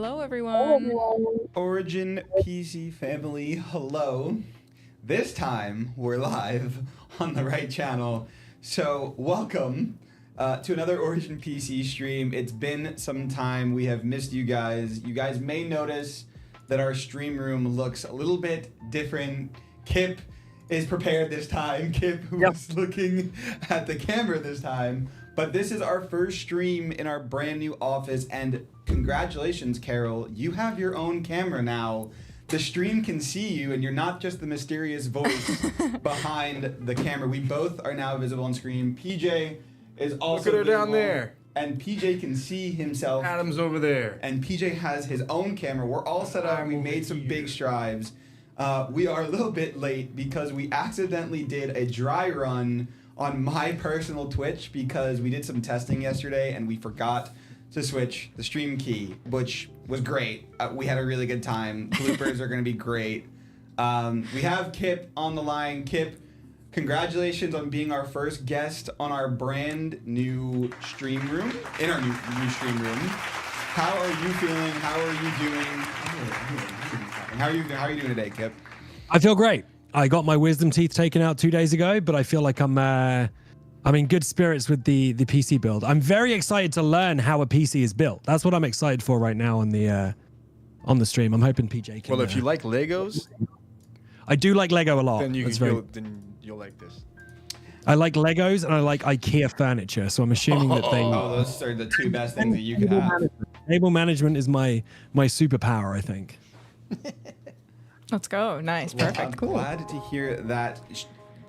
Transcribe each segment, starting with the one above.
Hello, everyone. Origin PC family, hello. This time we're live on the right channel. So welcome to another Origin PC stream. It's been some time. We have missed you guys. You guys may notice that our stream room looks a little bit different. Kip is prepared this time. Kip, who was looking at the camera this time. But this is our first stream in our brand new office, and congratulations, Carol. You have your own camera now. The stream can see you, and you're not just the mysterious voice behind the camera. We both are now visible on screen. PJ is also Look at her down there. And PJ can see himself. Adam's over there. And PJ has his own camera. We're all set up. We made some big strides. We are a little bit late because we accidentally did a dry run on my personal Twitch because we did some testing yesterday and we forgot to switch the stream key, which was great. We had a really good time. Bloopers are going to be great. We have Kip on the line. Kip, congratulations on being our first guest on our brand new stream room, in our new stream room. How are you feeling? How are you doing? How are you doing today, Kip? I feel great. I got my wisdom teeth taken out 2 days ago, but I feel like I'm in good spirits with the PC build. I'm very excited to learn how a PC is built. That's what I'm excited for right now on the stream. I'm hoping PJ can. Well, if you like Legos, I do like Lego a lot. then you'll like this. I like Legos and I like IKEA furniture, so I'm assuming that they. Oh, those are the two best things that you could have. Table management is my superpower, I think. Let's go. Nice. Perfect. I'm Cool. glad to hear that.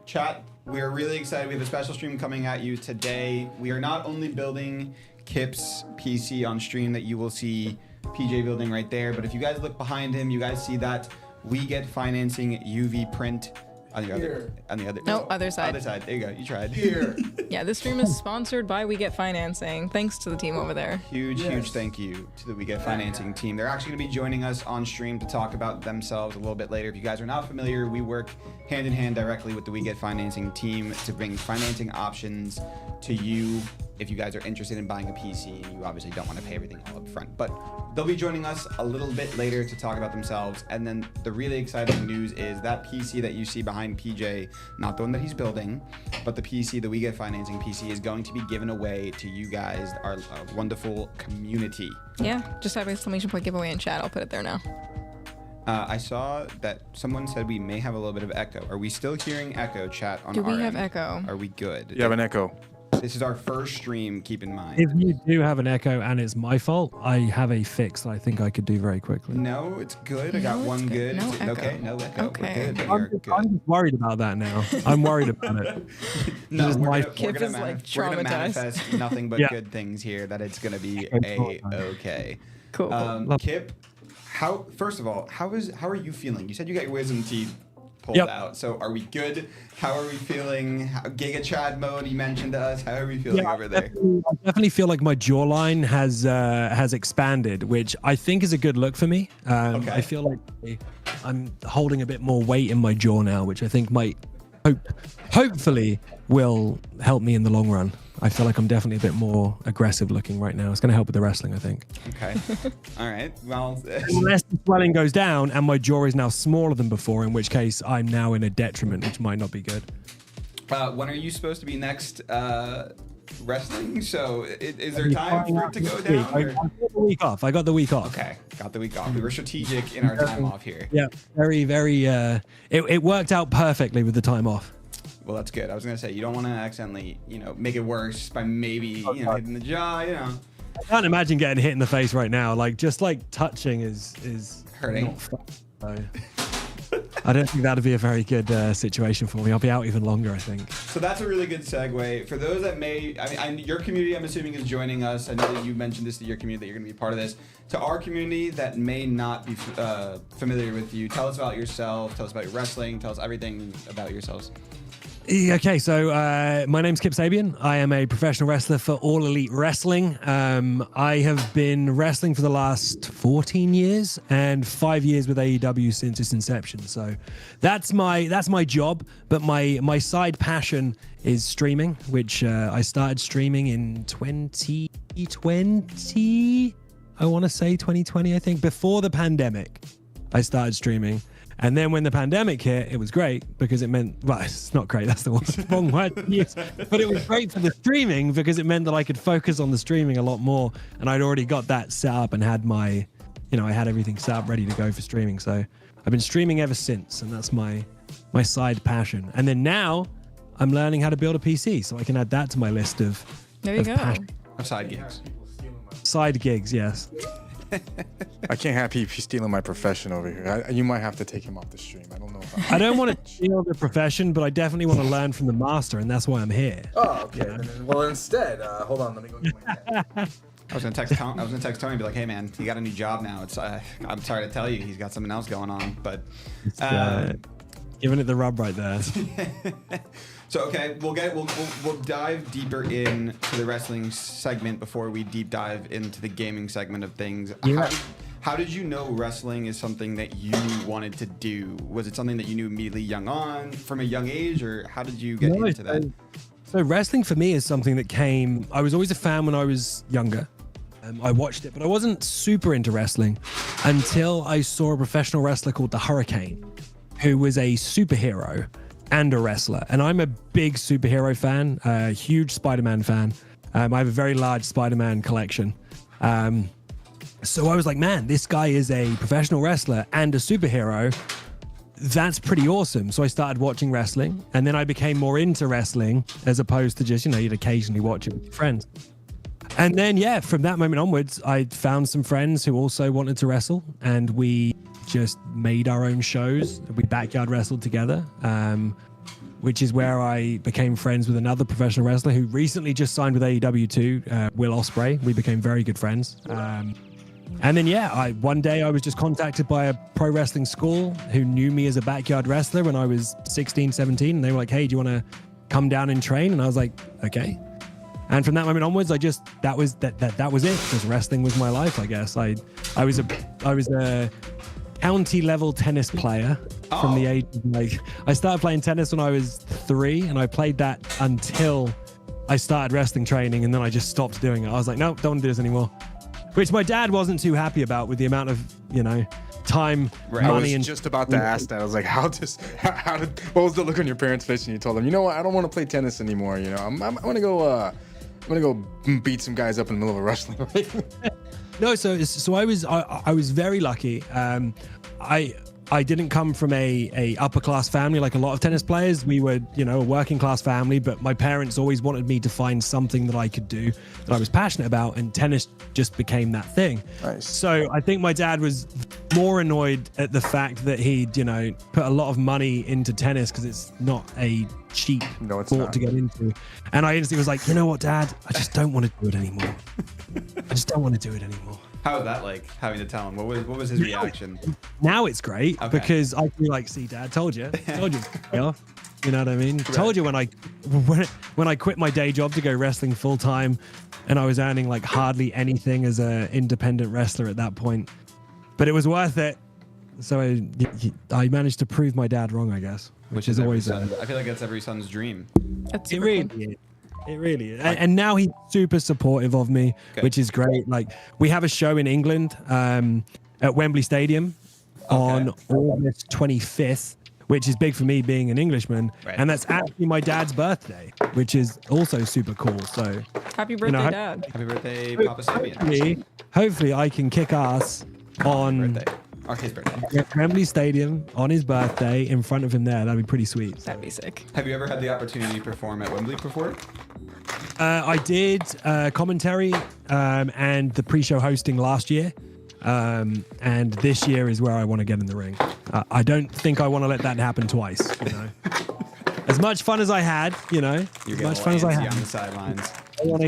Chat, we're really excited. We have a special stream coming at you today. We are not only building Kip's PC on stream that you will see PJ building right there, but if you guys look behind him, you guys see that WeGetFinancing UV print on the other. No, other side. Other side. There you go. You tried. Here. Yeah, this stream is sponsored by WeGetFinancing. Thanks to the team over there. Huge thank you to the WeGetFinancing team. They're actually going to be joining us on stream to talk about themselves a little bit later. If you guys are not familiar, we work hand in hand directly with the WeGetFinancing team to bring financing options to you if you guys are interested in buying a PC and you obviously don't want to pay everything all up front. But they'll be joining us a little bit later to talk about themselves. And then the really exciting news is that PC that you see behind PJ, not the one that he's building, but the PC, the WeGetFinancing PC, is going to be given away to you guys, our wonderful community. Yeah, just have exclamation point giveaway in chat. I'll put it there now. I saw that someone said we may have a little bit of echo. Are we still hearing echo, chat, on Do our we have end? echo? Are we good? You have an echo. This is our first stream, keep in mind. If you do have an echo and it's my fault, I have a fix that I think I could do very quickly. No, it's good. I got No, one it's good. good. No echo. Okay, no echo. Okay. We're good. I'm We're good. I'm just worried about that now. I'm worried about it. No, Just we're my- gonna, Kip we're gonna is, like, we're gonna traumatized. manifest nothing but Yeah. good things here. That it's gonna be okay. Cool. Kip, first of all, how are you feeling? You said you got your wisdom teeth pulled Yep. out. So are we good? How are we feeling? Giga Chad mode you mentioned to us. How are we feeling over there? I definitely feel like my jawline has expanded, which I think is a good look for me. Okay. I feel like I'm holding a bit more weight in my jaw now, which I think might hopefully will help me in the long run. I feel like I'm definitely a bit more aggressive looking right now. It's going to help with the wrestling, I think. Okay. All right. Well, Unless the swelling goes down and my jaw is now smaller than before, in which case I'm now in a detriment, which might not be good. when are you supposed to be next wrestling? So is there time for it to go down? I got the week off. I got the week off. Okay. Got the week off. We were strategic in our time off here. Yeah, very, very. It worked out perfectly with the time off. Well, that's good. I was gonna say you don't want to accidentally, make it worse by maybe, hitting the jaw. I can't imagine getting hit in the face right now. Like just touching is Hurting. not fun, so. I don't think that'd be a very good situation for me. I'll be out even longer, I think. So that's a really good segue. For those that your community, I'm assuming, is joining us. I know that you mentioned this to your community, that you're going to be part of this. To our community that may not be familiar with you, tell us about yourself, tell us about your wrestling, tell us everything about yourselves. Okay, so my name's Kip Sabian. I am a professional wrestler for All Elite Wrestling. I have been wrestling for the last 14 years and 5 years with AEW since its inception. So that's my job. But my side passion is streaming, which I started streaming in 2020. I want to say 2020, I think. Before the pandemic, I started streaming. And then when the pandemic hit, it was great because it meant, well, it's not great. That's the wrong word to use. But it was great for the streaming because it meant that I could focus on the streaming a lot more. And I'd already got that set up and had my, I had everything set up ready to go for streaming. So I've been streaming ever since. And that's my side passion. And then now I'm learning how to build a PC so I can add that to my list of, There you go. Of side gigs. Side gigs, yes. I can't have people stealing my profession over here. You might have to take him off the stream. I don't know. I don't want to steal the profession, but I definitely want to learn from the master, and that's why I'm here. Oh, okay. Well, instead, hold on. Let me go get my. I was gonna text Tony and be like, "Hey man, he got a new job now. It's I'm sorry to tell you, he's got something else going on." But giving it the rub right there. So okay, we'll dive deeper into the wrestling segment before we deep dive into the gaming segment of things. Yeah. How did you know wrestling is something that you wanted to do? Was it something that you knew immediately from a young age, or how did you get into that? So wrestling for me is something that came. I was always a fan when I was younger. I watched it, but I wasn't super into wrestling until I saw a professional wrestler called the Hurricane, who was a superhero and a wrestler. And I'm a big superhero fan, a huge Spider-Man fan. I have a very large Spider-Man collection. So I was like, man, this guy is a professional wrestler and a superhero. That's pretty awesome. So I started watching wrestling, and then I became more into wrestling as opposed to just, you'd occasionally watch it with your friends. And then, from that moment onwards, I found some friends who also wanted to wrestle, and we just made our own shows. We backyard wrestled together, which is where I became friends with another professional wrestler who recently just signed with AEW too, Will Ospreay. We became very good friends. And then, one day I was just contacted by a pro wrestling school who knew me as a backyard wrestler when I was 16, 17. And they were like, hey, do you want to come down and train? And I was like, okay. And from that moment onwards, that was it. Because wrestling was my life, I guess. I was a county level tennis player from the age of I started playing tennis when I was 3, and I played that until I started wrestling training, and then I just stopped doing it. I was like, nope, don't want to do this anymore. Which my dad wasn't too happy about with the amount of, time, money, and just about to ask that. I was like, what was the look on your parents' face when you told them, you know what, I don't want to play tennis anymore. I'm gonna go beat some guys up in the middle of a wrestling ring. No, so I was very lucky. I didn't come from a upper class family like a lot of tennis players. We were, a working class family, but my parents always wanted me to find something that I could do that I was passionate about, and tennis just became that thing. Nice. So I think my dad was more annoyed at the fact that he'd, put a lot of money into tennis because it's not a cheap sport to get into. And I instantly was like, you know what, Dad? I just don't want to do it anymore. How was that like, having to tell him? What was his reaction? Now it's great because I feel like, see, Dad, told you. Yeah. You know what I mean? Right. Told you when I quit my day job to go wrestling full time, and I was earning like hardly anything as an independent wrestler at that point, but it was worth it. So I managed to prove my dad wrong, I guess, which is always. I feel like that's every son's dream. It really is. And now he's super supportive of me, which is great. Like, we have a show in England at Wembley Stadium on August 25th, which is big for me being an Englishman. Right. And that's actually my dad's birthday, which is also super cool. So happy birthday, Dad. Happy birthday, Papa Sabian. Hopefully I can kick ass on his birthday. Wembley Stadium on his birthday in front of him there. That'd be pretty sweet. That'd be sick. Have you ever had the opportunity to perform at Wembley before? I did commentary and the pre-show hosting last year. And this year is where I want to get in the ring. I don't think I want to let that happen twice. As much fun as I had, as much fun as I had on the sidelines. I want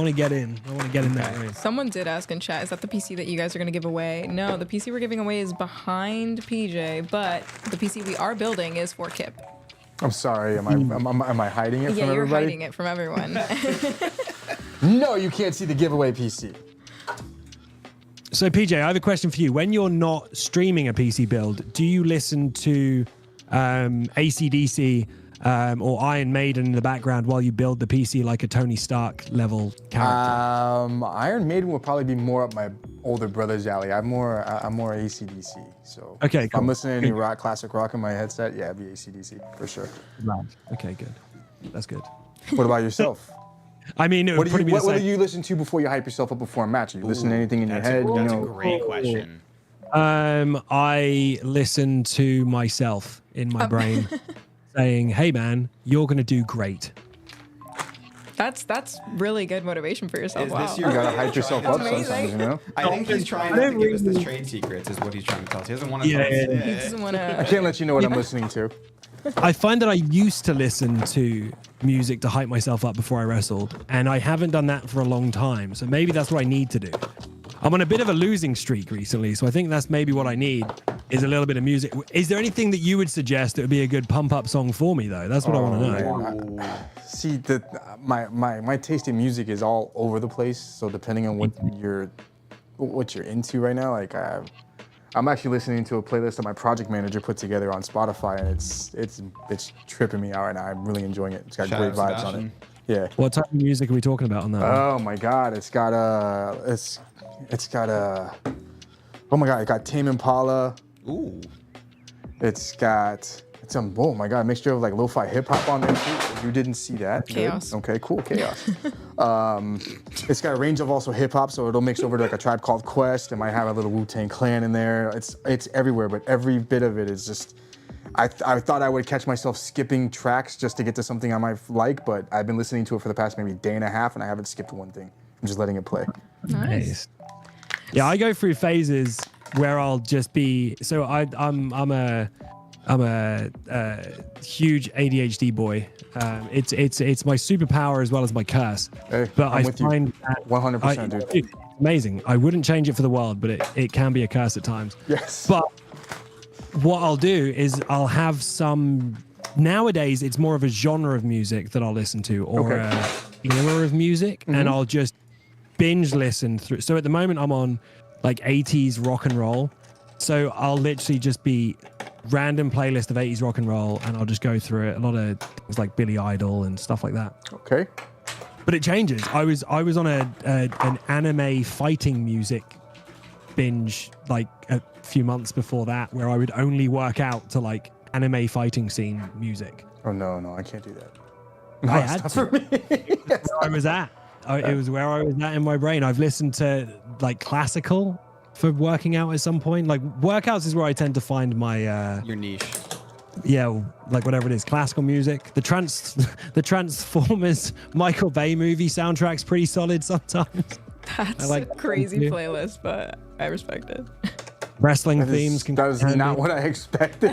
to get in. I want to get in that ring. Someone did ask in chat, is that the PC that you guys are going to give away? No, the PC we're giving away is behind PJ, but the PC we are building is for Kip. I'm sorry. Am I hiding it from everybody? Yeah, you're hiding it from everyone. No, you can't see the giveaway PC. So PJ, I have a question for you. When you're not streaming a PC build, do you listen to AC/DC or Iron Maiden in the background while you build the PC like a Tony Stark level character? Iron Maiden would probably be more up my older brother's alley. I'm more AC/DC. So Okay, if cool. I'm listening to any rock, classic rock in my headset, yeah, it'd be AC/DC for sure. Right. Okay, good. That's good. What about yourself? I mean, it would What probably be the do same. you listen to before you hype yourself up before a match? Are you listening to anything in your head? That's you a know? great question. I listen to myself in my brain saying, "Hey, man, you're gonna do great." That's really good motivation for yourself. Is Wow. this your You gotta hype yourself up amazing. sometimes, you know? I think he's trying not to give us the trade secrets, is what he's trying to tell us. He doesn't want to tell us. He doesn't want I to. can't let you know what I'm listening to. I find that I used to listen to music to hype myself up before I wrestled, and I haven't done that for a long time. So maybe that's what I need to do. I'm on a bit of a losing streak recently, so I think that's maybe what I need is a little bit of music. Is there anything that you would suggest that would be a good pump up song for me though? That's what I want to know. Man, see, my taste in music is all over the place. So depending on what you're into right now, like I'm actually listening to a playlist that my project manager put together on Spotify, and it's tripping me out right now. I'm really enjoying it. It's got Shout great out vibes Sebastian. on it. Yeah. What type of music are we talking about on that one? Oh my God, it's got oh my God, it got Tame Impala. Ooh. It's oh my God, a mixture of like lo-fi hip hop on there too. You didn't see that. Chaos. Good. Okay, cool, chaos. It's got a range of also hip hop, so it'll mix over to like a Tribe Called Quest. It might have a little Wu-Tang Clan in there. It's everywhere, but every bit of it is just. I thought I would catch myself skipping tracks just to get to something I might like, but I've been listening to it for the past maybe day and a half, and I haven't skipped one thing. I'm just letting it play. Nice. Yeah, I go through phases where I'll just be. So I'm a huge ADHD boy. It's my superpower as well as my curse. Hey, but I'm I with you. find that 100%, dude. it's amazing. I wouldn't change it for the world, but it can be a curse at times. Yes. But what I'll do is I'll have some. Nowadays, it's more of a genre of music that I'll listen to, or Okay. a era of music, and I'll just binge listen through. So at the moment, I'm on like 80s rock and roll. So I'll literally just be random playlist of 80s rock and roll, and I'll just go through it. A lot of things like Billy Idol and stuff like that. Okay. But it changes. I was on an anime fighting music binge like a few months before that, where I would only work out to like anime fighting scene music. Oh no, I can't do that. I it's had not to. for me. Where I was at. It was where I was at in my brain. I've listened to like classical for working out at some point. Like workouts is where I tend to find my Your niche. like whatever it is, classical music. The Transformers Michael Bay movie soundtrack's pretty solid sometimes. That's I like a that crazy too. playlist, but I respect it. Wrestling That themes is, can that is can not be- what I expected.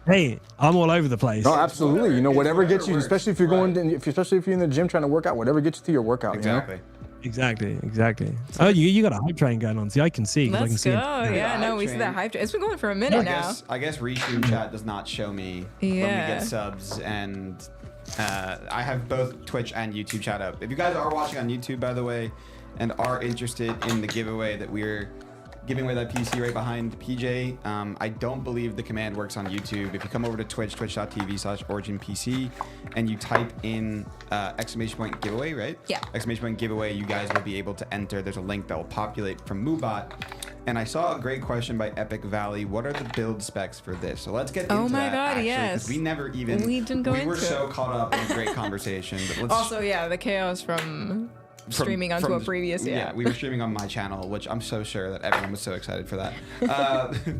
Hey, I'm all over the place. No, absolutely. You know, whatever gets you, works. especially if you're especially if you're in the gym trying to work out, whatever gets you through your workout. Exactly. Exactly. Oh, you got a hype train going on. See, I can see. 'cause I can Let's see go. it. Yeah, no, hype we see that train. hype. It's been going for a minute now. I guess Restream chat does not show me when we Yeah. get subs, and I have both Twitch and YouTube chat up. If you guys are watching on YouTube, by the way, and are interested in the giveaway that we're giving away that PC right behind PJ, I don't believe the command works on YouTube. If you come over to Twitch, twitch.tv/OriginPC, and you type in exclamation point giveaway, right? Yeah. Exclamation point giveaway, you guys will be able to enter. There's a link that will populate from Moobot. And I saw a great question by Epic Valley. What are the build specs for this? So let's get into Oh my that, God, actually, yes. 'cause we never even... We didn't go We were into so it. caught up in a great conversation. But let's, Also, yeah, the chaos from streaming onto a previous, yeah. we were streaming on my channel, which I'm so sure that everyone was so excited for that.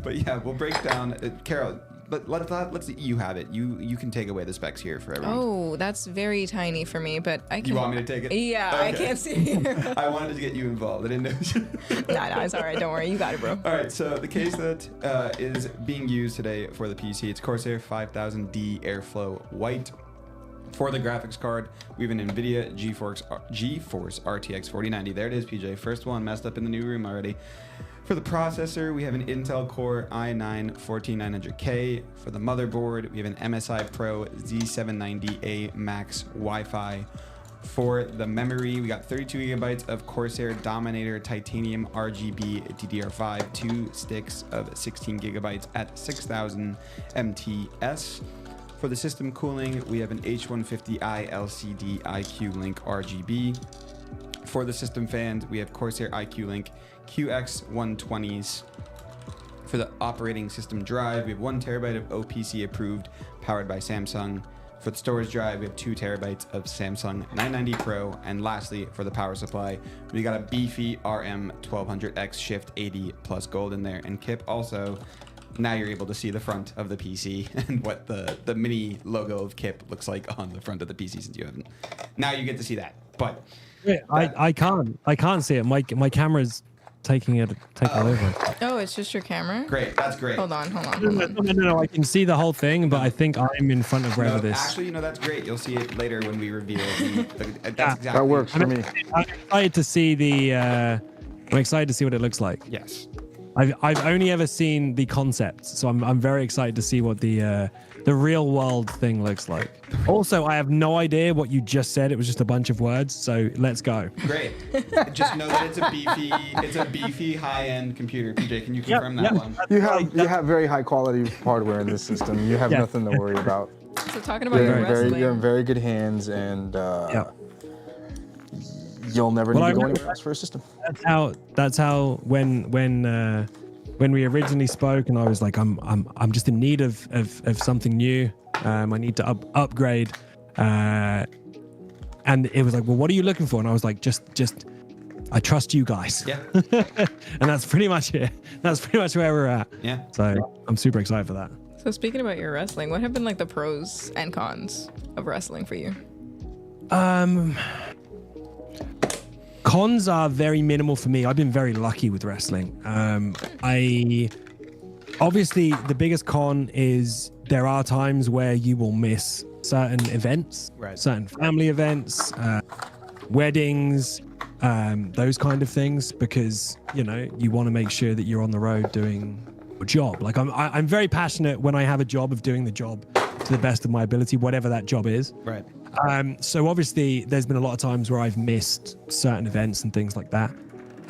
But yeah, we'll break down. Carol, let's you have it. You can take away the specs here for everyone. Oh, that's very tiny for me, but I can. You want me to take it? Yeah, I Okay. can't see. I wanted to get you involved. I didn't know. No, it's all right. Don't worry. You got it, bro. All right, so the case that is being used today for the PC, it's Corsair 5000D Airflow White. For the graphics card, we have an NVIDIA GeForce RTX 4090. There it is, PJ. First one messed up in the new room already. For the processor, we have an Intel Core i9-14900K. For the motherboard, we have an MSI Pro Z790A Max Wi-Fi. For the memory, we got 32 gigabytes of Corsair Dominator Titanium RGB DDR5, 2 sticks of 16 gigabytes at 6000 MTS. For the system cooling, we have an H150i LCD IQ Link RGB. For the system fans, we have Corsair IQ Link QX120s. For the operating system drive, we have 1 terabyte of OPC approved, powered by Samsung. For the storage drive, we have 2 terabytes of Samsung 990 Pro. And lastly, for the power supply, we got a beefy RM1200X Shift 80 plus gold in there. And Kip, also, now you're able to see the front of the PC and what the mini logo of Kip looks like on the front of the PC, since you haven't. Now you get to see that. But I can't see it. My camera's taking over. Oh, it's just your camera? Great, that's great. Hold on. No, I can see the whole thing, but I think I'm in front of Red with this. Actually, that's great. You'll see it later when we reveal that's exactly. That works for me. I'm excited to see what it looks like. Yes. I've only ever seen the concept, so I'm very excited to see what the real world thing looks like. Also, I have no idea what you just said. It was just a bunch of words, so let's go. Great. Just know that it's a beefy high-end computer. PJ, can you confirm that one? You have very high quality hardware in this system. You have nothing to worry about. So talking about your wrestling. You're in very good hands, and you'll never need to go anywhere else for a system. That's how when we originally spoke, and I was like, I'm just in need of something new. I need to upgrade. And it was like, well, what are you looking for? And I was like, just I trust you guys. Yeah. And that's pretty much it. That's pretty much where we're at. Yeah. So I'm super excited for that. So speaking about your wrestling, what have been like the pros and cons of wrestling for you? Cons are very minimal for me. I've been very lucky with wrestling. Obviously the biggest con is there are times where you will miss certain events, certain family events, weddings, those kind of things, because you want to make sure that you're on the road doing a job. Like I'm very passionate when I have a job of doing the job to the best of my ability, whatever that job is. Right. So obviously there's been a lot of times where I've missed certain events and things like that.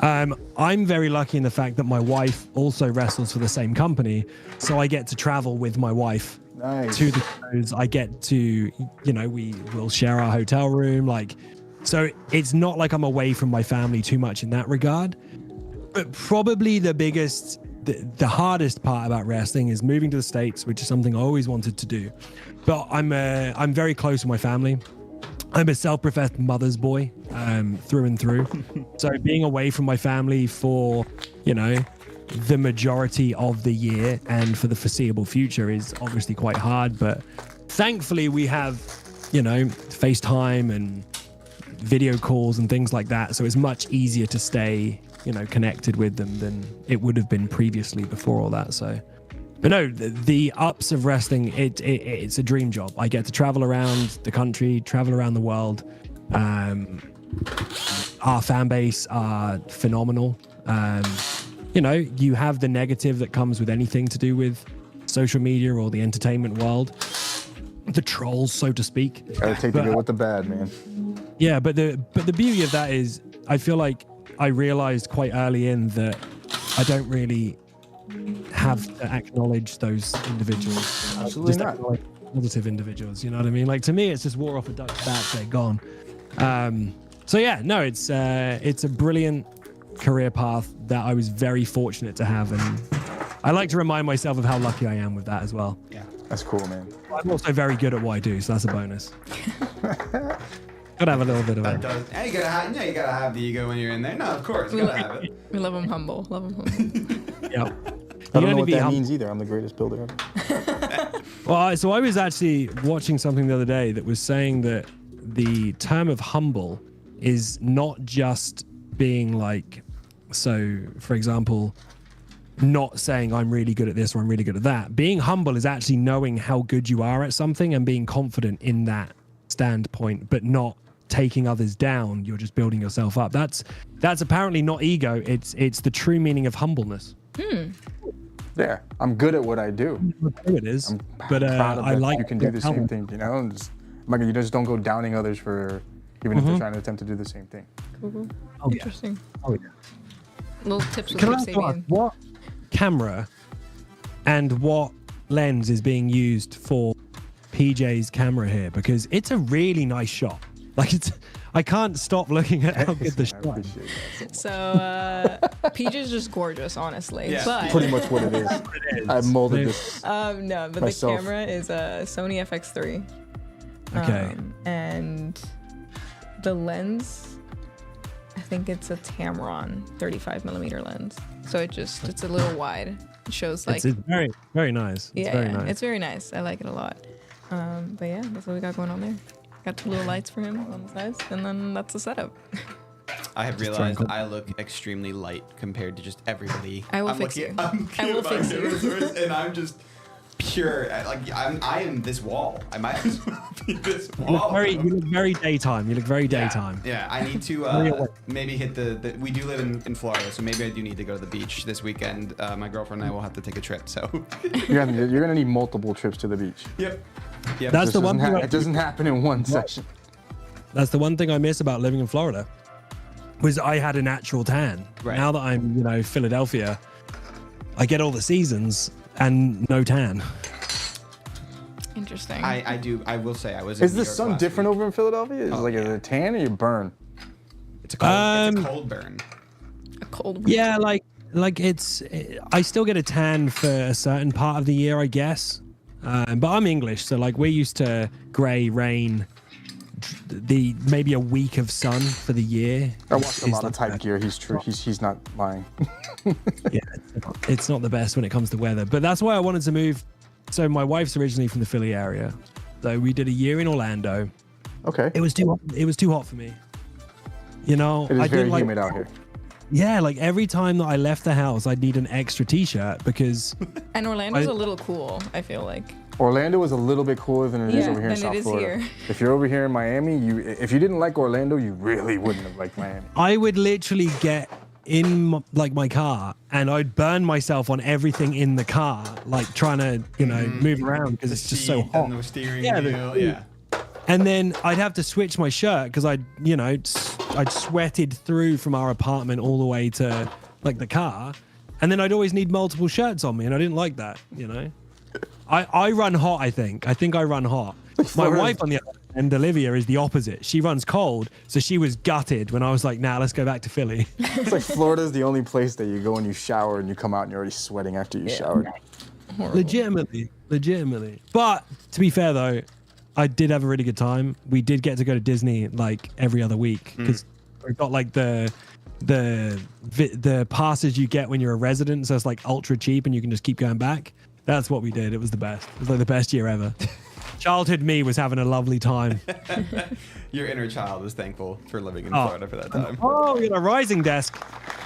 I'm very lucky in the fact that my wife also wrestles for the same company, so I get to travel with my wife to the shows. I get to, we will share our hotel room, so it's not like I'm away from my family too much in that regard. But probably the hardest part about wrestling is moving to the States, which is something I always wanted to do. But I'm very close to my family. I'm a self-professed mother's boy, through and through. So being away from my family for, the majority of the year and for the foreseeable future is obviously quite hard. But thankfully we have, FaceTime and video calls and things like that. So it's much easier to stay, connected with them than it would have been previously before all that. So, but no, the ups of wrestling, it's a dream job. I get to travel around the country, travel around the world. Our fan base are phenomenal. You have the negative that comes with anything to do with social media or the entertainment world. The trolls, so to speak. Gotta take the good with the bad, man. Yeah, but the beauty of that is I feel like I realized quite early in that I don't really have to acknowledge those individuals. Absolutely not. Positive individuals, you know what I mean? Like, to me, it's just war off a duck's back, they're gone. So yeah, no, it's a brilliant career path that I was very fortunate to have, and I like to remind myself of how lucky I am with that as well. Yeah, that's cool, man. I'm also very good at what I do, so that's a bonus. Gotta have a little bit of it. Yeah, you gotta have the ego when you're in there. No, of course, you gotta have it. We love him humble. Yeah. I don't know what that means either. I'm the greatest builder ever. Well, so I was actually watching something the other day that was saying that the term of humble is not just being like, so for example, not saying I'm really good at this or I'm really good at that. Being humble is actually knowing how good you are at something and being confident in that standpoint, but not taking others down. You're just building yourself up. That's apparently not ego. It's the true meaning of humbleness. Yeah, I'm good at what I do. It is, but proud of I that like you can do the same thing. You just don't go downing others for even if they're trying to attempt to do the same thing. Cool. Oh, Interesting. Yeah. Oh yeah. Little tips with Can Kip I ask Sabian. what camera and what lens is being used for PJ's camera here because it's a really nice shot. Like I can't stop looking at how good the shot is. So PJ's just gorgeous, honestly. Yeah. But Pretty much what it is. I molded this. no, but myself. the camera is a Sony FX3. Okay. And the lens, I think it's a Tamron 35mm lens. So it's a little wide. It shows like it's very, very nice. It's very nice. it's very nice. I like it a lot. But yeah, that's what we got going on there. Got 2 little lights for him on the sides, and then that's the setup. I have realized I look extremely light compared to just everybody. I will fix you. I'm I will fix you. and I'm just pure. Like I am this wall. I might as well be this wall. You look very daytime. You look very daytime. Yeah, I need to maybe hit the. We do live in Florida, so maybe I do need to go to the beach this weekend. My girlfriend and I will have to take a trip. So You're gonna need multiple trips to the beach. Yep. That's the one thing. It doesn't happen in one session. That's the one thing I miss about living in Florida. Was I had a natural tan. Right. Now that I'm, Philadelphia, I get all the seasons and no tan. Interesting. I do. I will say I was. Is in the New York sun last different week. over in Philadelphia? Is it is it a tan or you burn? It's a cold burn. A cold. Yeah, like I still get a tan for a certain part of the year, I guess. But I'm English, so like we're used to grey, rain, maybe a week of sun for the year. I watched a lot of Is Type Gear. He's true. He's not lying. Yeah, it's not the best when it comes to weather, but that's why I wanted to move. So my wife's originally from the Philly area, so we did a year in Orlando. Okay. It was too hot for me. It is very like, humid out here. Yeah, like every time that I left the house, I'd need an extra t-shirt because And Orlando's a little cool, I feel like. Orlando is a little bit cooler than it is over here in than South it is Florida. here. If you're over here in Miami, if you didn't like Orlando, you really wouldn't have liked Miami. I would literally get in my car and I'd burn myself on everything in the car, like trying to, move around because it's just so hot. And the steering Yeah, wheel. Yeah. And then I'd have to switch my shirt because I'd sweated through from our apartment all the way to like the car. And then I'd always need multiple shirts on me and I didn't like that, I run hot, I think. I run hot. My wife on the other end, Olivia, is the opposite. She runs cold, so she was gutted when I was like, nah, let's go back to Philly. It's like Florida's the only place that you go and you shower and you come out and you're already sweating after you showered. Legitimately. But to be fair though, I did have a really good time. We did get to go to Disney like every other week because we've got like the passes you get when you're a resident, so it's like ultra cheap and you can just keep going back. That's what we did. It was the best. It was like the best year ever. Childhood me was having a lovely time. Your inner child was thankful for living in Florida for that time. Oh, you got a rising desk.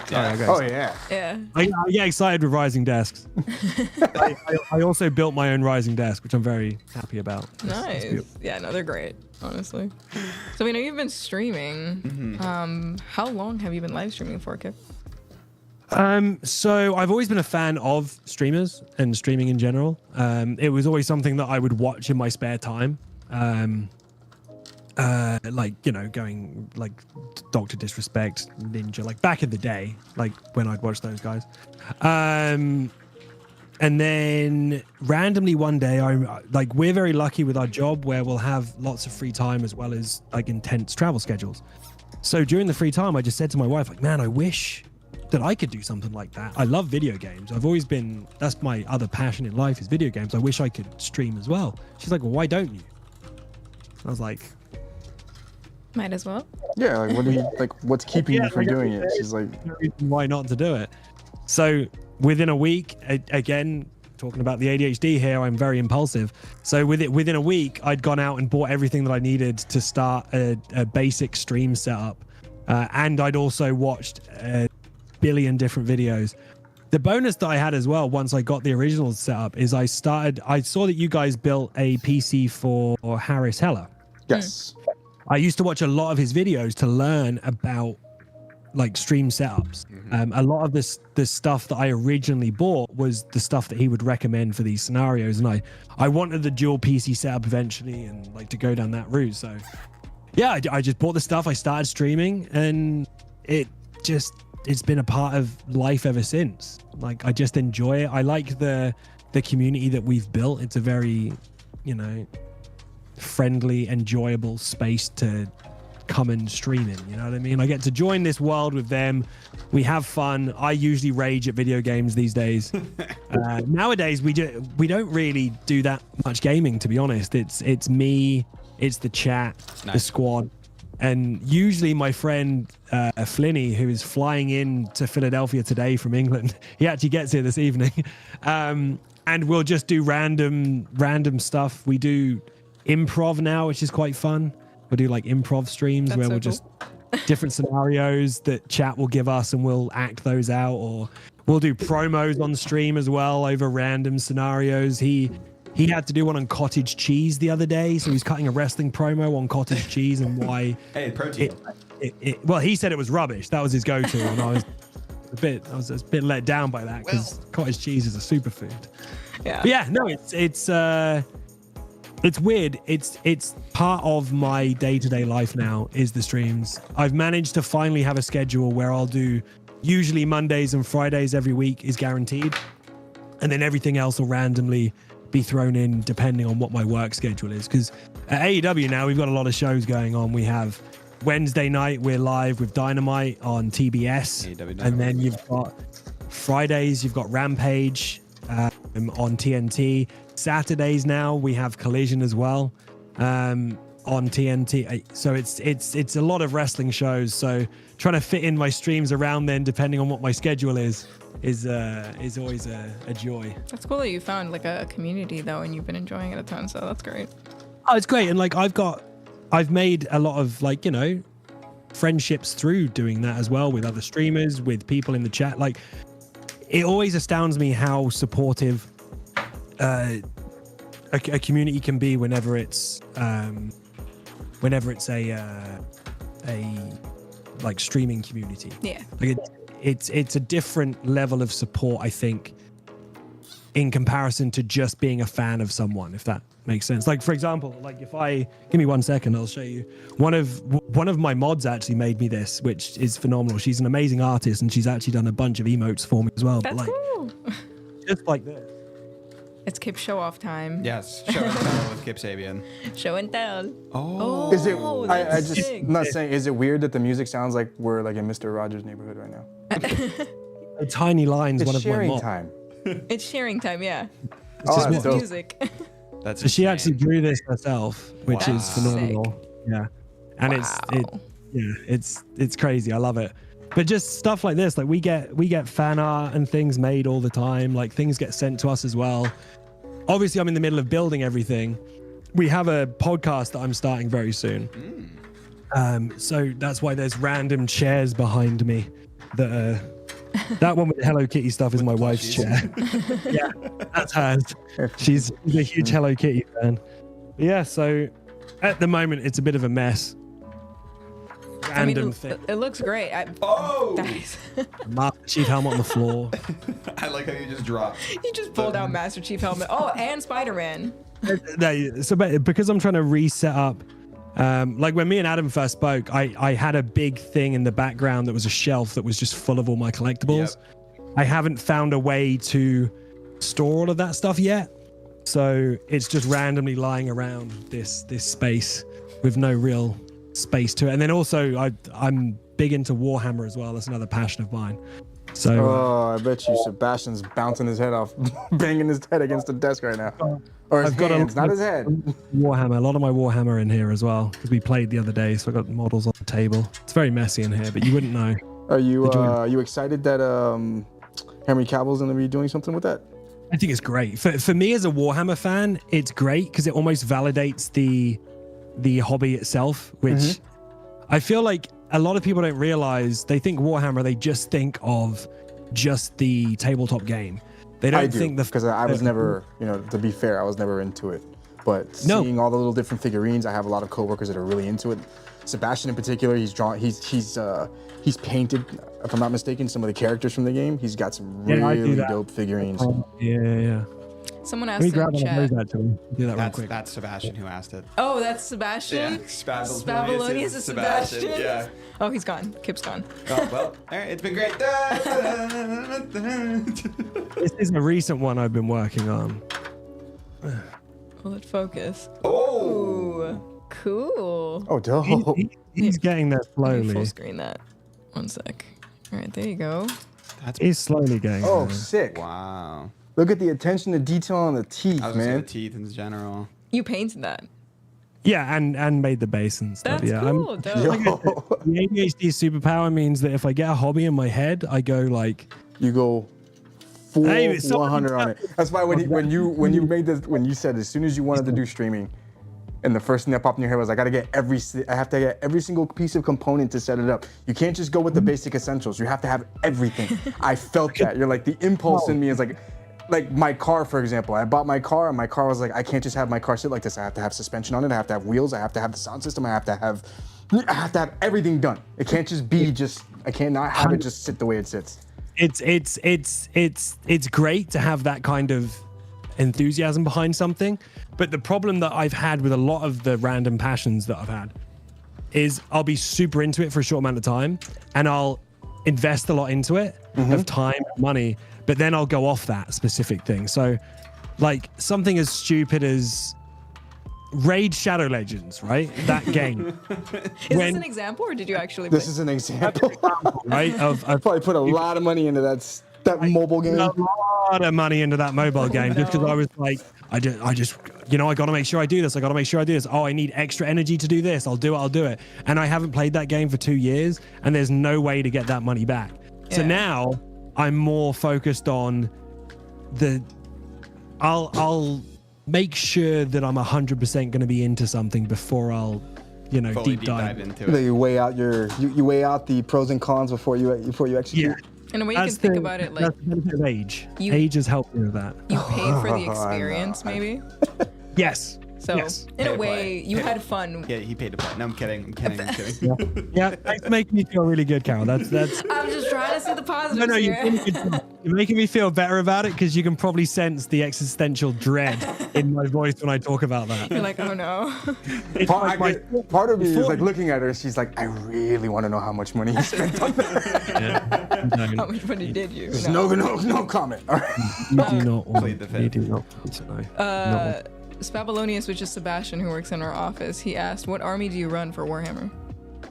Yeah. Oh yeah. Yeah. I get excited with rising desks. I also built my own rising desk, which I'm very happy about. Nice. Yeah, no, they're great, honestly. So we know you've been streaming. How long have you been live streaming for, Kip? So I've always been a fan of streamers and streaming in general. It was always something that I would watch in my spare time. Going like Dr. Disrespect, Ninja, like back in the day, like when I'd watch those guys. And then randomly one day, we're very lucky with our job where we'll have lots of free time as well as like intense travel schedules. So during the free time, I just said to my wife, like, man, I wish that I could do something like that. I love video games. That's my other passion in life is video games. I wish I could stream as well. She's like, well, why don't you? I was like, Might as well. Yeah, like what's keeping you from doing it? She's like, no reason why not to do it. So within a week, again, talking about the ADHD here, I'm very impulsive. So within a week, I'd gone out and bought everything that I needed to start a basic stream setup. And I'd also watched billion different videos. The bonus that I had as well once I got the original set up is I saw that you guys built a PC for Harris Heller. yes. I used to watch a lot of his videos to learn about like stream setups. A lot of the stuff that I originally bought was the stuff that he would recommend for these scenarios, and I wanted the dual PC setup eventually and like to go down that route. So yeah, I just bought the stuff, I started streaming, and it's been a part of life ever since. Like I just enjoy it. I like the community that we've built. It's a very, friendly, enjoyable space to come and stream in. You know what I mean? I get to join this world with them. We have fun. I usually rage at video games these days. Nowadays, we don't really do that much gaming, to be honest. It's me, it's the chat, the squad. And usually my friend Flinny, who is flying in to Philadelphia today from England, he actually gets here this evening. And we'll just do random stuff. We do improv now, which is quite fun. We'll do like improv streams where we'll just different scenarios that chat will give us and we'll act those out, or we'll do promos on stream as well over random scenarios. He had to do one on cottage cheese the other day, so he's cutting a wrestling promo on cottage cheese and why. Hey, protein. Well, he said it was rubbish. That was his go-to, and I was a bit let down by that because cottage cheese is a superfood. Yeah. But yeah, no, it's weird. It's part of my day-to-day life now is the streams. I've managed to finally have a schedule where I'll do usually Mondays and Fridays every week is guaranteed, and then everything else will randomly be thrown in depending on what my work schedule is. Because at AEW now we've got a lot of shows going on. We have Wednesday night we're live with Dynamite on TBS, and then you've got Fridays you've got Rampage on TNT. Saturdays now we have Collision as well on TNT. So it's a lot of wrestling shows. So trying to fit in my streams around then, depending on what my schedule is always a joy. That's cool that you found like a community though, and you've been enjoying it a ton. So that's great. Oh, it's great. And like I've made a lot of like, you know, friendships through doing that as well with other streamers, with people in the chat. Like it always astounds me how supportive a community can be whenever it's a like streaming community. Yeah. Like it's a different level of support, I think, in comparison to just being a fan of someone, if that makes sense. Like for example, like give me 1 second, I'll show you. One of my mods actually made me this, which is phenomenal. She's an amazing artist and she's actually done a bunch of emotes for me as well. That's cool. Just like this. It's Kip show off time. Yes, show and tell with Kip Sabian. Show and tell. Oh. Is it? that's I just sick. I'm not saying. Is it weird that the music sounds like we're like in Mr. Rogers' neighborhood right now? A tiny line's It's one of my sharing mods. time. It's sharing time. Yeah. Oh, just that's It's dope. music. That's So she insane. actually drew this herself, which Wow. is phenomenal. Yeah, and Wow. it's crazy. I love it. But just stuff like this, like we get fan art and things made all the time. Like things get sent to us as well. Obviously, I'm in the middle of building everything. We have a podcast that I'm starting very soon. So that's why there's random chairs behind me. That one with the Hello Kitty stuff is my wife's chair. Yeah, that's hers. She's a huge Hello Kitty fan. But yeah, so at the moment it's a bit of a mess. Random thing. It looks great. Oh! Nice. Master Chief helmet on the floor. I like how you just dropped. You just pulled out Master Chief helmet. Oh, and Spider-Man. So because I'm trying to reset up, like when me and Adam first spoke, I had a big thing in the background that was a shelf that was just full of all my collectibles. Yep. I haven't found a way to store all of that stuff yet. So it's just randomly lying around this space with no real space to it. And then also I'm big into Warhammer as well. That's another passion of mine. So Oh, I bet you Sebastian's bouncing his head off, banging his head against the desk right now. Or his hands, not his head. Warhammer, a lot of my Warhammer in here as well because we played the other day, so I got models on the table. It's very messy in here, but you wouldn't know. Are you excited that Henry Cavill's gonna be doing something with that? I think it's great. For me as a Warhammer fan, it's great because it almost validates the hobby itself, which I feel like a lot of people don't realize. They think Warhammer, they just think of just the tabletop game. They don't think because I was never, to be fair, I was never into it. But seeing all the little different figurines, I have a lot of coworkers that are really into it. Sebastian in particular, he's painted, if I'm not mistaken, some of the characters from the game. He's got some really dope figurines. Yeah. Someone Let asked me in grab the one of chat. those actually. Do that real quick. That's Sebastian who asked it. Oh, that's Sebastian? Yeah, Spabulonius is Sebastian? Yeah. Oh, he's gone. Kip's gone. Oh, well, all right, it's been great. This is a recent one I've been working on. Will it focus? Oh! Cool. Oh, dope. He's getting there Let me slowly. full screen that. One sec. All right, there you go. He's slowly getting Oh, there. sick. Wow. Look at the attention to detail on the teeth, I was just saying man. the teeth in general. You painted that. Yeah, and made the base and stuff. That's yeah, cool. Dope. Yo, The ADHD superpower means that if I get a hobby in my head, I go like, you go full Hey, someone- 100 on it. That's why when you said as soon as you wanted to do streaming, and the first thing that popped in your head was I have to get every single piece of component to set it up. You can't just go with the basic essentials. You have to have everything. I felt that. You're like the impulse in me is like my car, for example. I bought my car and my car was like, I can't just have my car sit like this. I have to have suspension on it. I have to have wheels. I have to have the sound system. I have to have everything done. It can't just be I cannot have it just sit the way it sits. It's great to have that kind of enthusiasm behind something, but the problem that I've had with a lot of the random passions that I've had is I'll be super into it for a short amount of time and I'll invest a lot into it of time, money, but then I'll go off that specific thing. So like something as stupid as Raid Shadow Legends, right? That game. Is this an example, or did you actually? This is an example. Right? I probably put a lot of money into that mobile game. A lot of money into that mobile game just because I was like, I just, I got to make sure I do this. I got to make sure I do this. Oh, I need extra energy to do this. I'll do it. And I haven't played that game for 2 years, and there's no way to get that money back. So Yeah. now I'm more focused on I'll make sure that I'm 100% going to be into something before I'll, Fully deep dive. into it. You weigh out you weigh out the pros and cons before you execute. Yeah. In a way, you can think about it like that's the benefit of age. You- Age has helped me with that. you paid for the I experience, know. maybe. Yes. So Yes. in a Pay to way, play. you had fun. Yeah, he paid to play. No, I'm kidding. I'm kidding. Yeah, thanks making me feel really good, Carol. That's I'm just trying to see the positives no, here. you're making me feel better about it because you can probably sense the existential dread in my voice when I talk about that. You're like, oh no. It's like my- Part of me is before- like looking at her. She's like, I really want to know how much money you spent on that. How much money did you? Just no comment. All right. You do not want, Plead the fifth. you do not want to know. Spabelonius, which is Sebastian, who works in our office, he asked, what army do you run for Warhammer?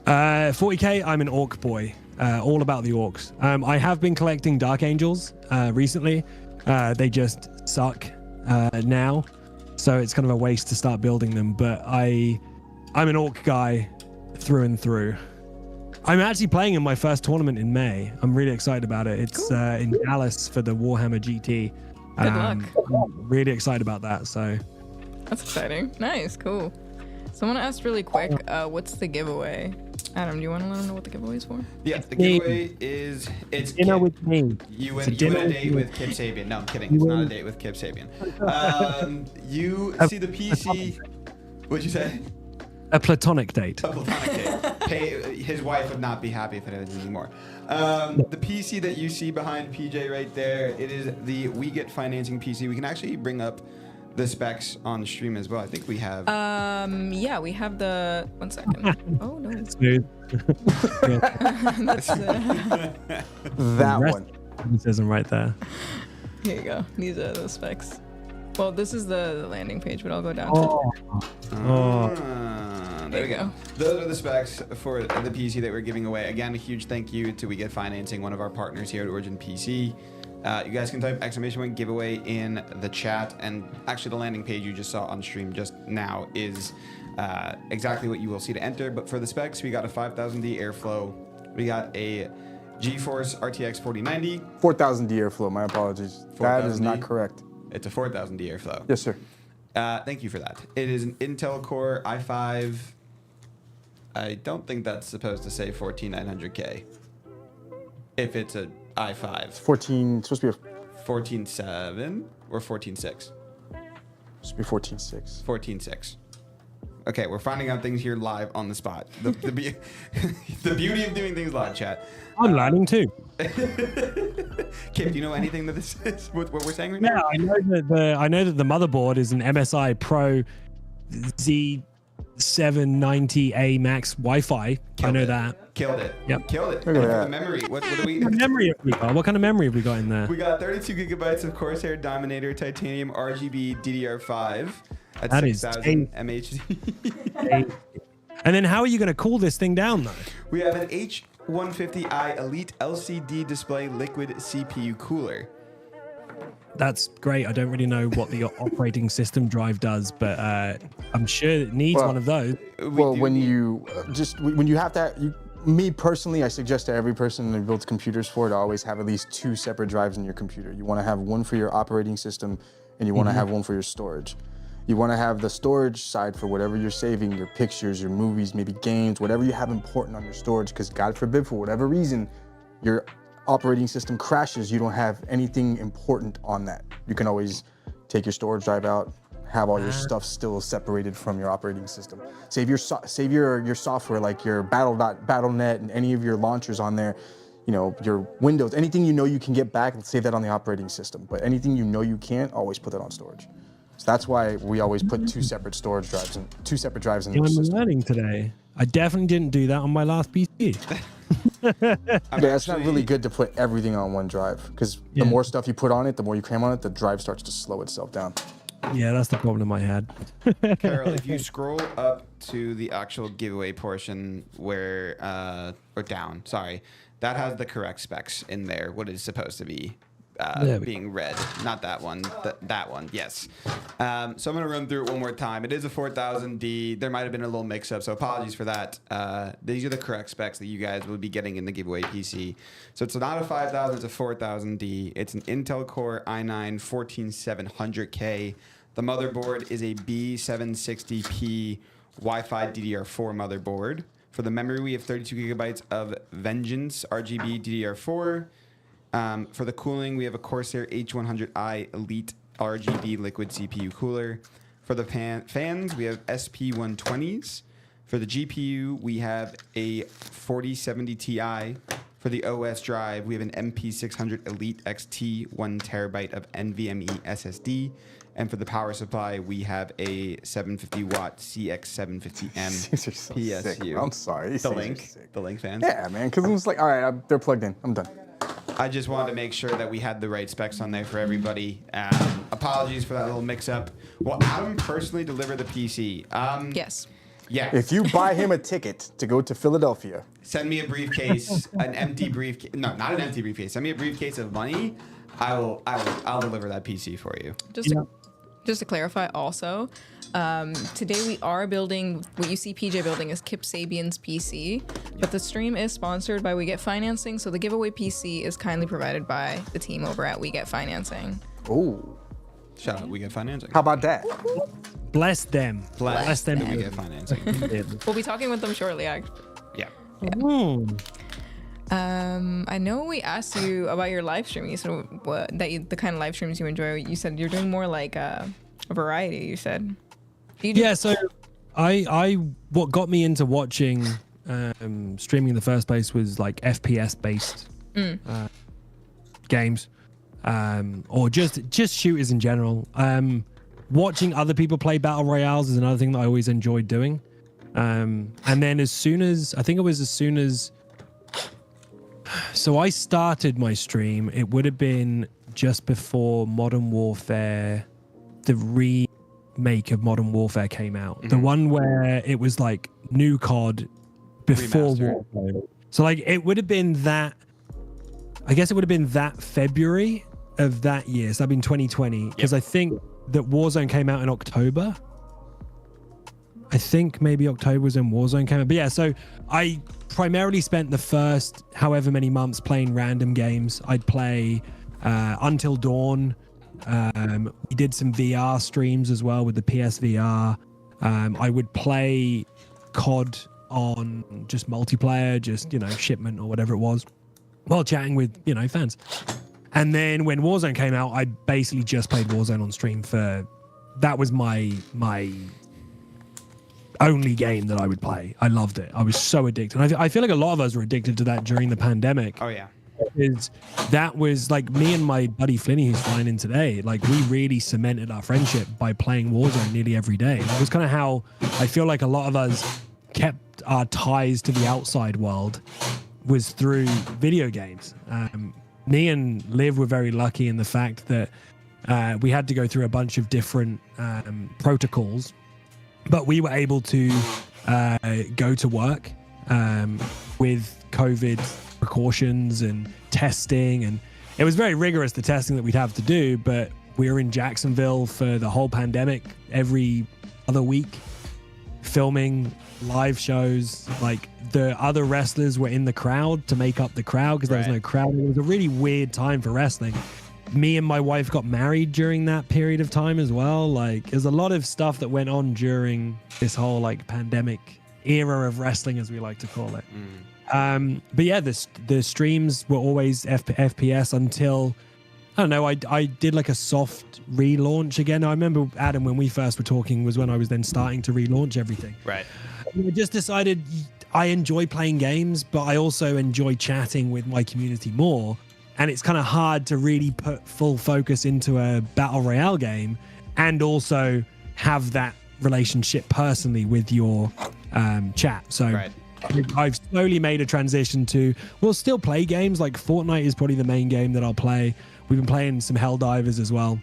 40k, I'm an orc boy. All about the orcs. I have been collecting Dark Angels recently. They just suck now. So it's kind of a waste to start building them. But I'm an orc guy through and through. I'm actually playing in my first tournament in May. I'm really excited about it. It's in Dallas for the Warhammer GT. Good luck. I'm really excited about that. So That's exciting. Nice, cool. Someone asked really quick, what's the giveaway? Adam, do you want to let them know what the giveaway is for? Yeah, the giveaway is it's dinner Kip. with me. You It's win a dinner a with date me. with Kip Sabian. No, I'm kidding. It's not a date with Kip Sabian. You see the PC. What'd you say? A platonic date. A platonic date. His wife would not be happy if it is anymore. The PC that you see behind PJ right there, it is the WeGetFinancing PC. We can actually bring up the specs on stream as well. I think we have. Yeah, we have the, one second. Oh no. Smooth. That's, That one. It says them right there. here you go. These are the specs. Well, this is the landing page, but I'll go down There we go. Those are the specs for the PC that we're giving away. Again, a huge thank you to WeGetFinancing, one of our partners here at Origin PC. You guys can type ! giveaway in the chat, and actually the landing page you just saw on stream just now is exactly what you will see to enter. But for the specs, we got a 5000D airflow, we got a GeForce RTX 4090. 4,000D airflow. My apologies. That is 4,000D? not correct. It's a 4000D airflow. Yes, sir. Thank you for that. It is an Intel Core i5. I don't think that's supposed to say 14900K. If it's a i5. 14. Supposed to be 14.7 or 14.6? supposed to be 14.6. 14.6. Okay, we're finding out things here live on the spot. The beauty of doing things live, chat. I'm learning too. Kip, do you know anything that this is? What we're saying right now? Yeah, I know that the motherboard is an MSI Pro Z790A Max Wi-Fi. I know that. Killed it. Yep. Killed it. Look at And for that. the memory. What do we? What kind of memory have we got? What kind of memory have we got in there? We got 32 gigabytes of Corsair Dominator Titanium RGB DDR5. at That is 6,000 MHD. And then how are you going to cool this thing down, though? We have an H150i Elite LCD display liquid CPU cooler. That's great. I don't really know what the operating system drive does, but I'm sure it needs one of those. When you have that, me personally, I suggest to every person that builds computers for it, always have at least 2 separate drives in your computer. You want to have one for your operating system, and you want to have one for your storage. You want to have the storage side for whatever you're saving, your pictures, your movies, maybe games, whatever you have important on your storage, because God forbid, for whatever reason, your operating system crashes, you don't have anything important on that. You can always take your storage drive out, have all your stuff still separated from your operating system. Save your software, like your Battle.net and any of your launchers on there, you know, your Windows, anything you know you can get back, and save that on the operating system. But anything you know you can't, always put that on storage. So that's why we always put 2 separate storage drives and 2 separate drives in the system. I'm learning today. I definitely didn't do that on my last PC. It's not really good to put everything on one drive, because the more stuff you put on it, the more you cram on it, the drive starts to slow itself down. Yeah, that's the problem I had. Carol, if you scroll up to the actual giveaway portion where, or down, sorry, that has the correct specs in there, what is supposed to be being read. Not that one, that one, yes. So I'm going to run through it one more time. It is a 4000D. There might have been a little mix-up, so apologies for that. These are the correct specs that you guys will be getting in the giveaway PC. So it's not a 5000, it's a 4000D. It's an Intel Core i9 14700K. The motherboard is a B760p Wi-Fi DDR4 motherboard. For the memory, we have 32 gigabytes of Vengeance RGB DDR4. For the cooling, we have a Corsair H100i Elite RGB liquid CPU cooler. For the fans, we have SP120s. For the GPU, we have a 4070 Ti. For the OS drive, we have an MP600 Elite XT 1 terabyte of NVMe SSD. And for the power supply, we have a 750 watt CX750M These are so PSU. sick. I'm sorry. The link fans. Yeah, man, because I'm just like, all right, they're plugged in. I'm done. I just wanted to make sure that we had the right specs on there for everybody. Apologies for that little mix-up. Well, Adam personally delivered the PC. Yes. Yeah. If you buy him a ticket to go to Philadelphia, Send me a briefcase, an empty briefcase. No, not an empty briefcase. Send me a briefcase of money. I'll deliver that PC for you. Just to clarify also, today we are building, what you see PJ building is Kip Sabian's PC, but the stream is sponsored by WeGetFinancing, so the giveaway PC is kindly provided by the team over at WeGetFinancing. oh, Shout out WeGetFinancing. how about that? Bless them. Bless them. WeGetFinancing. We'll be talking with them shortly, actually. Yeah. I know we asked you about your live streaming. You said the kind of live streams you enjoy. You said you're doing more like a variety. You said. Yeah. So, what got me into watching streaming in the first place was like FPS based games, or just shooters in general. Watching other people play battle royales is another thing that I always enjoyed doing. And then so I started my stream, it would have been just before Modern Warfare, the remake of Modern Warfare came out. The one where it was like new COD before Warfare. So like it would have been that, I guess it would have been that February of that year. So that'd been 2020. Because I think that Warzone came out in October. I think maybe October was when Warzone came out. But yeah, so I primarily spent the first however many months playing random games. I'd play Until Dawn. We did some VR streams as well with the PSVR. I would play COD on just multiplayer, just, shipment or whatever it was, while chatting with, fans. And then when Warzone came out, I basically just played Warzone on stream that was my only game that I would play. I loved it. I was so addicted. And I feel like a lot of us were addicted to that during the pandemic. Oh yeah. That was like me and my buddy Flinny, who's flying in today. Like we really cemented our friendship by playing Warzone nearly every day. That was kind of how I feel like a lot of us kept our ties to the outside world, was through video games. Me and Liv were very lucky in the fact that we had to go through a bunch of different protocols, but we were able to go to work with COVID precautions and testing, and it was very rigorous, the testing that we'd have to do, but we were in Jacksonville for the whole pandemic every other week, filming live shows. Like, the other wrestlers were in the crowd to make up the crowd because there was no crowd. It was a really weird time for wrestling. Me and my wife got married during that period of time as well. Like, there's a lot of stuff that went on during this whole like pandemic era of wrestling, as we like to call it. But yeah, the streams were always FPS until, I don't know, I did like a soft relaunch again. I remember, Adam, when we first were talking was when I was then starting to relaunch everything. Right. I just decided I enjoy playing games, but I also enjoy chatting with my community more. And it's kind of hard to really put full focus into a battle royale game and also have that relationship personally with your chat. So I've slowly made a transition to, we'll still play games. Like Fortnite is probably the main game that I'll play. We've been playing some Helldivers as well.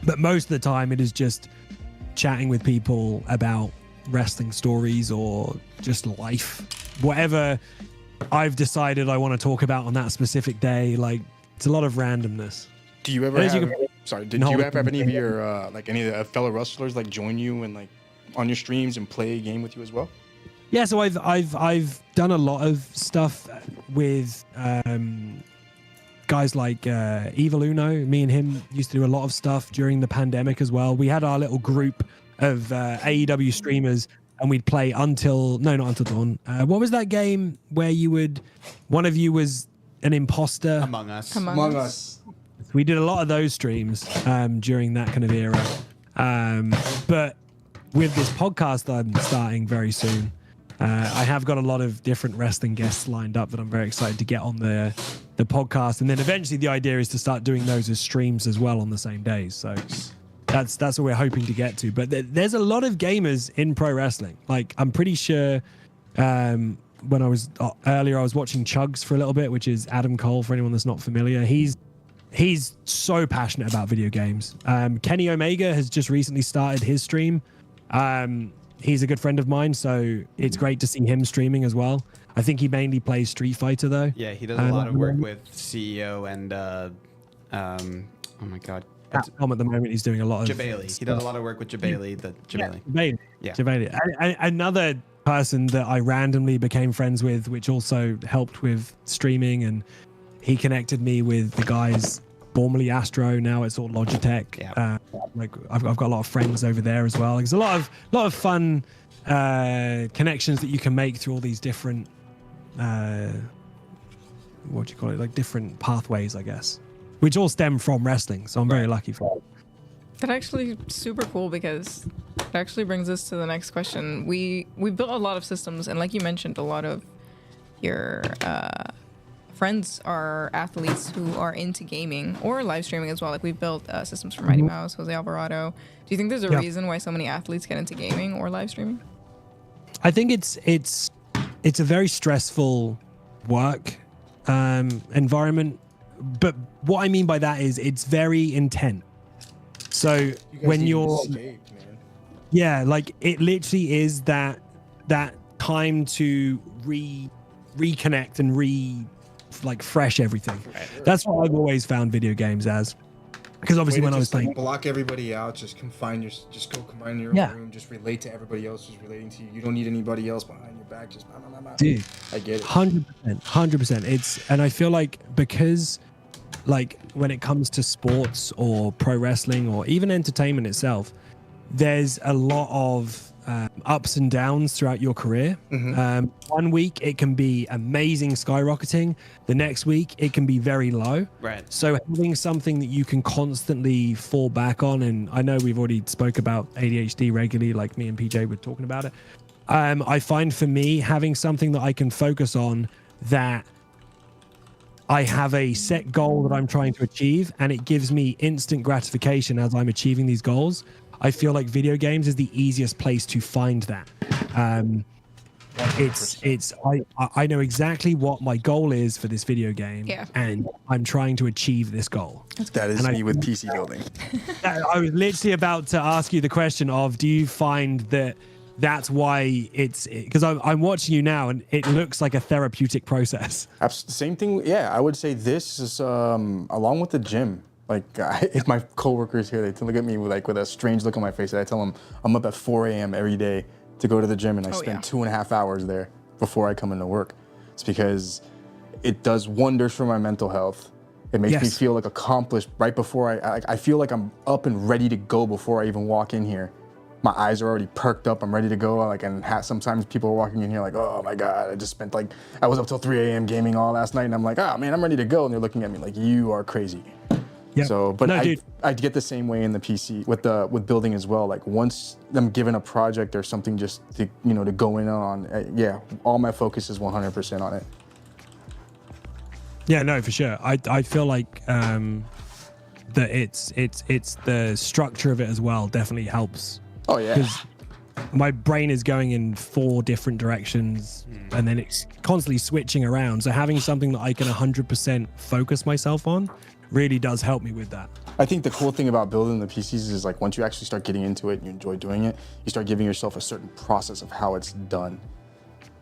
But most of the time it is just chatting with people about wrestling stories or just life. Whatever I've decided I want to talk about on that specific day. Like, it's a lot of randomness. Do you ever have, did you ever have any of your like any of the fellow wrestlers like join you and like on your streams and play a game with you as well? Yeah, so I've done a lot of stuff with guys like Evil Uno. Me and him used to do a lot of stuff during the pandemic as well. We had our little group of AEW streamers, and we'd play not until dawn. What was that game where one of you was an imposter? Among Us. Among Us. We did a lot of those streams during that kind of era. But with this podcast that I'm starting very soon, I have got a lot of different wrestling guests lined up that I'm very excited to get on the podcast. And then eventually the idea is to start doing those as streams as well on the same days. So that's what we're hoping to get to. But there's a lot of gamers in pro wrestling. Like, I'm pretty sure when I was earlier, I was watching Chugs for a little bit, which is Adam Cole, for anyone that's not familiar. He's so passionate about video games. Kenny Omega has just recently started his stream. He's a good friend of mine, so it's great to see him streaming as well. I think he mainly plays Street Fighter, though. Yeah, he does a lot of work with CEO and oh my god, at the moment he's doing a lot of Jabali. He does a lot of work with Jabali. Jabali. Another person that I randomly became friends with, which also helped with streaming, and he connected me with the guys formerly Astro, now it's all Logitech. Yeah. Like I've got a lot of friends over there as well. There's a lot of fun connections that you can make through all these different what do you call it? Like different pathways, I guess, which all stem from wrestling. So I'm very lucky for it. That actually super cool, because it actually brings us to the next question. We built a lot of systems, and like you mentioned, a lot of your friends are athletes who are into gaming or live streaming as well. Like, we've built systems for Mighty Mouse, Jose Alvarado. Do you think there's a reason why so many athletes get into gaming or live streaming? I think it's a very stressful work environment, but what I mean by that is it's very intense. So when you're like, it literally is that time to reconnect and fresh everything. That's what I've always found video games as. Because obviously when I was playing, block everybody out, just go combine your own room, just relate to everybody else who's relating to you. You don't need anybody else behind your back. Just dude, I get it. 100%. And I feel like, because like when it comes to sports or pro wrestling or even entertainment itself, there's a lot of ups and downs throughout your career. One week it can be amazing, skyrocketing. The next week it can be very low. Right. So having something that you can constantly fall back on, and I know we've already spoke about ADHD regularly, like me and PJ were talking about it. I find for me, having something that I can focus on, that I have a set goal that I'm trying to achieve, and it gives me instant gratification as I'm achieving these goals. I feel like video games is the easiest place to find that. I know exactly what my goal is for this video game, and I'm trying to achieve this goal. That is me with PC building. I was literally about to ask you the question of, do you find that that's why because I'm watching you now and it looks like a therapeutic process? Same thing. Yeah, I would say this is along with the gym. Like if my coworkers here, they look at me with a strange look on my face. And I tell them I'm up at 4 a.m. every day to go to the gym, and I spend 2.5 hours there before I come into work. It's because it does wonders for my mental health. It makes me feel like accomplished right before I feel like I'm up and ready to go before I even walk in here. My eyes are already perked up. I'm ready to go. Sometimes people are walking in here like, oh my God, I was up till 3 a.m. gaming all last night, and I'm like, oh man, I'm ready to go. And they're looking at me like, you are crazy. Yep. So, but I get the same way in the PC with building as well. Like once I'm given a project or something just to go in on, all my focus is 100% on it. Yeah, no, for sure. I feel like that it's the structure of it as well definitely helps. Oh yeah. Because my brain is going in 4 different directions and then it's constantly switching around. So having something that I can 100% focus myself on really does help me with that. I think the cool thing about building the PCs is like once you actually start getting into it and you enjoy doing it, you start giving yourself a certain process of how it's done.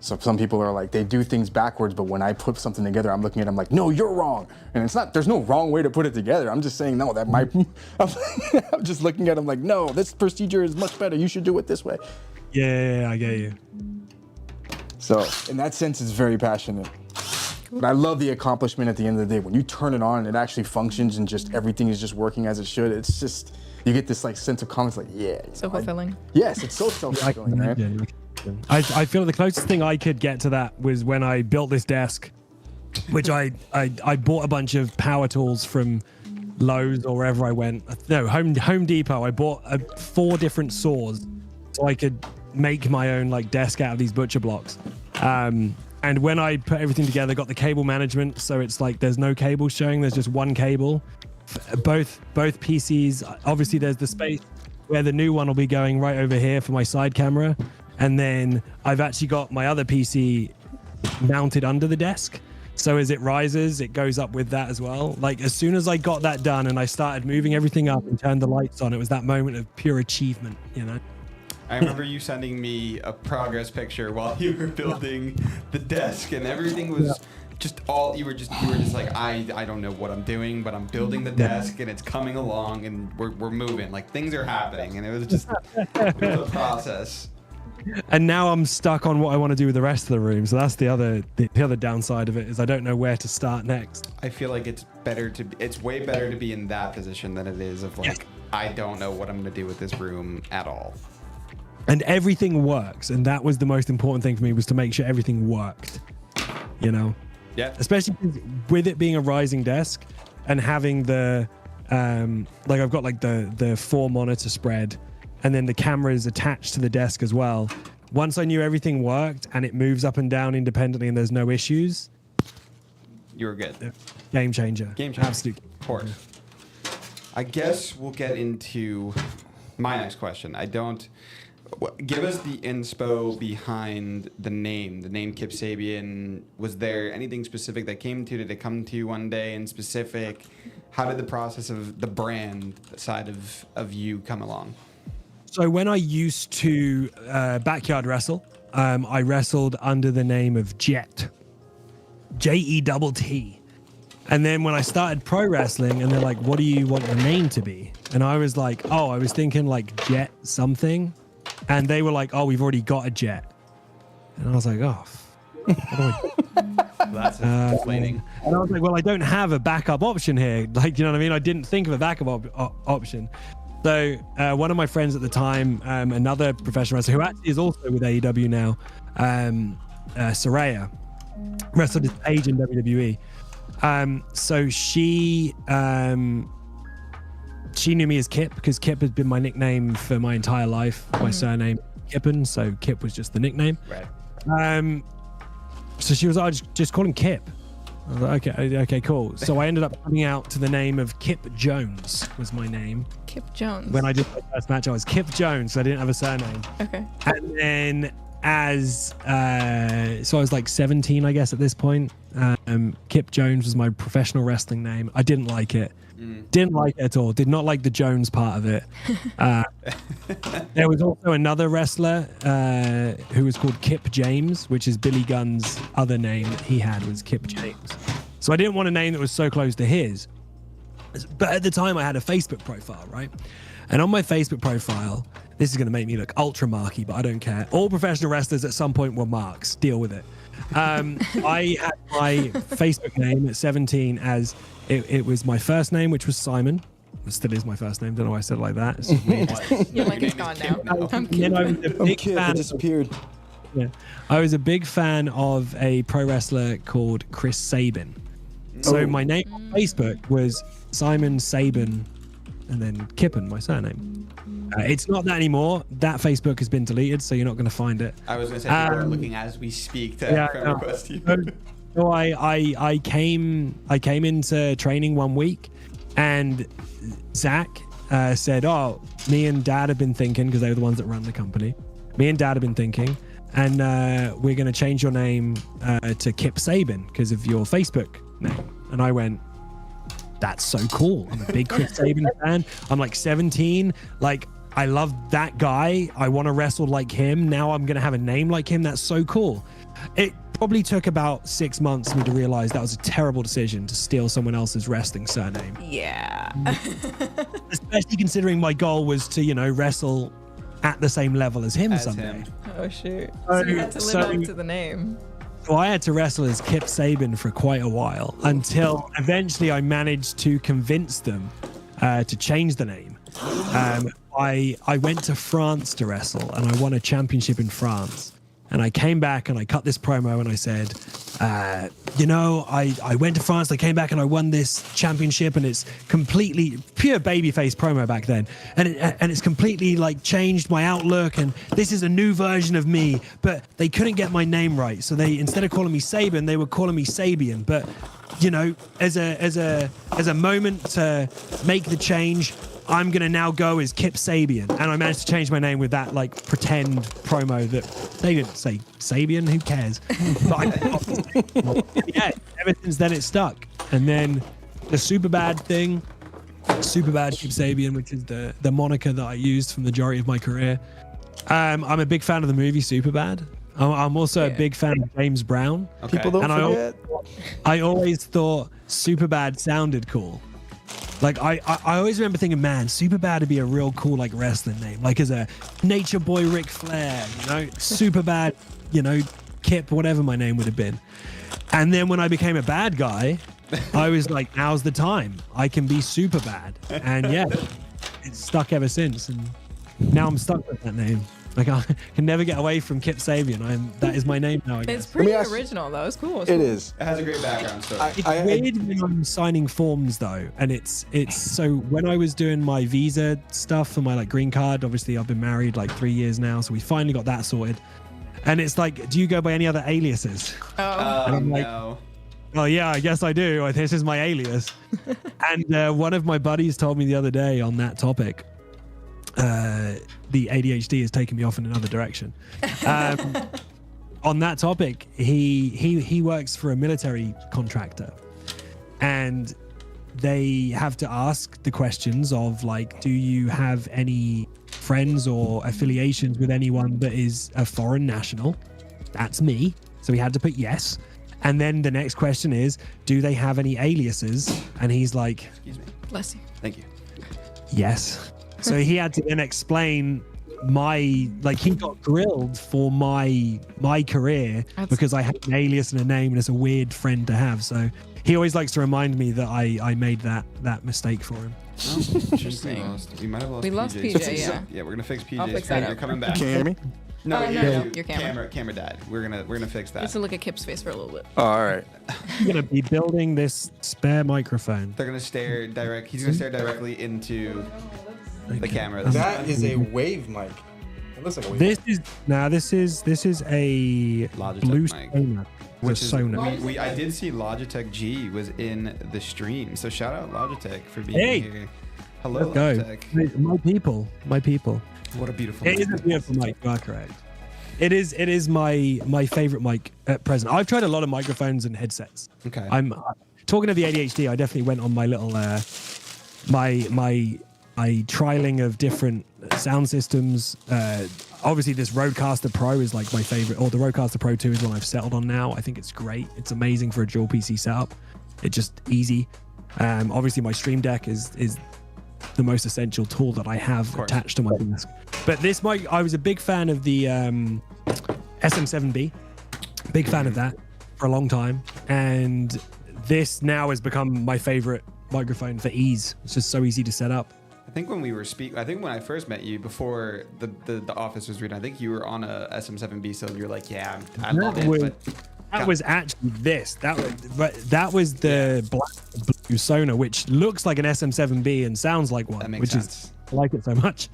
So some people are like, they do things backwards, but when I put something together, I'm looking at them like, no, you're wrong. And it's not, there's no wrong way to put it together. I'm just saying, no, that might, I'm just looking at them like, no, this procedure is much better. You should do it this way. Yeah, I get you. So in that sense, it's very passionate. But I love the accomplishment at the end of the day. When you turn it on and it actually functions and just everything is just working as it should, it's just, you get this like sense of confidence like, yeah. So fulfilling. Yes, it's so self-fulfilling, right? I feel the closest thing I could get to that was when I built this desk, which I bought a bunch of power tools from Lowe's or wherever I went. No, Home Depot. I bought 4 different saws so I could make my own like desk out of these butcher blocks. And when I put everything together, got the cable management, so it's like there's no cable showing, there's just one cable. Both PCs, obviously there's the space where the new one will be going right over here for my side camera. And then I've actually got my other PC mounted under the desk. So as it rises, it goes up with that as well. Like as soon as I got that done and I started moving everything up and turned the lights on, it was that moment of pure achievement, you know? I remember you sending me a progress picture while you were building the desk, and everything was just all you were just like, I don't know what I'm doing, but I'm building the desk and it's coming along and we're moving, like things are happening, and it was a process. And now I'm stuck on what I want to do with the rest of the room. So that's the other downside of it, is I don't know where to start next. I feel like it's way better to be in that position than it is of like, I don't know what I'm going to do with this room at all. And everything works, and that was the most important thing for me, was to make sure everything worked, you know? Yeah. Especially with it being a rising desk and having the like I've got like the 4 monitor spread, and then the camera is attached to the desk as well. Once I knew everything worked and it moves up and down independently and there's no issues, you were good. Game changer. Game changer. Absolutely. Of course. I guess we'll get into my next question. Give us the inspo behind the name Kip Sabian. Was there anything specific that came to you? Did it come to you one day in specific? How did the process of the brand side of you come along? So when I used to backyard wrestle, I wrestled under the name of Jet, Jet. And then when I started pro wrestling, and they're like, what do you want your name to be? And I was like, oh, I was thinking like Jet something. And they were like, oh, we've already got a Jet. And I was like, oh, that's explaining. And I was like, well, I don't have a backup option here. Like, you know what I mean? I didn't think of a backup option. So one of my friends at the time, another professional wrestler who actually is also with AEW now, Saraya, wrestled his age in WWE. So she knew me as Kip, because Kip has been my nickname for my entire life. My surname Kippen, so Kip was just the nickname. Right. So she was like, just call him Kip. I was like, okay, cool. So I ended up coming out to the name of Kip Jones was my name. Kip Jones. When I did my first match, I was Kip Jones, so I didn't have a surname. Okay. And then as so I was like 17, I guess, at this point. Kip Jones was my professional wrestling name. I didn't like it. Didn't like it at all. Did not like the Jones part of it. There was also another wrestler who was called Kip James, which is Billy Gunn's other name that he had was Kip James. So I didn't want a name that was so close to his. But at the time I had a Facebook profile, right? And on my Facebook profile, this is going to make me look ultra marky, but I don't care. All professional wrestlers at some point were marks. Deal with it. I had my Facebook name at 17 as it was my first name, which was Simon. It still is my first name. Don't know why I said it like that. It's just weird. You're like, it's gone now. I'm Then I was a big Kip, fan. it disappeared. Yeah. I was a big fan of a pro wrestler called Chris Sabin. So my name on Facebook was Simon Sabin and then Kippen, my surname. It's not that anymore. That Facebook has been deleted, so you're not going to find it. I was going to say people are looking as we speak to friend request you. So I came into training one week, and Zach said, "Oh, me and Dad have been thinking, because they were the ones that run the company. Me and Dad have been thinking, and we're going to change your name to Kip Sabian because of your Facebook name." And I went, "That's so cool. I'm a big Kip Sabian fan. I'm like 17. Like, I love that guy. I want to wrestle like him. Now I'm going to have a name like him. That's so cool." It probably took about 6 months for me to realize that was a terrible decision to steal someone else's wrestling surname. Yeah. Especially considering my goal was to, you know, wrestle at the same level as him As someday. him. Oh shoot. So you had to live up to the name. So I had to wrestle as Kip Sabian for quite a while until eventually I managed to convince them to change the name. I went to France to wrestle and I won a championship in France. And I came back and I cut this promo and I said, you know, I went to France, I came back and I won this championship, and it's completely pure babyface promo back then. And it's completely like changed my outlook, and this is a new version of me. But they couldn't get my name right. So they, instead of calling me Saban, they were calling me Sabian. But, you know, as a moment to make the change, I'm going to now go as Kip Sabian. And I managed to change my name with that like pretend promo that they didn't say Sabian, who cares? But yeah, ever since then it stuck. And then the Superbad thing, Superbad Kip Sabian, which is the moniker that I used for the majority of my career. I'm a big fan of the movie Superbad. I'm also a big fan of James Brown. Okay. People don't forget. I always thought Superbad sounded cool. Like I always remember thinking, man, Superbad would be a real cool like wrestling name, like as a Nature Boy Ric Flair, you know, Superbad, you know, Kip, whatever my name would have been. And then when I became a bad guy, I was like, now's the time. I can be Superbad, and yeah, it's stuck ever since. And now I'm stuck with that name. Like I can never get away from Kip Sabian. that is my name now, I guess. It's pretty ask- original though. It's cool. It is. It has a great background story. It's weird when I'm signing forms though, and it's so when I was doing my visa stuff for my like green card, obviously I've been married like 3 years now, so we finally got that sorted. And it's like, do you go by any other aliases? Oh. And I'm like, no. oh yeah, I guess I do. This is my alias. And one of my buddies told me the other day on that topic, the ADHD has taken me off in another direction. On that topic, he works for a military contractor, and they have to ask the questions of like, do you have any friends or affiliations with anyone that is a foreign national? That's me. So he had to put yes. And then the next question is, do they have any aliases? And he's like, Excuse me. Bless you. Thank you. yes. So he had to then explain he got grilled for my career because I had an alias and a name, and it's a weird friend to have. So he always likes to remind me that I made that mistake for him. Oh, Interesting. We might have lost We lost PJ. PJ, yeah. Yeah, we're gonna fix PJ. I'll fix that You're up. coming back. Can you hear me? No, Oh, no, your camera. Camera died. We're gonna fix that. Just to look at Kip's face for a little bit. Oh, all right. I'm gonna be building this spare microphone. They're gonna stare direct. He's gonna stare directly into the camera. That is a wave mic. It looks like a wave. This is a Logitech blue mic. Sonar. Which It's is a Sonar. I did see Logitech G was in the stream. So shout out Logitech for being Hey! here. Hello, Go. Logitech. My people. What a beautiful. It is a mic. beautiful mic. You are correct. It is my favorite mic at present. I've tried a lot of microphones and headsets. Okay. I'm talking of the ADHD. I definitely went on my little my trialing of different sound systems. Obviously, this Rodecaster Pro is like my favorite, or the Rodecaster Pro 2 is one I've settled on now. I think it's great. It's amazing for a dual PC setup. It's just easy. Obviously, my Stream Deck is the most essential tool that I have attached to my desk. But this mic, I was a big fan of the SM7B. Big fan of that for a long time. And this now has become my favorite microphone for ease. It's just so easy to set up. I think when we were I think when I first met you before the office was reading, I think you were on a SM7B, so you're like, yeah, I love it. But that was actually this. That was the black blue Sona, which looks like an SM7B and sounds like one. That makes which sense. is I like it so much.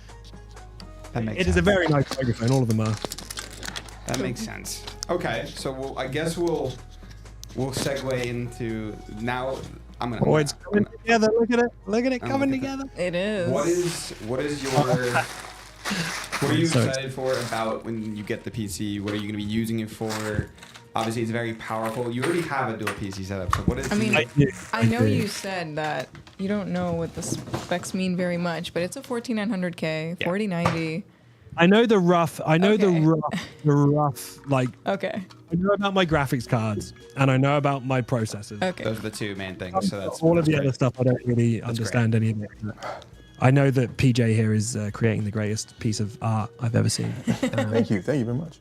That makes It sense. is a very nice microphone. All of them are. That makes sense. Okay, so I guess we'll segue into now. Oh, it's coming together. Look at it. Look at it coming together. It is. What is your what are you So excited for about when you get the PC? What are you going to be using it for? Obviously, it's very powerful. You already have a dual PC setup, so what is? I mean, do. I know you said that you don't know what the specs mean very much, but it's a 14900K, 4090. I know the rough. I know Okay. the rough. Like Okay. I know about my graphics cards and I know about my processors. Okay. those are the two main things. So that's all of the great. other stuff. I don't really understand any of it. I know that PJ here is creating the greatest piece of art I've ever seen. Thank you very much.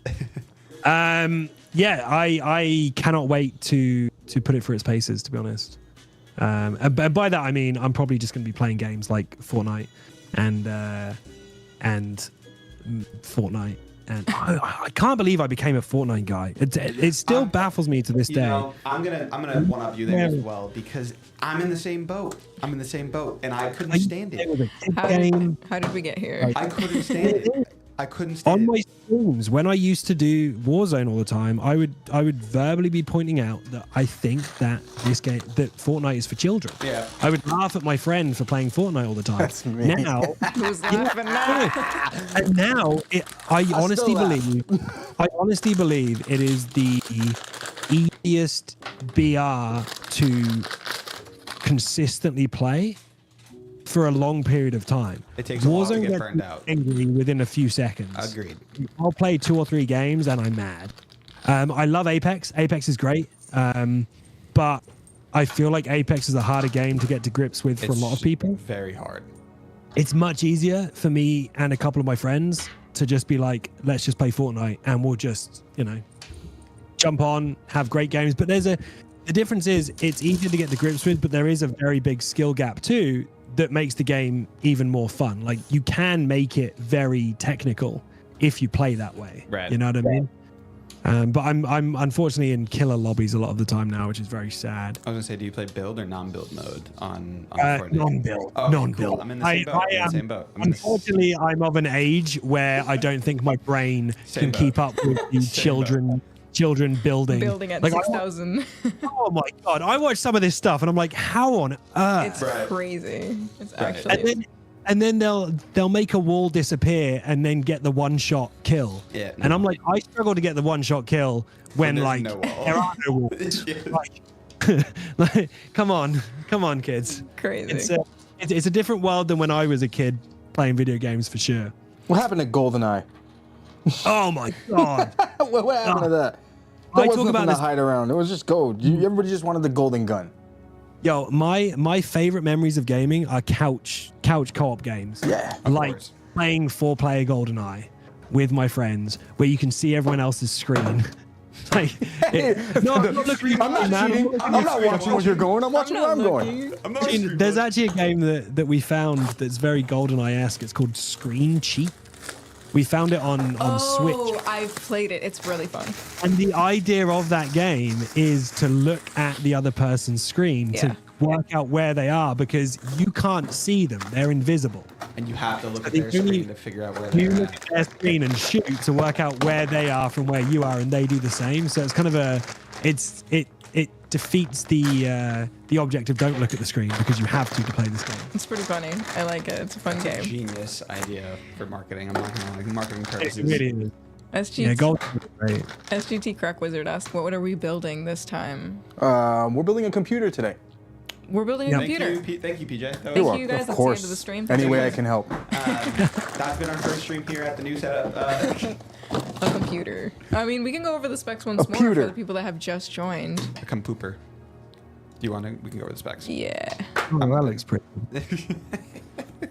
Yeah, I cannot wait to put it through its paces, to be honest. And by that I mean I'm probably just going to be playing games like Fortnite and Fortnite. And I can't believe I became a Fortnite guy. It still baffles me to this You day. know, I'm gonna one up you there as well because I'm in the same boat. And I couldn't stand It was it. a kid How game. did we get here? I couldn't stand it. I couldn't stand On it. my streams, when I used to do Warzone all the time, I would verbally be pointing out that I think that that Fortnite is for children. Yeah. I would laugh at my friend for playing Fortnite all the time. That's me. Now, Who's laughing now? and now, I honestly laugh. believe it is the easiest BR to consistently play for a long period of time. It takes a while to get gets burned out. angry within a few seconds. Agreed. I'll play 2 or 3 games and I'm mad. I love Apex. Apex is great. But I feel like Apex is a harder game to get to grips with for a lot of people. Very hard. It's much easier for me and a couple of my friends to just be like, let's just play Fortnite and we'll just, jump on, have great games. But the difference is it's easier to get to grips with, but there is a very big skill gap too that makes the game even more fun. Like you can make it very technical if you play that way. Right. You know what I mean? But I'm unfortunately in killer lobbies a lot of the time now, which is very sad. I was gonna say, do you play build or non-build mode on Fortnite? Non-build. Oh, Non-build. Cool. I'm in the same boat. Unfortunately, I'm of an age where I don't think my brain Same can boat. keep up with the children building. Building at Like, 6,000. Oh my god! I watch some of this stuff and I'm like, how on earth? It's Right. crazy. It's Right. actually. And then they'll make a wall disappear and then get the one-shot kill. Yeah. And I'm like, I struggle to get the one-shot kill when there's like no wall. there are no walls. Yeah. Like, come on, kids. Crazy. It's a different world than when I was a kid playing video games for sure. What happened to GoldenEye? Oh my god! What happened to that? I There was talk nothing about to this. hide around. It was just gold. Everybody just wanted the golden gun. Yo, my favorite memories of gaming are couch co-op games. Yeah. Like course. playing 4-player GoldenEye with my friends, where you can see everyone else's screen. Like, I'm not looking. I'm not man. cheating. I'm not watching where you're going. I'm watching where I'm going. I'm not There's actually a game that we found that's very GoldenEye-esque. It's called Screen Cheat. We found it on Switch. Oh, I've played it. It's really fun. And the idea of that game is to look at the other person's screen Yeah. to work out where they are, because you can't see them. They're invisible. And you have to look at the their only- screen to figure out where You they're look at. at their screen and shoot to work out where they are from where you are, and they do the same. So it's kind of it defeats the object of don't look at the screen, because you have to play this game. It's pretty funny. I like it. It's a fun game. Genius idea for marketing. I'm not gonna like marketing It purposes. really is. SGT, Yeah, gold. Right. SGT Crack Wizard asked, what are we building this time? We're building a computer today. We're building a computer. Thank you, PJ. That Thank was- you guys. Of That's course. the end of the stream. Any way I can help. That's been our first stream here at the new setup. A computer. I mean, we can go over the specs once more Computer. for the people that have just joined. A compooper. Do you want to? We can go over the specs. Yeah. Oh, that looks pretty.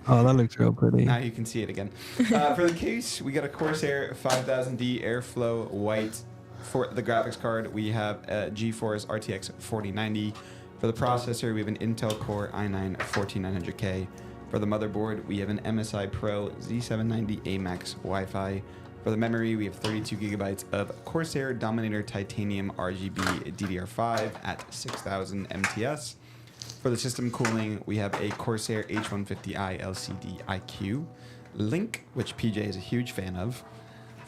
Oh, that looks real pretty. Now you can see it again. For the case, we got a Corsair 5000D Airflow White. For the graphics card, we have a GeForce RTX 4090. For the processor, we have an Intel Core i9 14900K. For the motherboard, we have an MSI Pro Z790 AMAX Wi-Fi. For the memory, we have 32 gigabytes of Corsair Dominator Titanium RGB DDR5 at 6000 MTS. For the system cooling, we have a Corsair H150i LCD IQ Link, which PJ is a huge fan of.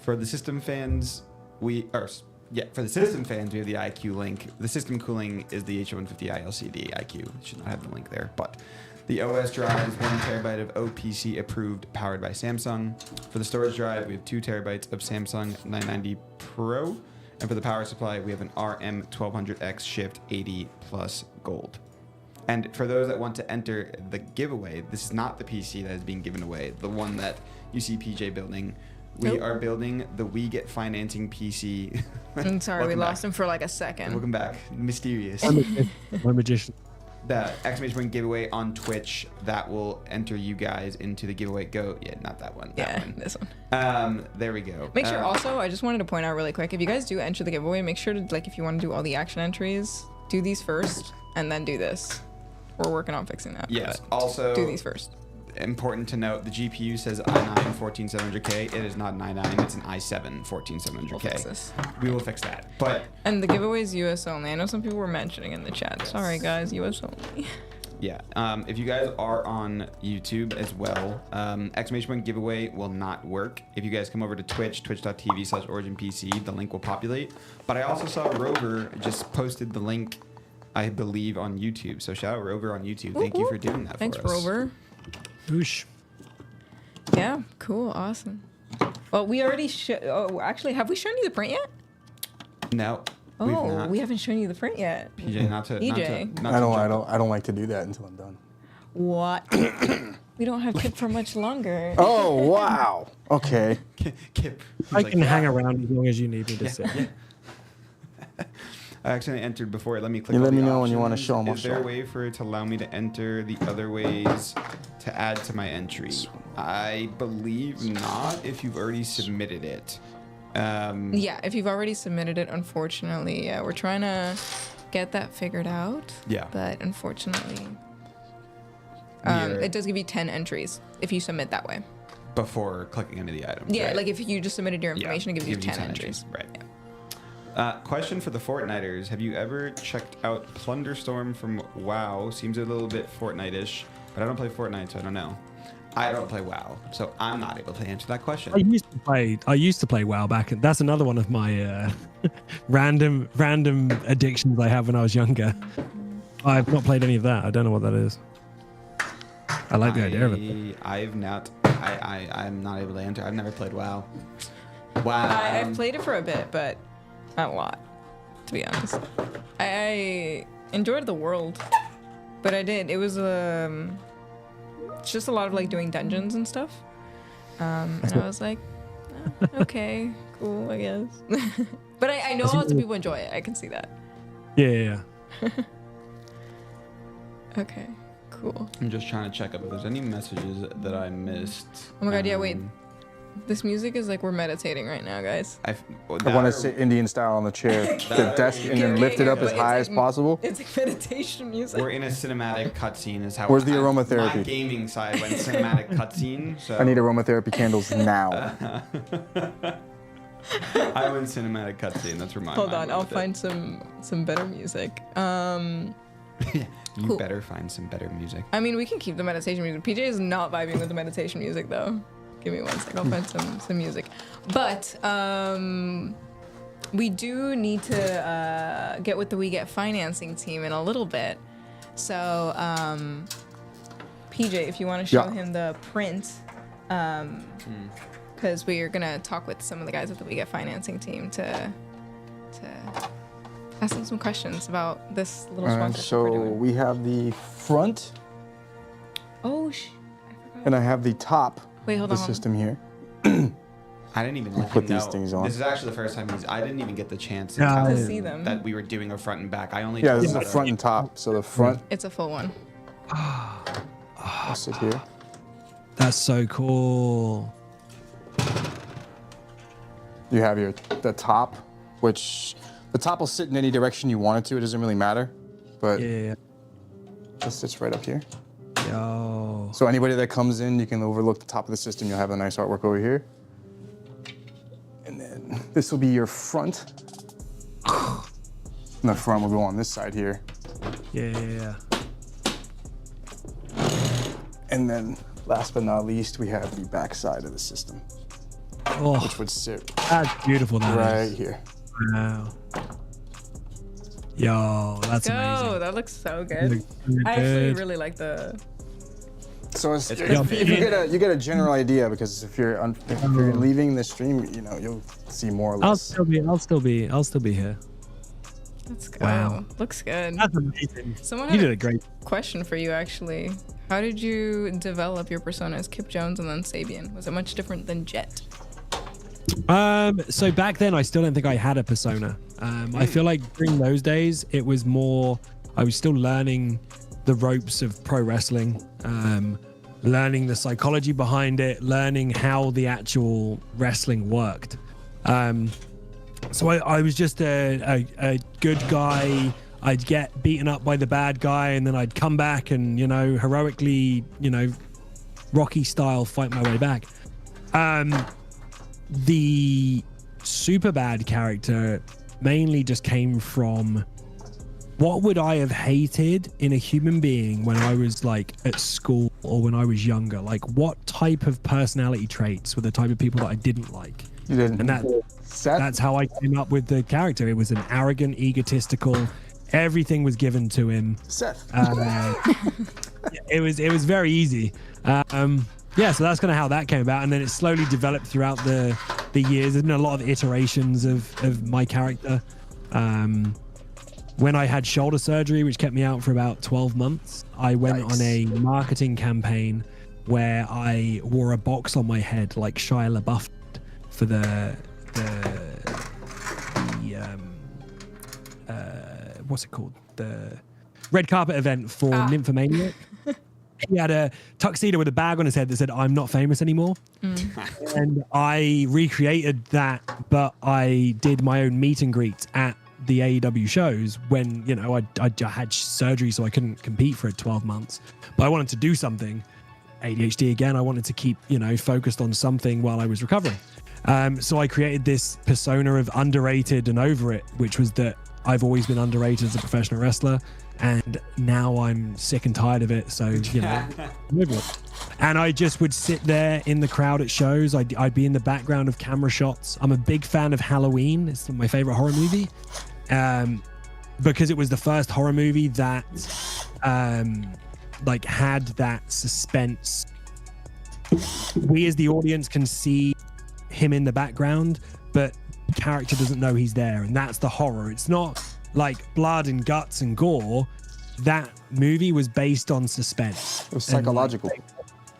For the system fans, for the system fans, we have the IQ Link. The system cooling is the H150i LCD IQ. Should not have the link there, but the OS drive is 1 terabyte of OPC approved, powered by Samsung. For the storage drive, we have 2 terabytes of Samsung 990 Pro. And for the power supply, we have an RM1200X Shift 80 Plus Gold. And for those that want to enter the giveaway, this is not the PC that is being given away, the one that you see PJ building. We Nope. are building the WeGetFinancing PC. I'm sorry, we Welcome lost back. him for like a second. Welcome back. Mysterious. My magician. The exclamation point giveaway on Twitch that will enter you guys into the giveaway. Not that one. That Yeah, one. this one. There we go. Make sure also, I just wanted to point out really quick, if you guys do enter the giveaway, make sure to, like, if you want to do all the action entries, do these first and then do this. We're working on fixing that. Yes. but Also, do these first. important to note, the GPU says i9 14700K. It is not an i9. It's an i7 14700K. We'll fix this. We will fix that. But And the giveaway is US only. I know some people were mentioning in the chat. Sorry guys, US only. yeah, if you guys are on YouTube as well, exclamation point giveaway will not work. If you guys come over to Twitch, twitch.tv/OriginPC, the link will populate. But I also saw Rover just posted the link, I believe, on YouTube. So shout out Rover on YouTube. Thank you for doing that Thanks, for us. Rover. Oosh. Yeah, cool, awesome. Well, we already actually, have we shown you the print yet? No, we've Oh, not. we haven't shown you the print yet. PJ, not to. EJ. Not to I don't like to do that until I'm done. What? We don't have Kip for much longer. Oh wow. Okay. Kip. He's I like, can "Yeah." hang around as long as you need me to sit. I accidentally entered before it let me click. You all let the me know when you wanna options. show 'em, I'll Is there a show 'em. way for it to allow me to enter the other ways to add to my entry? I believe not. If you've already submitted it. Yeah, if you've already submitted it, unfortunately, yeah, we're trying to get that figured out. Yeah. But unfortunately, Yeah. it does give you 10 entries if you submit that way. Before clicking into the items. Yeah, right? like if you just submitted your Yeah, information, it gives you 10 entries. Right. Question for the Fortniters. Have you ever checked out Plunderstorm from WoW? Seems a little bit Fortnite-ish, but I don't play Fortnite, so I don't know. I don't play WoW, so I'm not able to answer that question. I used to play WoW back, and that's another one of my random addictions I had when I was younger. I've not played any of that. I don't know what that is. I like the idea of it. I'm not able to enter. I've never played WoW. Wow. I've played it for a bit, but not a lot, to be honest. I enjoyed the world, but I did. It was it's just a lot of like doing dungeons and stuff. And I was like, oh, okay, cool, I guess. But I know lots of people enjoy it. I can see that. Yeah. Okay, cool. I'm just trying to check up if there's any messages that I missed. Oh my god, yeah, wait. This music is like we're meditating right now, guys. I want to sit Indian style on the chair, the desk, and then lift it up as high as possible. It's like meditation music. We're in a cinematic cutscene. Is how. Where's the aromatherapy? My gaming side went cinematic cutscene. So I need aromatherapy candles now. I went cinematic cutscene. That's where my Hold mind on, I'll went with find some better music. it. You cool. better find some better music. I mean, we can keep the meditation music. PJ is not vibing with the meditation music though. Give me 1 sec. I'll find some music. But we do need to get with the WeGetFinancing team in a little bit. So PJ, if you want to show him the print, because we are gonna talk with some of the guys at the WeGetFinancing team to ask them some questions about this little sponsorship So we're doing. we have the front, Oh, I forgot. and I have the top Wait, hold of the on. system here. I didn't even let put him these know. things on. This is actually the first time I didn't even get the chance to Yeah. tell To him see them. that we were doing a front and back. I only Yeah, told this is him the that- front and top. So the front, It's a full one. I'll sit here. That's so cool. You have the top, which the top will sit in any direction you want it to. It doesn't really matter, but Yeah. it sits right up here. Yo. So anybody that comes in, you can overlook the top of the system. You'll have the nice artwork over here. And then this will be your front. And the front will go on this side here. Yeah. And then last but not least, we have the back side of the system, Oh, which would sit that's beautiful. That right is. here. Wow. Yo, that's Go! amazing. That looks so good. Looks really I actually good. really like the. So it's, It's if good. you get a general idea, because if you're leaving the stream, you'll see more or I'll less. still be here. Let's go. Wow. Looks good. That's amazing. Someone You had did a a great. question for you actually. How did you develop your persona as Kip Jones and then Sabian? Was it much different than Jet? So back then, I still don't think I had a persona. I feel like during those days, it was more. I was still learning the ropes of pro wrestling, learning the psychology behind it, learning how the actual wrestling worked. So I was just a good guy. I'd get beaten up by the bad guy, and then I'd come back and heroically, Rocky style, fight my way back. The super bad character mainly just came from what would I have hated in a human being when I was like at school or when I was younger? Like what type of personality traits were the type of people that I didn't like? You didn't. And that's how I came up with the character. It was an arrogant, egotistical. Everything was given to him. Seth. It was very easy. So that's kind of how that came about, and then it slowly developed throughout the years. There's been a lot of iterations of my character. When I had shoulder surgery, which kept me out for about 12 months, I went on a marketing campaign where I wore a box on my head like Shia LaBeouf for the what's it called? The red carpet event for Nymphomaniac. He had a tuxedo with a bag on his head that said, "I'm not famous anymore." And I recreated that, but I did my own meet and greet at the AEW shows when, I had surgery, so I couldn't compete for 12 months. But I wanted to do something. ADHD again, I wanted to keep, focused on something while I was recovering. So I created this persona of underrated and over it, which was that I've always been underrated as a professional wrestler. And now I'm sick and tired of it. So, move it. And I just would sit there in the crowd at shows. I'd be in the background of camera shots. I'm a big fan of Halloween. It's my favorite horror movie. Because it was the first horror movie that had that suspense. We as the audience can see him in the background, but the character doesn't know he's there. And that's the horror. It's not like blood and guts and gore. That movie was based on suspense. It was psychological.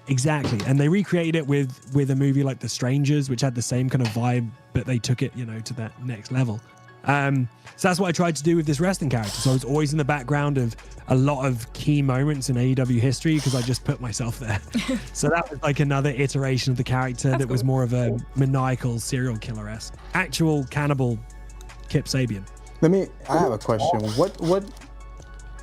Exactly. And they recreated it with a movie like The Strangers, which had the same kind of vibe, but they took it, to that next level. So that's what I tried to do with this wrestling character. So I was always in the background of a lot of key moments in AEW history because I just put myself there. So that was like another iteration of the character that was more of a maniacal serial killer-esque. Actual cannibal Kip Sabian. I have a question.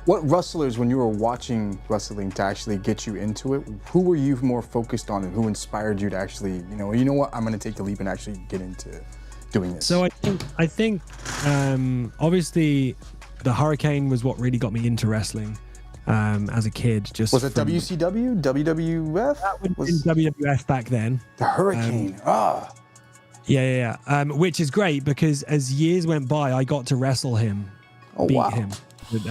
What wrestlers, when you were watching wrestling to actually get you into it, who were you more focused on and who inspired you to actually, what, I'm going to take the leap and actually get into doing this? So I think obviously the Hurricane was what really got me into wrestling as a kid. Was it WCW, WWF? That would have been WWF back then. The Hurricane. Yeah. Which is great because as years went by, I got to wrestle him, beat him.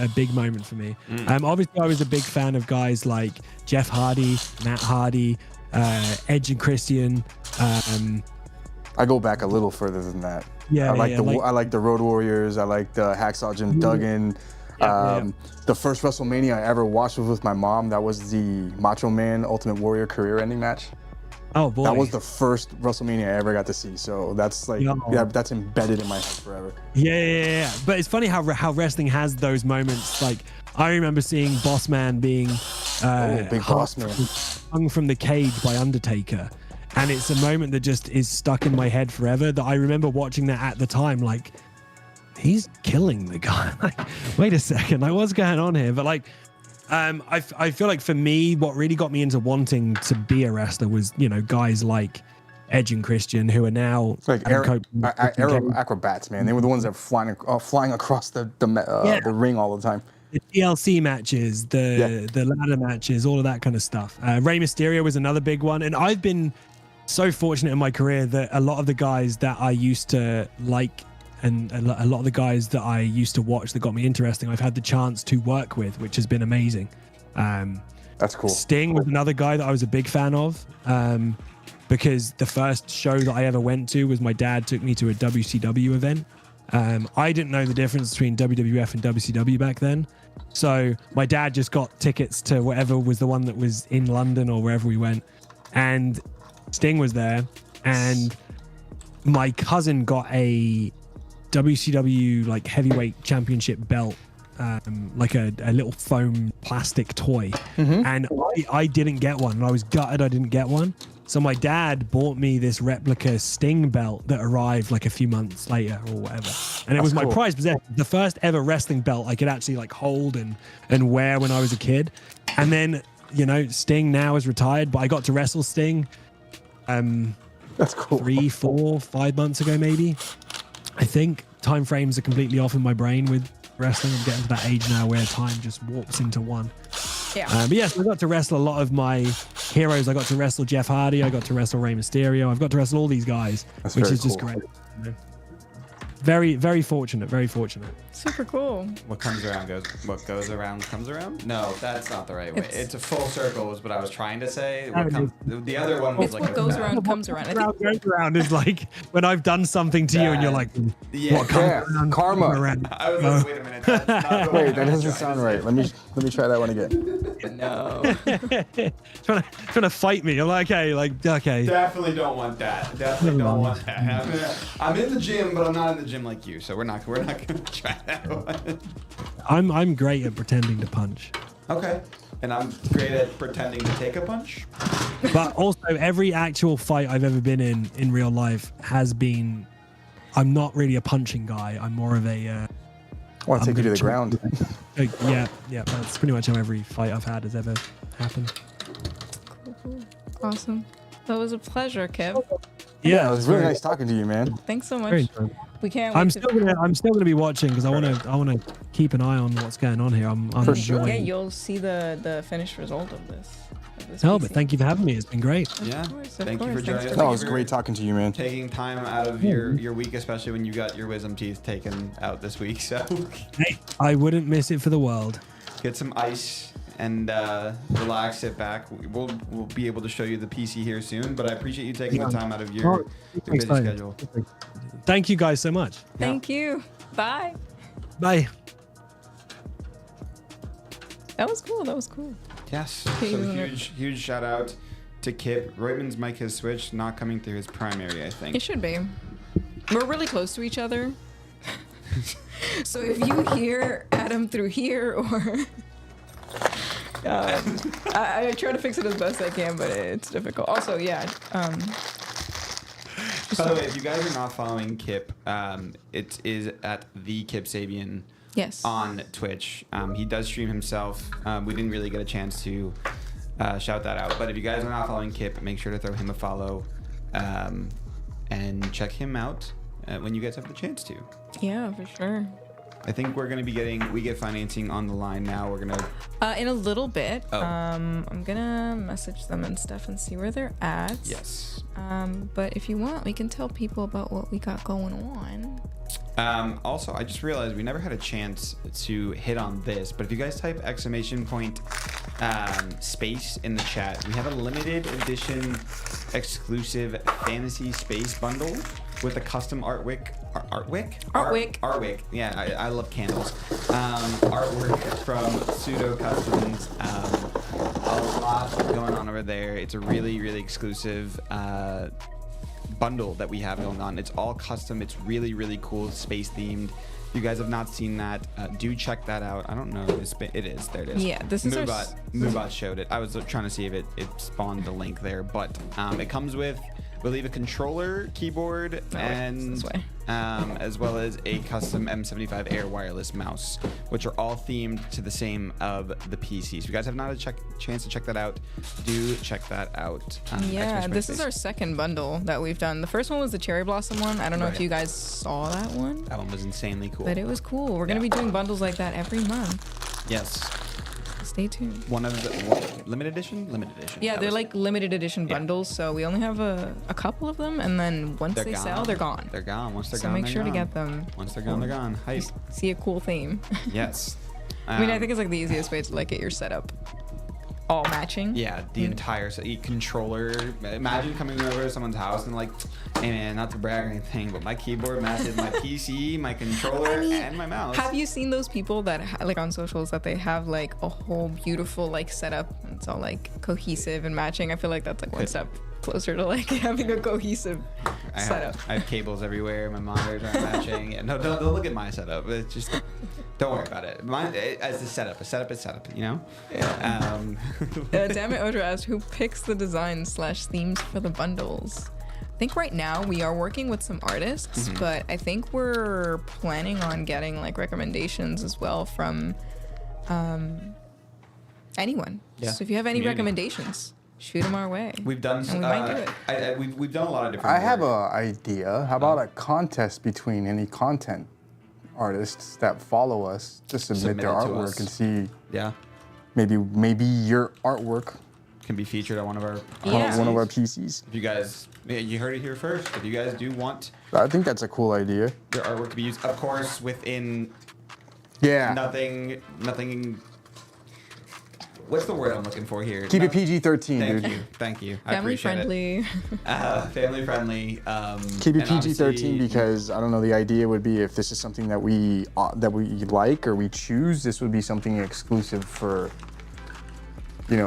A big moment for me. Obviously, I was a big fan of guys like Jeff Hardy, Matt Hardy, Edge and Christian. I go back a little further than that. Yeah, I like the Road Warriors. I like the Hacksaw Jim Duggan. The first WrestleMania I ever watched was with my mom. That was the Macho Man Ultimate Warrior career-ending match. Oh boy, that was the first WrestleMania I ever got to see. So that's like, that's embedded in my head forever. Yeah. But it's funny how wrestling has those moments. Like I remember seeing Boss Man being big Boss Man hung from the cage by Undertaker, and it's a moment that just is stuck in my head forever. That I remember watching that at the time, like he's killing the guy. Like, wait a second, like what's going on here? But like. I feel like for me, what really got me into wanting to be a wrestler was, guys like Edge and Christian, who are now like aero acrobats, man. They were the ones that were flying across the ring all the time. The TLC matches, the ladder matches, all of that kind of stuff. Rey Mysterio was another big one, and I've been so fortunate in my career that a lot of the guys that I used to like. And a lot of the guys that I used to watch that got me interesting, I've had the chance to work with, which has been amazing. That's cool. Sting was another guy that I was a big fan of, because the first show that I ever went to was my dad took me to a WCW event. I didn't know the difference between WWF and WCW back then. So my dad just got tickets to whatever was the one that was in London or wherever we went. And Sting was there. And my cousin got a WCW like heavyweight championship belt, like a little foam plastic toy. And I didn't get one, and I was gutted I didn't get one. So my dad bought me this replica Sting belt that arrived like a few months later or whatever, and it was my prized possession, the first ever wrestling belt I could actually like hold and wear when I was a kid. And then Sting now is retired, but I got to wrestle Sting that's cool 3, 4, 5 months ago maybe. I think time frames are completely off in my brain with wrestling. I'm getting to that age now where time just warps into one. Yeah. But yes, I got to wrestle a lot of my heroes. I got to wrestle Jeff Hardy. I got to wrestle Rey Mysterio. I've got to wrestle all these guys, which is just great. Very, very fortunate. Very fortunate. Super cool. What goes around comes around? No, that's not the right way. It's a full circle is what I was trying to say. The other one was it's like what goes around comes around. Goes around is like when I've done something to you and you're like, what comes around, karma. Around. I was like, wait a minute. That's not wait, that doesn't sound right. Let me try that one again. No. trying to fight me. I'm like, okay. Definitely don't want that. Definitely don't want that. I'm in the gym, but I'm not in the gym like you, so we're not gonna try that one. I'm great at pretending to punch. Okay. And I'm great at pretending to take a punch. But also every actual fight I've ever been in real life has been, I'm not really a punching guy. I'm more of a I want to take you to the ground. Yeah. That's pretty much how every fight I've had has ever happened. Cool. Awesome. That was a pleasure, Kip. Yeah, it was really nice talking to you, man. Thanks so much. We can't. I'm still gonna be watching because I wanna keep an eye on what's going on here. I'm enjoying. Yeah, you'll see the finished result of this. Oh, but thank you for having me. It's been great. Yeah. Thank you for joining us. No, it was great talking to you, man. Taking time out of your week, especially when you got your wisdom teeth taken out this week. So hey, I wouldn't miss it for the world. Get some ice and relax, sit back. We'll be able to show you the PC here soon, but I appreciate you taking the time out of your busy schedule. Thank you guys so much. Thank you. Bye. Bye. That was cool. Yes. So huge shout out to Kip. Roitman's mic has switched, not coming through his primary, I think. It should be. We're really close to each other. So if you hear Adam through here or I try to fix it as best I can, but it's difficult. Also, yeah. By the way, if you guys are not following Kip, it is at the Kip Sabian. Yes. On Twitch. He does stream himself. We didn't really get a chance to shout that out, but if you guys are not following Kip, make sure to throw him a follow and check him out when you guys have the chance to. Yeah, for sure. I think we're going to be getting WeGetFinancing on the line now. We're going to... in a little bit. Oh. I'm going to message them and stuff and see where they're at. Yes. But if you want, we can tell people about what we got going on. Also, I just realized we never had a chance to hit on this, but if you guys type exclamation point space in the chat, we have a limited edition exclusive fantasy space bundle with a custom artwork. Yeah, I love candles. Artwork from Pseudo Customs. A lot going on over there. It's a really, really exclusive bundle that we have going on. It's all custom. It's really, really cool, space themed. If you guys have not seen that, do check that out. I don't know. It is. There it is. Yeah, this is Moobot showed it. I was trying to see if it spawned the link there, but it comes with, I believe, a controller, keyboard, and as well as a custom M75 Air wireless mouse, which are all themed to the same of the PC. So if you guys have not had a chance to check that out, do check that out. Yeah, this is our second bundle that we've done. The first one was the Cherry Blossom one. I don't know if you guys saw that one. That one was insanely cool. But it was cool. We're going to be doing bundles like that every month. Yes. Stay tuned. One of the limited edition. Yeah, they're like limited edition bundles, so we only have a couple of them, and then once they sell, they're gone. They're gone. Once they're so gone, make sure to get them. Once they're gone, they're gone. Hype. See a cool theme. Yes. I mean, I think it's like the easiest way to like get your setup all matching. Yeah, the entire controller. Imagine coming over to someone's house and like, hey man, not to brag or anything, but my keyboard matches my PC, my controller, and my mouse. Have you seen those people that like on socials that they have like a whole beautiful like setup? And it's all like cohesive and matching. I feel like that's like one step closer to like having a cohesive setup. I have cables everywhere. My monitors aren't matching. Yeah, no, don't look at my setup. It's just don't worry about it. Mine as a setup is setup. You know. Yeah. Damn it, Odra asked who picks the designs / themes for the bundles. I think right now we are working with some artists, but I think we're planning on getting like recommendations as well from anyone. Yeah. So if you have any recommendations, shoot them our way. We've done. And we might do it. We've done a lot of different. I have an idea. How about a contest between any content artists that follow us to submit their artwork and see? Yeah. Maybe your artwork can be featured on one of our PCs. If you guys, you heard it here first. If you guys do want, I think that's a cool idea. Your artwork to be used, of course, within. Yeah. Nothing. What's the word I'm looking for here? Keep it PG-13, dude. Thank you. Family friendly. Family friendly. Keep it PG-13 because I don't know. The idea would be if this is something that we like or we choose, this would be something exclusive for.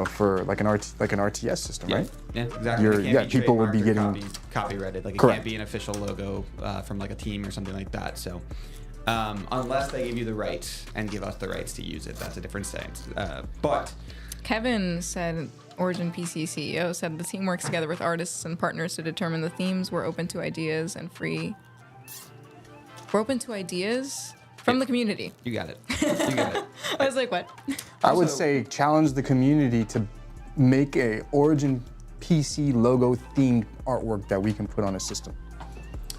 For like an RTS system, right? Yeah, exactly. People would be getting copyrighted. Like it can't be an official logo from like a team or something like that. So. Unless they give you the rights and give us the rights to use it, that's a different thing. But Kevin said, Origin PC CEO said the team works together with artists and partners to determine the themes. We're open to ideas and free. We're open to ideas from the community. You got it. I was like, what? I would say challenge the community to make a Origin PC logo themed artwork that we can put on a system.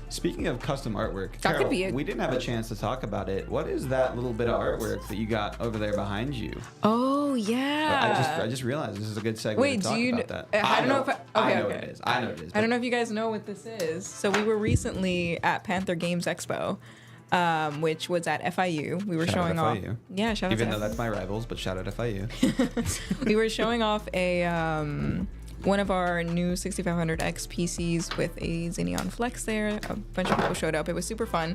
Speaking of custom artwork, that Carol, could be we didn't have a chance to talk about it. What is that little bit of artwork that you got over there behind you? Oh yeah. I just realized this is a good segue Wait, to talk about that. I don't know if I know what it is. I know what it is. I don't know if you guys know what this is. So we were recently at Panther Games Expo, which was at FIU. We were showing off. Yeah, shout out Even to though that's my rivals, but shout out FIU. We were showing off a one of our new 6500X PCs with a Xeneon Flex there. A bunch of people showed up. It was super fun.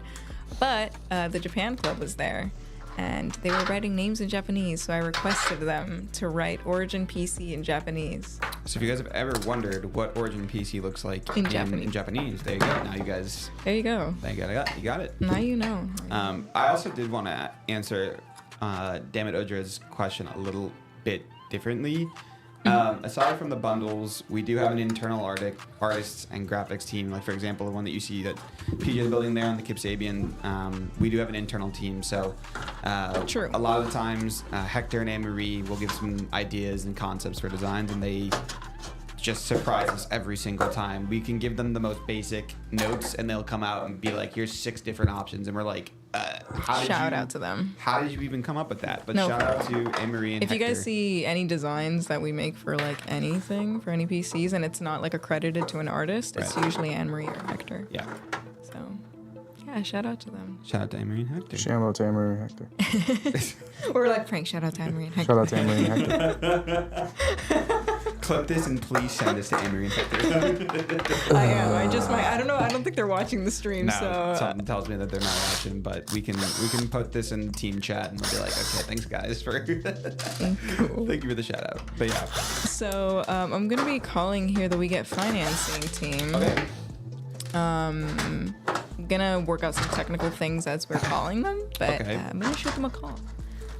But the Japan Club was there, and they were writing names in Japanese, so I requested them to write Origin PC in Japanese. So if you guys have ever wondered what Origin PC looks like in Japanese, there you go. Now you guys... There you go. You got it. Now you know. I also did want to answer Dammit Odra's question a little bit differently. Aside from the bundles, we do have an internal artists and graphics team. Like, for example, the one that you see that PJ is building there on the Kip Sabian, we do have an internal team. So True. A lot of the times, Hector and Anne-Marie will give some ideas and concepts for designs, and they just surprise us every single time. We can give them the most basic notes, and they'll come out and be like, here's 6 different options. And we're like, shout out to them. How did you even come up with that? But shout out to Anne-Marie and If Hector. you guys see any designs that we make for like anything, for any PCs, and it's not like accredited to an artist, it's usually Anne-Marie or Hector. Yeah. So Yeah, shout out to them. Shout out to Emery and Hector. Shout out to Emery and Hector. We're like, Frank, shout out to Emery and Hector. Shout out to Emery and Hector. Clip this and please send this to Emery and Hector. I am. I don't know. I don't think they're watching the stream. No, so something tells me that they're not watching, but we can put this in team chat and be like, okay, thanks guys for thank you for the shout out. But yeah. So I'm gonna be calling here the WeGetFinancing team. Okay. I'm gonna work out some technical things as we're calling them, but Okay. I'm gonna shoot them a call.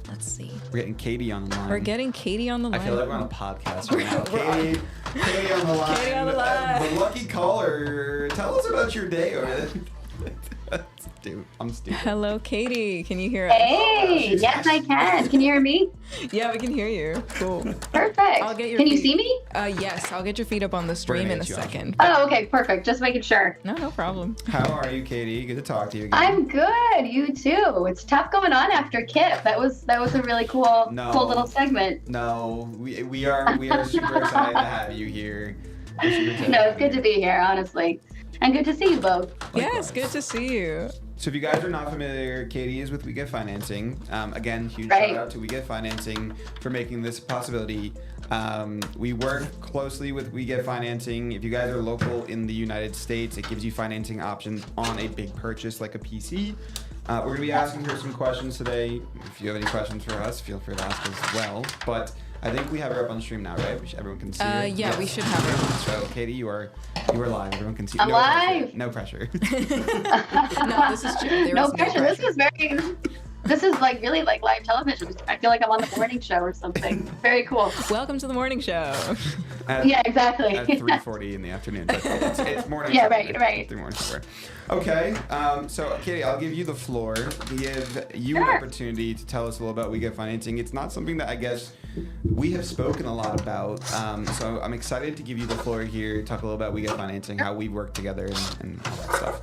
Let's see. We're getting Katie on the line. We're getting Katie on the line. I feel like we're on a podcast right now. Katie on the line. Katie on the line. The lucky caller. Tell us about your day. Dude, I'm stupid. Hello, Katie. Can you hear us? Hey, yes, I can. Can you hear me? Yeah, we can hear you. Cool. Perfect. I'll get your Can you feed. see me? Yes, I'll get your feet up on the stream in a get you on. second. Oh, okay, perfect. Just making sure. No problem. How are you, Katie? Good to talk to you again. I'm good. You too. It's tough going on after Kip. That was a really cool little segment. No, we are super excited to have you here. No, it's good to be here, honestly, and good to see you both. Yes, good to see you. So if you guys are not familiar, Katie is with WeGetFinancing. Again, huge Right. shout out to WeGetFinancing for making this a possibility. We work closely with WeGetFinancing. If you guys are local in the United States, it gives you financing options on a big purchase like a PC. We're going to be asking her some questions today. If you have any questions for us, feel free to ask as well. But I think we have her up on stream now, right? Everyone can see her. Yeah, we should have her. So, Katie, you are live. Everyone can see. I'm live. No pressure. No, this is true. There No is pressure. This is like really like live television. I feel like I'm on the morning show or something. Very cool. Welcome to the morning show. Yeah, exactly. At 3:40 in the afternoon, but it's morning. Yeah, show, right. It's the morning show. Okay, so Katie, I'll give you the floor. Give you an Sure. opportunity to tell us a little about WeGetFinancing. It's not something that I guess we have spoken a lot about, so I'm excited to give you the floor here. Talk a little about WeGetFinancing, how we work together, and all that stuff.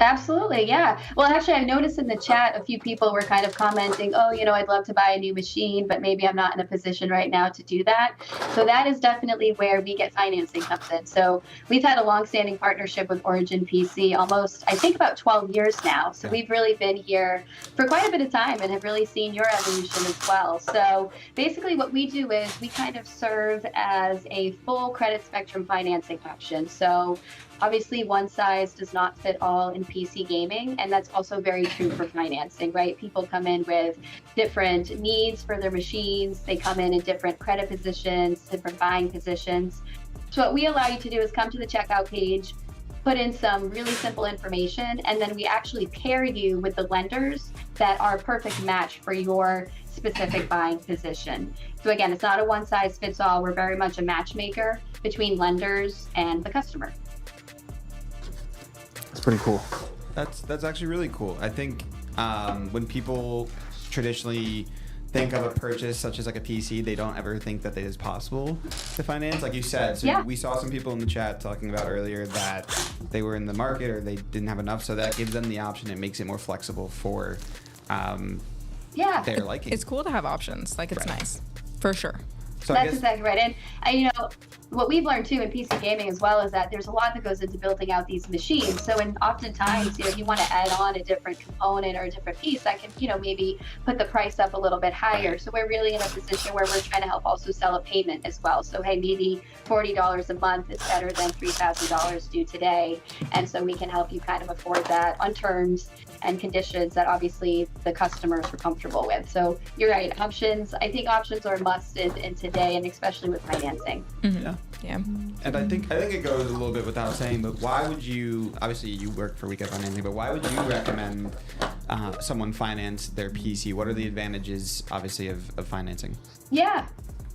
Absolutely, yeah. Well, actually, I noticed in the chat a few people were kind of commenting, oh, I'd love to buy a new machine, but maybe I'm not in a position right now to do that. So that is definitely where WeGetFinancing comes in. So we've had a long-standing partnership with Origin PC almost, I think, about 12 years now. So we've really been here for quite a bit of time and have really seen your evolution as well. So basically what we do is we kind of serve as a full credit spectrum financing option. So obviously, one size does not fit all in PC gaming, and that's also very true for financing, right? People come in with different needs for their machines. They come in different credit positions, different buying positions. So what we allow you to do is come to the checkout page, put in some really simple information, and then we actually pair you with the lenders that are a perfect match for your specific buying position. So again, it's not a one size fits all. We're very much a matchmaker between lenders and the customer. It's pretty cool. That's actually really cool. I think when people traditionally think of a purchase such as like a PC, they don't ever think that it is possible to finance. Like you said, so Yeah. we saw some people in the chat talking about earlier that they were in the market or they didn't have enough, so that gives them the option. It makes it more flexible for Yeah. their liking. It's cool to have options. Like, it's Right. nice. For sure. So I That's guess, exactly right. And what we've learned too in PC gaming as well is that there's a lot that goes into building out these machines. So oftentimes, you want to add on a different component or a different piece that can, maybe put the price up a little bit higher. So we're really in a position where we're trying to help also sell a payment as well. So hey, maybe $40 a month is better than $3,000 due today. And so we can help you kind of afford that on terms and conditions that obviously the customers are comfortable with. So you're right, options. I think options are a must in today, and especially with financing. yeah. Yeah. And I think it goes a little bit without saying, but why would you? Obviously, you work for WeGetFinancing, but why would you recommend someone finance their PC? What are the advantages, obviously, of financing?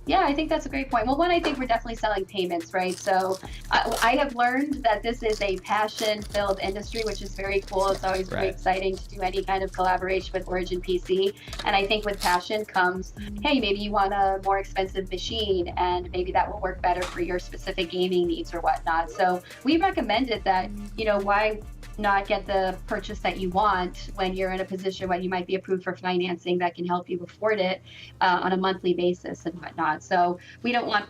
Yeah, I think that's a great point. Well, one, I think we're definitely selling payments, right? So I have learned that this is a passion-filled industry, which is very cool. It's always very exciting to do any kind of collaboration with Origin PC. And I think with passion comes, hey, maybe you want a more expensive machine, and maybe that will work better for your specific gaming needs or whatnot. So we recommended that, not get the purchase that you want when you're in a position when you might be approved for financing that can help you afford it on a monthly basis and whatnot. So we don't want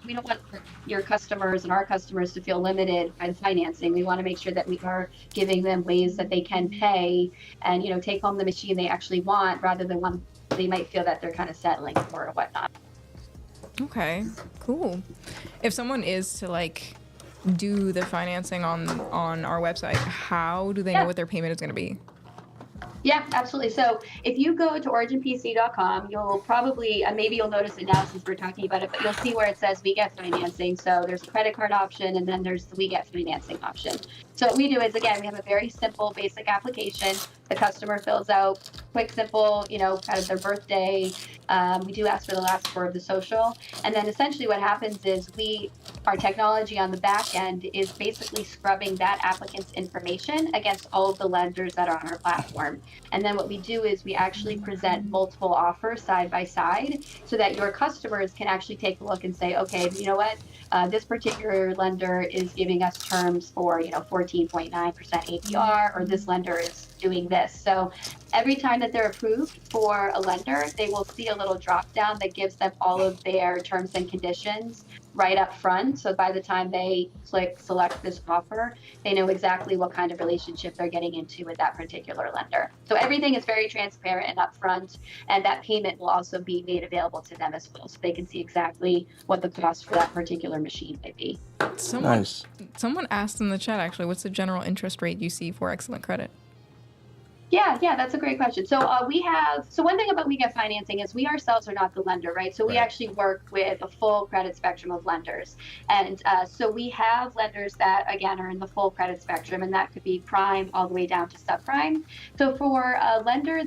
your customers and our customers to feel limited by the financing. We want to make sure that we are giving them ways that they can pay and, you know, take home the machine they actually want rather than one they might feel that they're kind of settling for or whatnot. Okay, cool. If someone is to like do the financing on our website, how do they know what their payment is going to be? Yeah, absolutely. So if you go to originpc.com, you'll probably, maybe you'll notice it now since we're talking about it, but you'll see where it says We Get Financing. So there's a credit card option, and then there's the We Get Financing option. So what we do is, again, we have a very simple, basic application. The customer fills out quick, simple, you know, kind of their birthday. We do ask for the last four of the social. And then essentially what happens is our technology on the back end is basically scrubbing that applicant's information against all of the lenders that are on our platform. And then what we do is we actually present multiple offers side by side so that your customers can actually take a look and say, okay, you know what? This particular lender is giving us terms for, you know, 14.9% APR, or this lender is doing this. So every time that they're approved for a lender, they will see a little drop down that gives them all of their terms and conditions right up front. So by the time they click select this offer, they know exactly what kind of relationship they're getting into with that particular lender. So everything is very transparent and upfront, and that payment will also be made available to them as well, so they can see exactly what the cost for that particular machine might be. Someone asked in the chat, actually, what's the general interest rate you see for excellent credit? Yeah, that's a great question. So one thing about We Get Financing is we ourselves are not the lender, right? So we actually work with a full credit spectrum of lenders. And so we have lenders that, again, are in the full credit spectrum, and that could be prime all the way down to subprime. So for a lender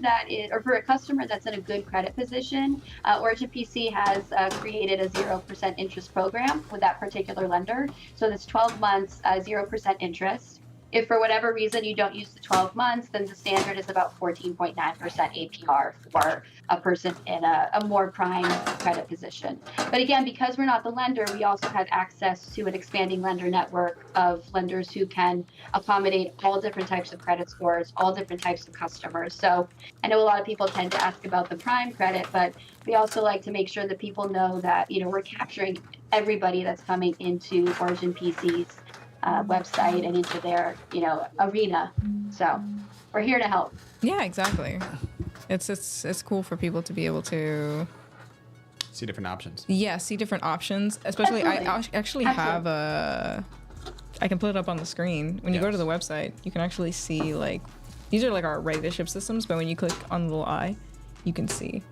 or for a customer that's in a good credit position, Origin PC has created a 0% interest program with that particular lender. So that's 12 months, 0% interest. If for whatever reason you don't use the 12 months, then the standard is about 14.9% APR for a person in a more prime credit position. But again, because we're not the lender, we also have access to an expanding lender network of lenders who can accommodate all different types of credit scores, all different types of customers. So I know a lot of people tend to ask about the prime credit, but we also like to make sure that people know that, you know, we're capturing everybody that's coming into Origin PC's website and into their, you know, arena. So we're here to help. Yeah, exactly. It's cool for people to be able to see different options. Yeah, see different options. Especially, I actually have I can put it up on the screen. When you go to the website, you can actually see, like, these are like our ready-to-ship systems, but when you click on the little eye, you can see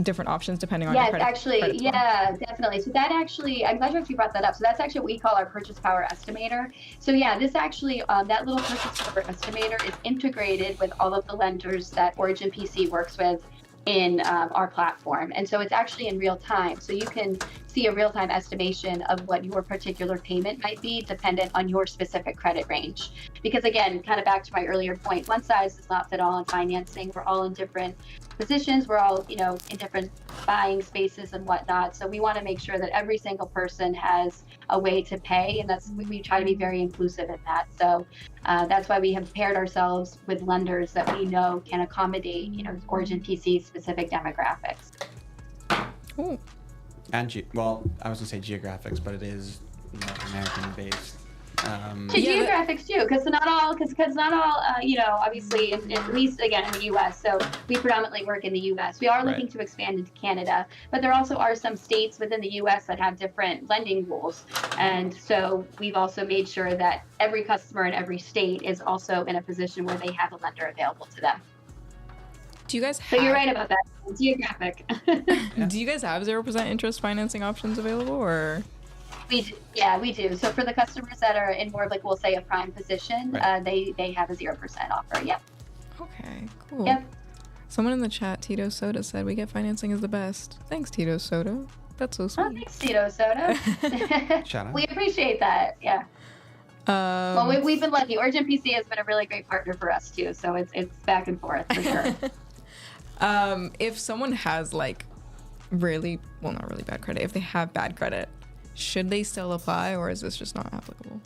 different options depending on your credit. Yeah, definitely. So that actually, I'm glad you brought that up. So that's actually what we call our purchase power estimator. So yeah, this actually, that little purchase power estimator is integrated with all of the lenders that Origin PC works with in our platform. And so it's actually in real time. So you can see a real-time estimation of what your particular payment might be dependent on your specific credit range. Because again, kind of back to my earlier point, one size does not fit all in financing. We're all in different positions. We're all, you know, in different buying spaces and whatnot. So we want to make sure that every single person has a way to pay, and we try to be very inclusive in that. So that's why we have paired ourselves with lenders that we know can accommodate, you know, Origin PC specific demographics. Ooh. And I was gonna say geographics, but it is North American based. Geographics too, because not all, you know, obviously, at least again in the U.S. So we predominantly work in the U.S. We are looking to expand into Canada, but there also are some states within the U.S. that have different lending rules, and so we've also made sure that every customer in every state is also in a position where they have a lender available to them. Do you guys So you're right about that. Geographic. Do you guys have 0% interest financing options available, or? We do. So for the customers that are in more of, like, we'll say, a prime position, they have a 0% offer. Yep. Okay, cool. Yep. Someone in the chat, Tito Soda, said We Get Financing is the best. Thanks, Tito Soda. That's so sweet. Oh, thanks, Tito Soda. Shout out. We appreciate that. Yeah. Well, we've been lucky. Origin PC has been a really great partner for us too. So it's back and forth for sure. If someone has, like, not really bad credit, if they have bad credit, should they still apply, or is this just not applicable?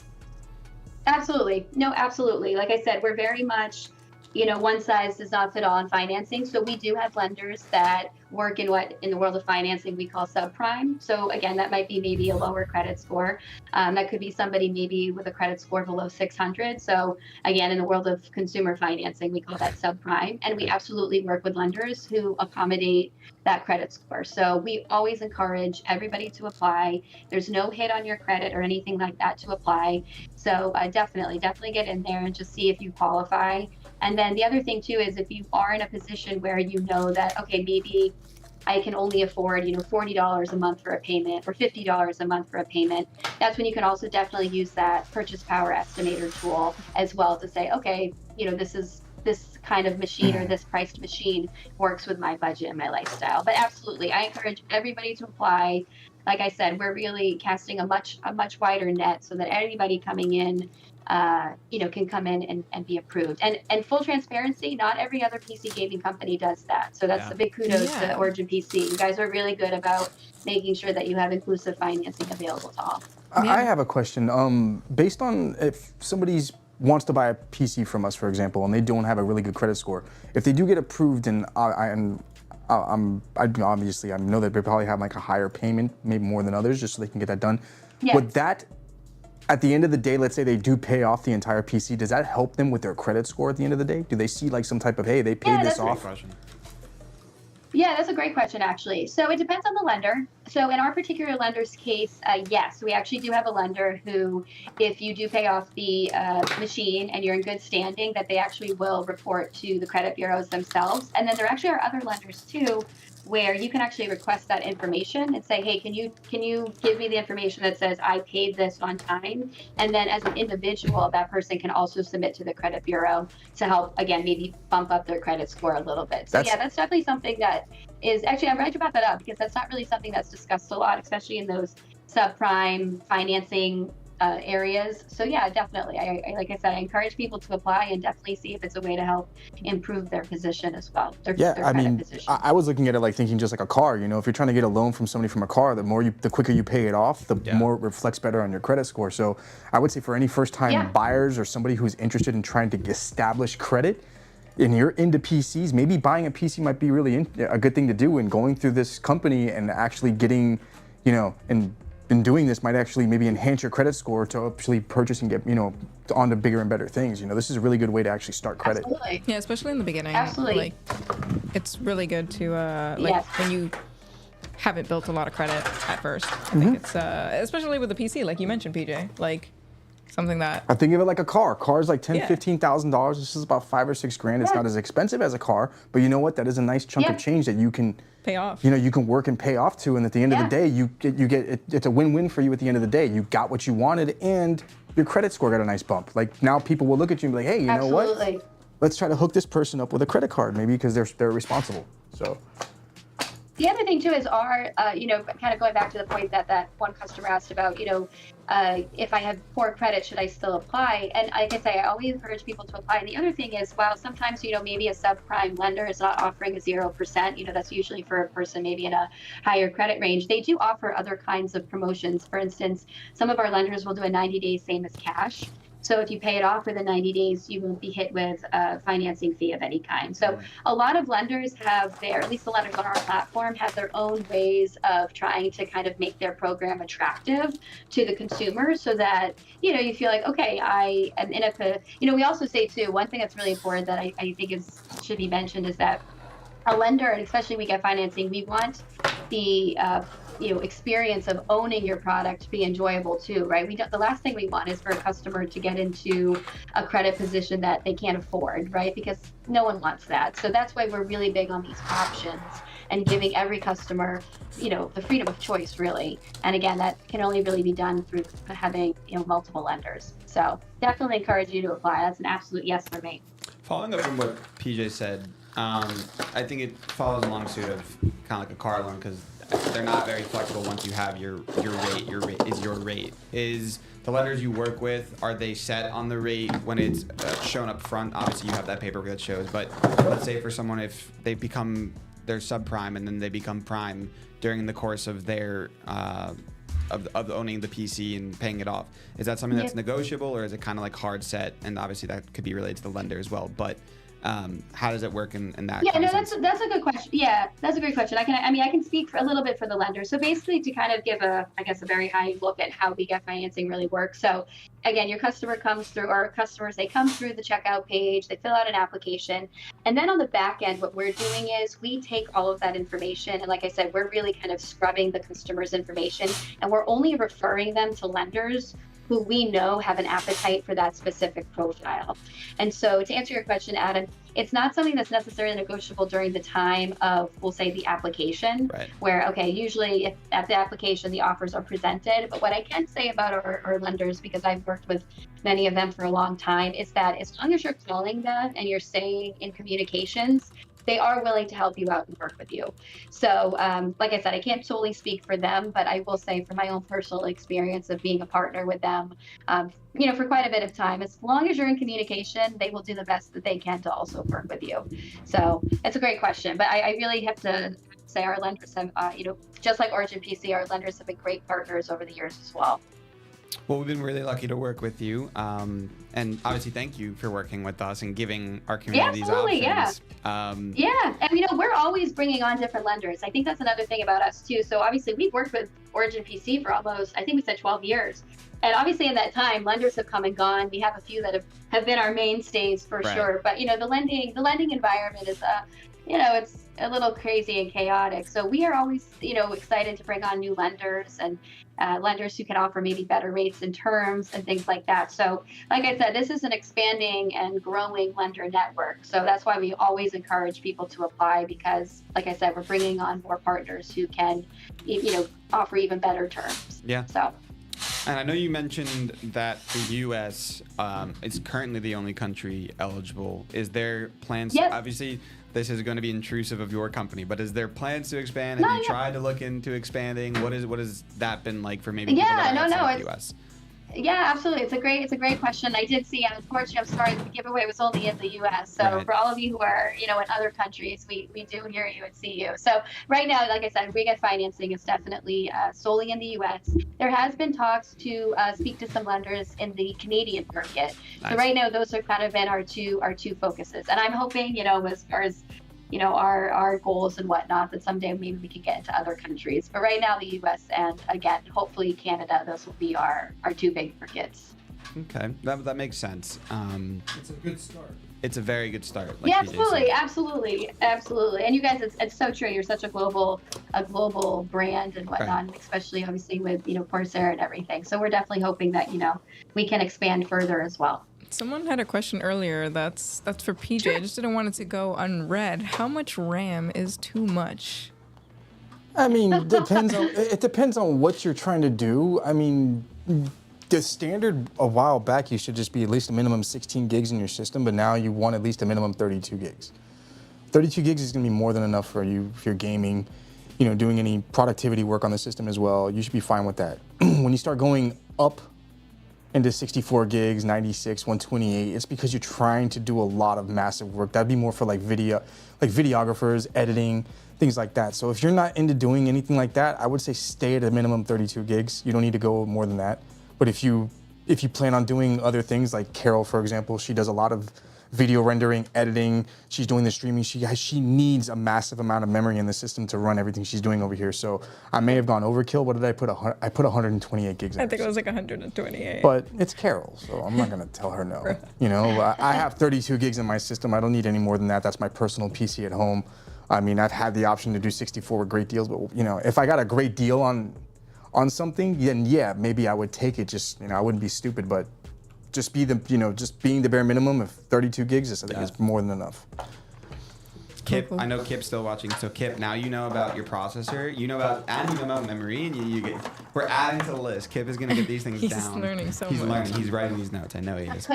Absolutely. No, absolutely. Like I said, we're very much, one size does not fit all in financing. So we do have lenders that work in what in the world of financing we call subprime. So again, that might be maybe a lower credit score. That could be somebody maybe with a credit score below 600. So again, in the world of consumer financing, we call that subprime. And we absolutely work with lenders who accommodate that credit score. So we always encourage everybody to apply. There's no hit on your credit or anything like that to apply. So definitely get in there and just see if you qualify. And then the other thing too is if you are in a position where you know that, okay, maybe I can only afford, $40 a month for a payment or $50 a month for a payment, that's when you can also definitely use that purchase power estimator tool as well to say, okay, this kind of machine or this priced machine works with my budget and my lifestyle. But absolutely, I encourage everybody to apply. Like I said, we're really casting a much wider net so that anybody coming in, can come in and be approved. And full transparency, not every other PC gaming company does that. So that's a big kudos to Origin PC. You guys are really good about making sure that you have inclusive financing available to all. I have a question. Based on if somebody's wants to buy a PC from us, for example, and they don't have a really good credit score, if they do get approved, and I know that they probably have like a higher payment, maybe more than others, just so they can get that done. Yeah. Would that, at the end of the day, let's say they do pay off the entire PC, does that help them with their credit score at the end of the day? Do they see like some type of, hey, they paid this off? Yeah, that's a great question, actually. So it depends on the lender. So in our particular lender's case, yes, we actually do have a lender who, if you do pay off the machine and you're in good standing, that they actually will report to the credit bureaus themselves. And then there actually are other lenders too, where you can actually request that information and say, hey, can you give me the information that says I paid this on time? And then as an individual, that person can also submit to the credit bureau to help, again, maybe bump up their credit score a little bit. So that's definitely something that is, actually, I'm glad you brought that up because that's not really something that's discussed a lot, especially in those subprime financing areas. So yeah, definitely. I like I said, I encourage people to apply and definitely see if it's a way to help improve their position as well. Their credit position. I was looking at it like thinking just like a car. If you're trying to get a loan from somebody from a car, the quicker you pay it off, the more it reflects better on your credit score. So I would say for any first-time buyers or somebody who's interested in trying to establish credit, and you're into PCs, maybe buying a PC might be really a good thing to do, and going through this company and actually getting, and doing this might actually maybe enhance your credit score to actually purchase and get, onto bigger and better things. This is a really good way to actually start credit. Absolutely. Yeah, especially in the beginning. Absolutely. Like, it's really good to, when you haven't built a lot of credit at first. I think it's, especially with the PC, like you mentioned, PJ, like something that. I think of it like a car. Car's like $10,000-$15,000. This is about $5,000 or $6,000. It's not as expensive as a car, but you know what? That is a nice chunk of change that you can pay off. You can work and pay off to, and at the end of the day, you get it's a win-win for you. At the end of the day, you got what you wanted, and your credit score got a nice bump. Like now, people will look at you and be like, "Hey, you know what? Let's try to hook this person up with a credit card, maybe because they're responsible." So. The other thing too is kind of going back to the point that one customer asked about, if I have poor credit, should I still apply? And like I say, I always encourage people to apply. And the other thing is, while sometimes, maybe a subprime lender is not offering a 0%, that's usually for a person maybe in a higher credit range, they do offer other kinds of promotions. For instance, some of our lenders will do a 90-day same as cash. So if you pay it off within 90 days, you won't be hit with a financing fee of any kind. So a lot of lenders have at least the lenders on our platform, have their own ways of trying to kind of make their program attractive to the consumer so that, you feel like, okay, I am in we also say too, one thing that's really important that I think should be mentioned is that a lender, and especially WeGetFinancing, we want the experience of owning your product to be enjoyable too, right? The last thing we want is for a customer to get into a credit position that they can't afford, right? Because no one wants that. So that's why we're really big on these options and giving every customer, the freedom of choice, really. And again, that can only really be done through having, multiple lenders. So definitely encourage you to apply. That's an absolute yes for me. Following up on what PJ said, I think it follows along suit of kind of like a car loan because they're not very flexible once you have your rate. Your rate is your rate. Is the lenders you work with, are they set on the rate when it's shown up front? Obviously, you have that paperwork that shows. But let's say for someone, if they become their subprime and then they become prime during the course of their of owning the PC and paying it off. Is that something that's negotiable, or is it kind of like hard set? And obviously that could be related to the lender as well. But how does it work in that? Yeah, kind no, of sense? that's a good question. Yeah, that's a great question. I can speak for a little bit for the lender. So basically, to kind of give a very high look at how WeGetFinancing really works. So again, your customer comes through, or customers, they come through the checkout page, they fill out an application, and then on the back end, what we're doing is we take all of that information, and like I said, we're really kind of scrubbing the customer's information, and we're only referring them to lenders who we know have an appetite for that specific profile. And so to answer your question, Adam, it's not something that's necessarily negotiable during the time of, we'll say, the application, Right. where, okay, usually if at the application, the offers are presented. But what I can say about our lenders, because I've worked with many of them for a long time, is that as long as you're calling them and you're staying in communications, they are willing to help you out and work with you. So, like I said, I can't solely speak for them, but I will say from my own personal experience of being a partner with them, for quite a bit of time, as long as you're in communication, they will do the best that they can to also work with you. So it's a great question, but I really have to say our lenders have, just like Origin PC, our lenders have been great partners over the years as well. Well, we've been really lucky to work with you, and obviously thank you for working with us and giving our community these options. And we're always bringing on different lenders. I think that's another thing about us too. So obviously we've worked with Origin PC for almost, I think we said 12 years. And obviously in that time, lenders have come and gone. We have a few that have been our mainstays for sure. But the lending environment is it's a little crazy and chaotic. So we are always, excited to bring on new lenders and lenders who can offer maybe better rates and terms and things like that. So like I said, this is an expanding and growing lender network. So that's why we always encourage people to apply, because like I said, we're bringing on more partners who can, offer even better terms. Yeah. So. And I know you mentioned that the U.S. Is currently the only country eligible. Is there plans? Yes. Obviously, this is going to be intrusive of your company, but is there plans to expand? Have you tried to look into expanding? What has that been like for maybe people that are outside the U.S.? Yeah, absolutely. It's a great question. I did see, unfortunately, I'm sorry, the giveaway was only in the U.S. So for all of you who are, in other countries, we do hear you and see you. So right now, like I said, WeGetFinancing is definitely solely in the U.S. There has been talks to speak to some lenders in the Canadian market. Nice. So right now, those are kind of been our two focuses. And I'm hoping, as far as our goals and whatnot, that someday maybe we can get into other countries. But right now, the U.S. and again, hopefully Canada, those will be our two big markets. Okay, that makes sense. It's a good start. It's a very good start. Like absolutely. And you guys, it's so true. You're such a global brand and whatnot, especially obviously with Corsair and everything. So we're definitely hoping that we can expand further as well. Someone had a question earlier that's for PJ. Sure. I just didn't want it to go unread. How much RAM is too much? I mean, it depends on what you're trying to do. I mean, the standard a while back, you should just be at least a minimum 16 gigs in your system, but now you want at least a minimum 32 gigs. 32 gigs is going to be more than enough for you if you're gaming, doing any productivity work on the system as well. You should be fine with that. When you start going up into 64 gigs, 96, 128, it's because you're trying to do a lot of massive work. That'd be more for like videographers, editing, things like that. So if you're not into doing anything like that, I would say stay at a minimum 32 gigs. You don't need to go more than that. But if you plan on doing other things, like Carol, for example, she does a lot of video rendering, editing, she's doing the streaming, she needs a massive amount of memory in the system to run everything she's doing over here. So I may have gone overkill. What did I put? I put 128 gigs in. I think it was like 128. But it's Carol, so I'm not gonna tell her no. I have 32 gigs in my system. I don't need any more than that. That's my personal PC at home. I mean, I've had the option to do 64 with great deals, but if I got a great deal on something, then yeah, maybe I would take it. Just I wouldn't be stupid, but just being the bare minimum of 32 gigs, I think is more than enough. Kip, I know Kip's still watching. So Kip, now you know about your processor, you know about memory, and we're adding to the list. Kip is gonna get these things down. He's learning so much. He's learning. He's writing these notes. I know he is.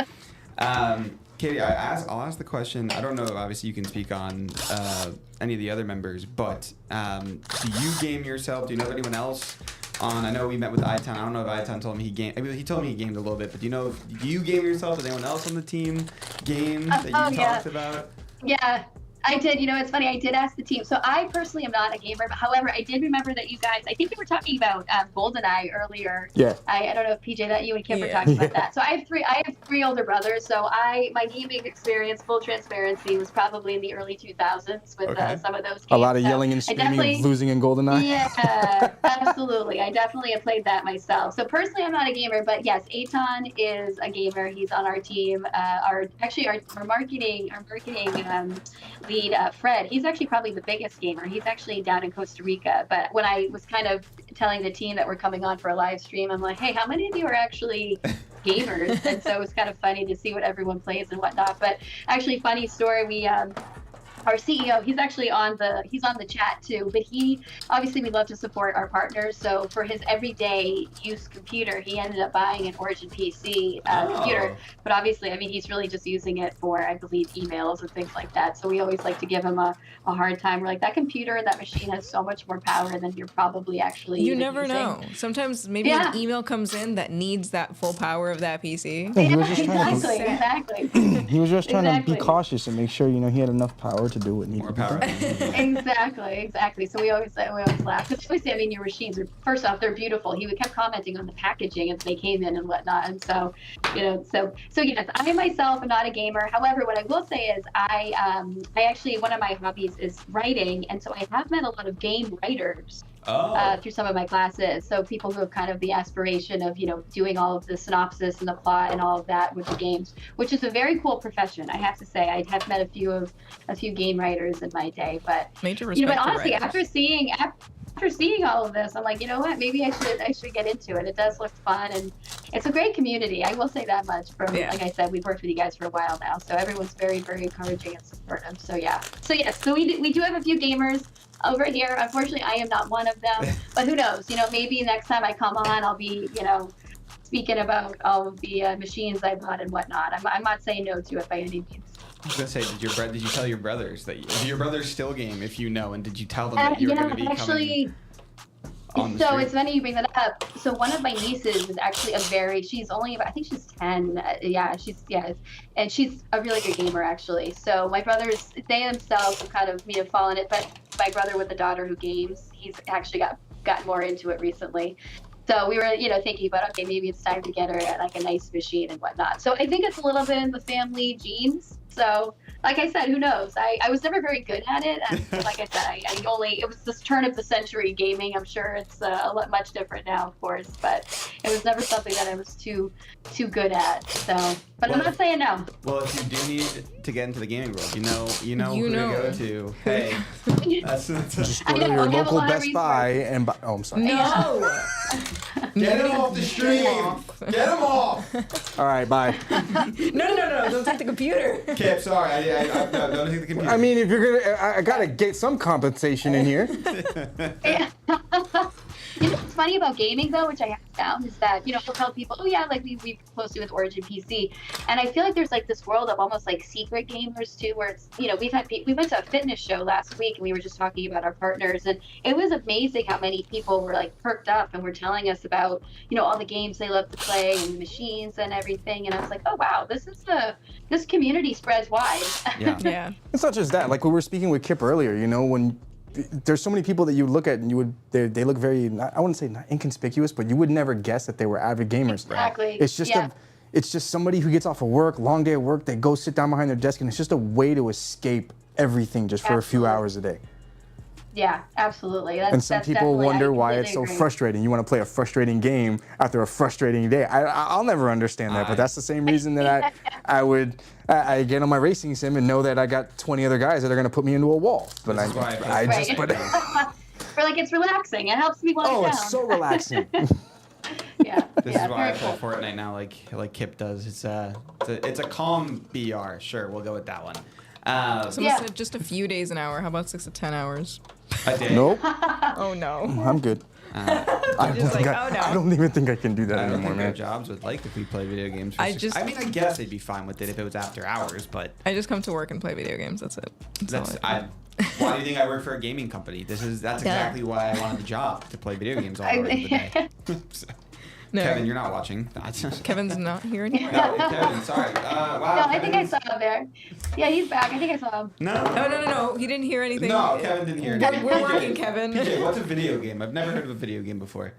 Katie, I'll ask the question. I don't know. Obviously, you can speak on any of the other members, but do you game yourself? Do you know of anyone else? I know we met with iTown. I don't know if iTown told me he gamed. He told me he gamed a little bit, but do you game yourself? Does anyone else on the team game that you talked about? Yeah. I did. You know, it's funny. I did ask the team. So I personally am not a gamer. But however, I did remember that you guys, I think you were talking about GoldenEye earlier. Yeah. I don't know if PJ, that you and Kip were talking about that. So I have three older brothers. So my gaming experience, full transparency, was probably in the early 2000s with some of those games. A lot of so yelling and screaming and losing in GoldenEye. Yeah, absolutely. I definitely have played that myself. So personally, I'm not a gamer, but yes, Eitan is a gamer. He's on our team. Our marketing lead, Fred, he's actually probably the biggest gamer. He's actually down in Costa Rica. But when I was kind of telling the team that we're coming on for a live stream, I'm like, hey, how many of you are actually gamers? And so it was kind of funny to see what everyone plays and whatnot. But actually, funny story, our CEO, he's actually on the chat too, but we love to support our partners. So for his everyday use computer, he ended up buying an Origin PC computer, but obviously, I mean, he's really just using it for, I believe, emails and things like that. So we always like to give him a hard time. We're like, that computer, that machine has so much more power than you're probably actually You never using. know. Sometimes maybe an email comes in that needs that full power of that PC. Yeah, he was just Exactly. he was just trying to be cautious and make sure, he had enough power to do what needed to be done. Exactly. So we always laugh. Because obviously, I mean, your machines are, first off, they're beautiful. He kept commenting on the packaging as they came in and whatnot. And so, so yes, I myself am not a gamer. However, what I will say is I actually, one of my hobbies is writing. And so I have met a lot of game writers. Through some of my classes. So people who have kind of the aspiration of, doing all of the synopsis and the plot and all of that with the games, which is a very cool profession. I have to say, I have met a few game writers in my day, but major respect but honestly, to after seeing all of this, I'm like, you know what? Maybe I should get into it. It does look fun, and it's a great community. I will say that much. Like I said, we've worked with you guys for a while now, so everyone's very, very encouraging and supportive. So yeah. So we do have a few gamers over here. Unfortunately, I am not one of them, but who knows? Maybe next time I come on, I'll be, speaking about all of the machines I bought and whatnot. I'm not saying no to it by any means. I was gonna say, did you tell your brothers that your brothers still game? If you know, and did you tell them that you were gonna be coming on the so stream? It's funny you bring that up. So one of my nieces is actually she's only about, I think she's 10. And she's a really good gamer actually. So my brothers, they themselves have kind of fallen it, but my brother with a daughter who games, he's actually got more into it recently. So we were, thinking about, okay, maybe it's time to get her like a nice machine and whatnot. So I think it's a little bit in the family genes. So like I said, who knows? I was never very good at it. And like I said, it was this turn of the century gaming. I'm sure it's much different now, of course, but it was never something that I was too good at. So, but I'm not saying no. Well, if you do need to get into the gaming world, you know who to go to. Hey, that's just go to your local Best Buy and buy. Oh, I'm sorry. No. Get him off the stream. Get him off. All right, bye. No. Don't take the computer. Kip, sorry. I don't take the computer. I mean, if you're gonna, I gotta get some compensation in here. What's funny about gaming though, which I have found, is that we'll tell people, oh yeah, like we've posted with Origin PC, and I feel like there's like this world of almost like secret gamers too, where it's we went to a fitness show last week and we were just talking about our partners, and it was amazing how many people were like perked up and were telling us about all the games they love to play and the machines and everything, and I was like, oh wow, this community spreads wide. Yeah. It's not just that. Like we were speaking with Kip earlier, when there's so many people that you look at and they look very, I wouldn't say not inconspicuous, but you would never guess that they were avid gamers. Exactly. It's just it's just somebody who gets off of work, long day at work, they go sit down behind their desk, and it's just a way to escape everything just for a few hours a day. Yeah, absolutely. And some people wonder why it's so frustrating. You want to play a frustrating game after a frustrating day. I'll never understand that, but that's the same reason that I get on my racing sim and know that I got 20 other guys that are going to put me into a wall. But We're like, it's relaxing. It helps me wind down. Oh, it's so relaxing. Yeah. This is why I play Fortnite now, like Kip does. It's a calm BR. Sure, we'll go with that one. Someone said just a few days an hour. How about 6 to 10 hours? A day. Nope. Oh no. I'm good. I don't even think I can do that I don't anymore, think man. our jobs would like if we play video games. I guess they'd be fine with it if it was after hours, but I just come to work and play video games. That's it. Why do you think I work for a gaming company? That's exactly why I wanted the job, to play video games all over the day. No. Kevin, you're not watching. Kevin's not here anymore. No, Kevin, sorry. Wow. No, I think I Kevin. saw him there. Yeah, he's back. I think I saw him. No. No. He didn't hear anything. No, Kevin didn't hear anything. We're working, Kevin. PJ, what's a video game? I've never heard of a video game before.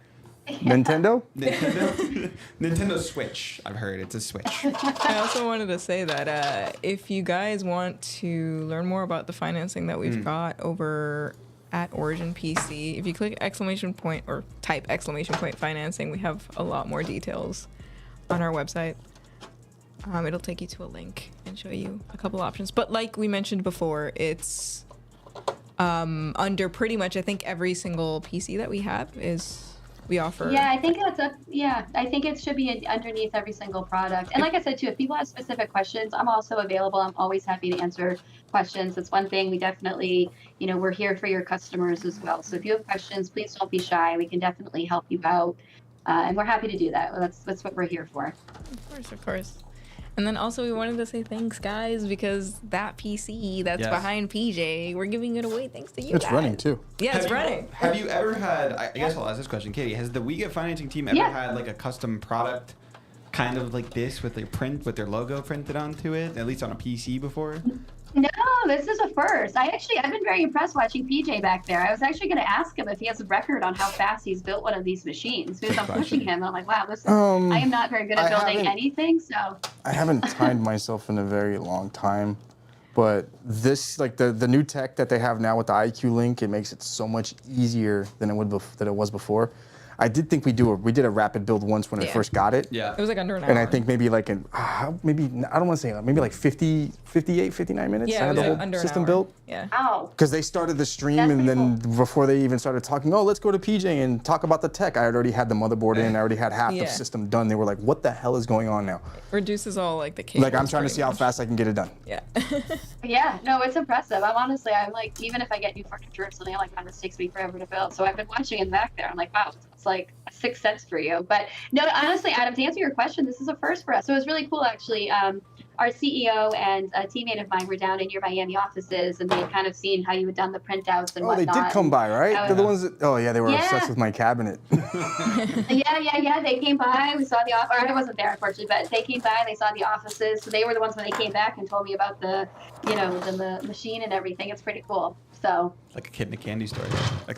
Nintendo? Nintendo? Nintendo Switch. I've heard it's a Switch. I also wanted to say that if you guys want to learn more about the financing that we've got over at Origin PC, if you click exclamation point or type exclamation point financing, we have a lot more details on our website. It'll take you to a link and show you a couple options. But like we mentioned before, it's under pretty much, I think, every single PC that we have we offer. Yeah, I think I think it should be underneath every single product. And like I said too, if people have specific questions, I'm also available. I'm always happy to answer questions. It's one thing we definitely, we're here for your customers as well. So if you have questions, please don't be shy. We can definitely help you out. And we're happy to do that. That's what we're here for. Of course. And then also we wanted to say thanks, guys, because that PC that's behind PJ, we're giving it away thanks to you It's guys. running too. Yeah, it's running. Have you ever had, I guess I'll ask this question, Katie, has the WeGetFinancing team ever had like a custom product kind of like this with with their logo printed onto it, at least on a PC before? No, this is a first. I've been very impressed watching PJ back there. I was actually going to ask him if he has a record on how fast he's built one of these machines because I'm pushing him and I'm like, wow, I am not very good at building anything. So I haven't timed myself in a very long time, but this, like the new tech that they have now with the IQ link, it makes it so much easier than it was before. I did think we did a rapid build once when I first got it. Yeah. It was like under an hour. And I think maybe like maybe I don't want to say maybe like 50, 58, 59 minutes. Yeah, I it had was the like whole under an system hour. built. Yeah. Ow. Because they started the stream That's and pretty then before they even started talking, let's go to PJ and talk about the tech. I had already had the motherboard in. I already had half the system done. They were like, what the hell is going on now? Reduces all like the cables. Like I'm trying to see how fast I can get it done. Yeah. Yeah, no, it's impressive. I'm like, even if I get new furniture or something, I'm like, this takes me forever to build. So I've been watching it back there. I'm like, wow, it's like a sixth sense for you. But no, honestly, Adam, to answer your question, this is a first for us. So it was really cool, actually. Our CEO and a teammate of mine were down in your Miami offices, and they had kind of seen how you had done the printouts and Oh, whatnot. they did come by, right? They're the ones that, they were Yeah. obsessed with my cabinet. Yeah. They came by. We saw the office. Or I wasn't there, unfortunately, but they came by and they saw the offices. So they were the ones when they came back and told me about the machine and everything. It's pretty cool. So. Like a kid in a candy store.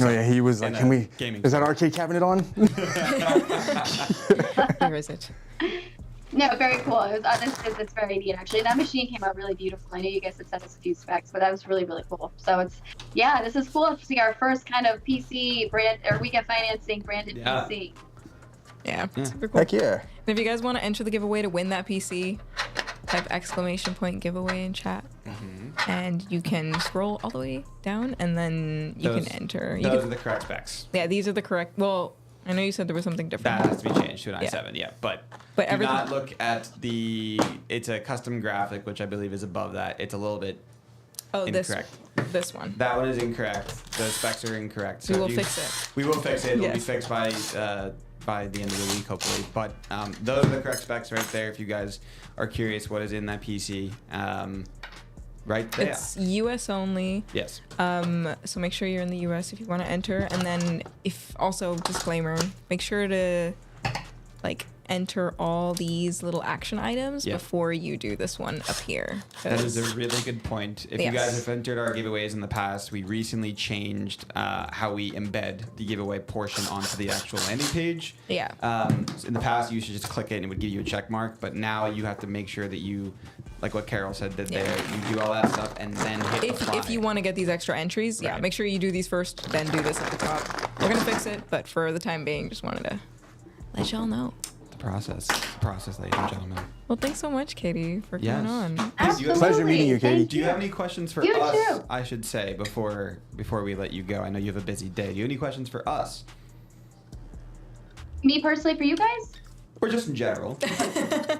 Oh yeah, he was like, is that arcade cabinet on? Where is it? No, very cool. It's very neat, actually. That machine came out really beautiful. I know you guys had sent us a few specs, but that was really, really cool. So this is cool to see our first kind of PC brand, or WeGetFinancing branded PC. Yeah, super cool. Heck yeah. And if you guys want to enter the giveaway to win that PC, type exclamation point giveaway in chat. And you can scroll all the way down and then you can enter. Those are the correct specs. Yeah, these are the correct. Well, I know you said there was something different. That has to be changed to an i7, But do everything. not look at it's a custom graphic, which I believe is above that. It's a little bit incorrect. This one. That one is incorrect. The specs are incorrect. So We will fix it. We will fix it. It'll be Yes. fixed by the end of the week, hopefully. But those are the correct specs right there if you guys are curious what is in that PC. Right there. It's US only. Yes. So make sure you're in the US if you want to enter. And then also disclaimer, make sure to enter all these little action items before you do this one up here. That is a really good point. If you guys have entered our giveaways in the past, we recently changed how we embed the giveaway portion onto the actual landing page. Yeah. In the past, you should just click it and it would give you a check mark. But now you have to make sure that you, like what Carol said, that you do all that stuff and then hit apply. If you want to get these extra entries, make sure you do these first, then do this at the top. We're going to fix it, but for the time being, just wanted to let y'all know. Process, ladies and gentlemen. Well, thanks so much, Katie, for coming on. Absolutely. Pleasure meeting you, Katie. Do you have any questions for You us? too. I should say before we let you go. I know you have a busy day. Do you have any questions for us, Me personally, for you guys? or just in general? I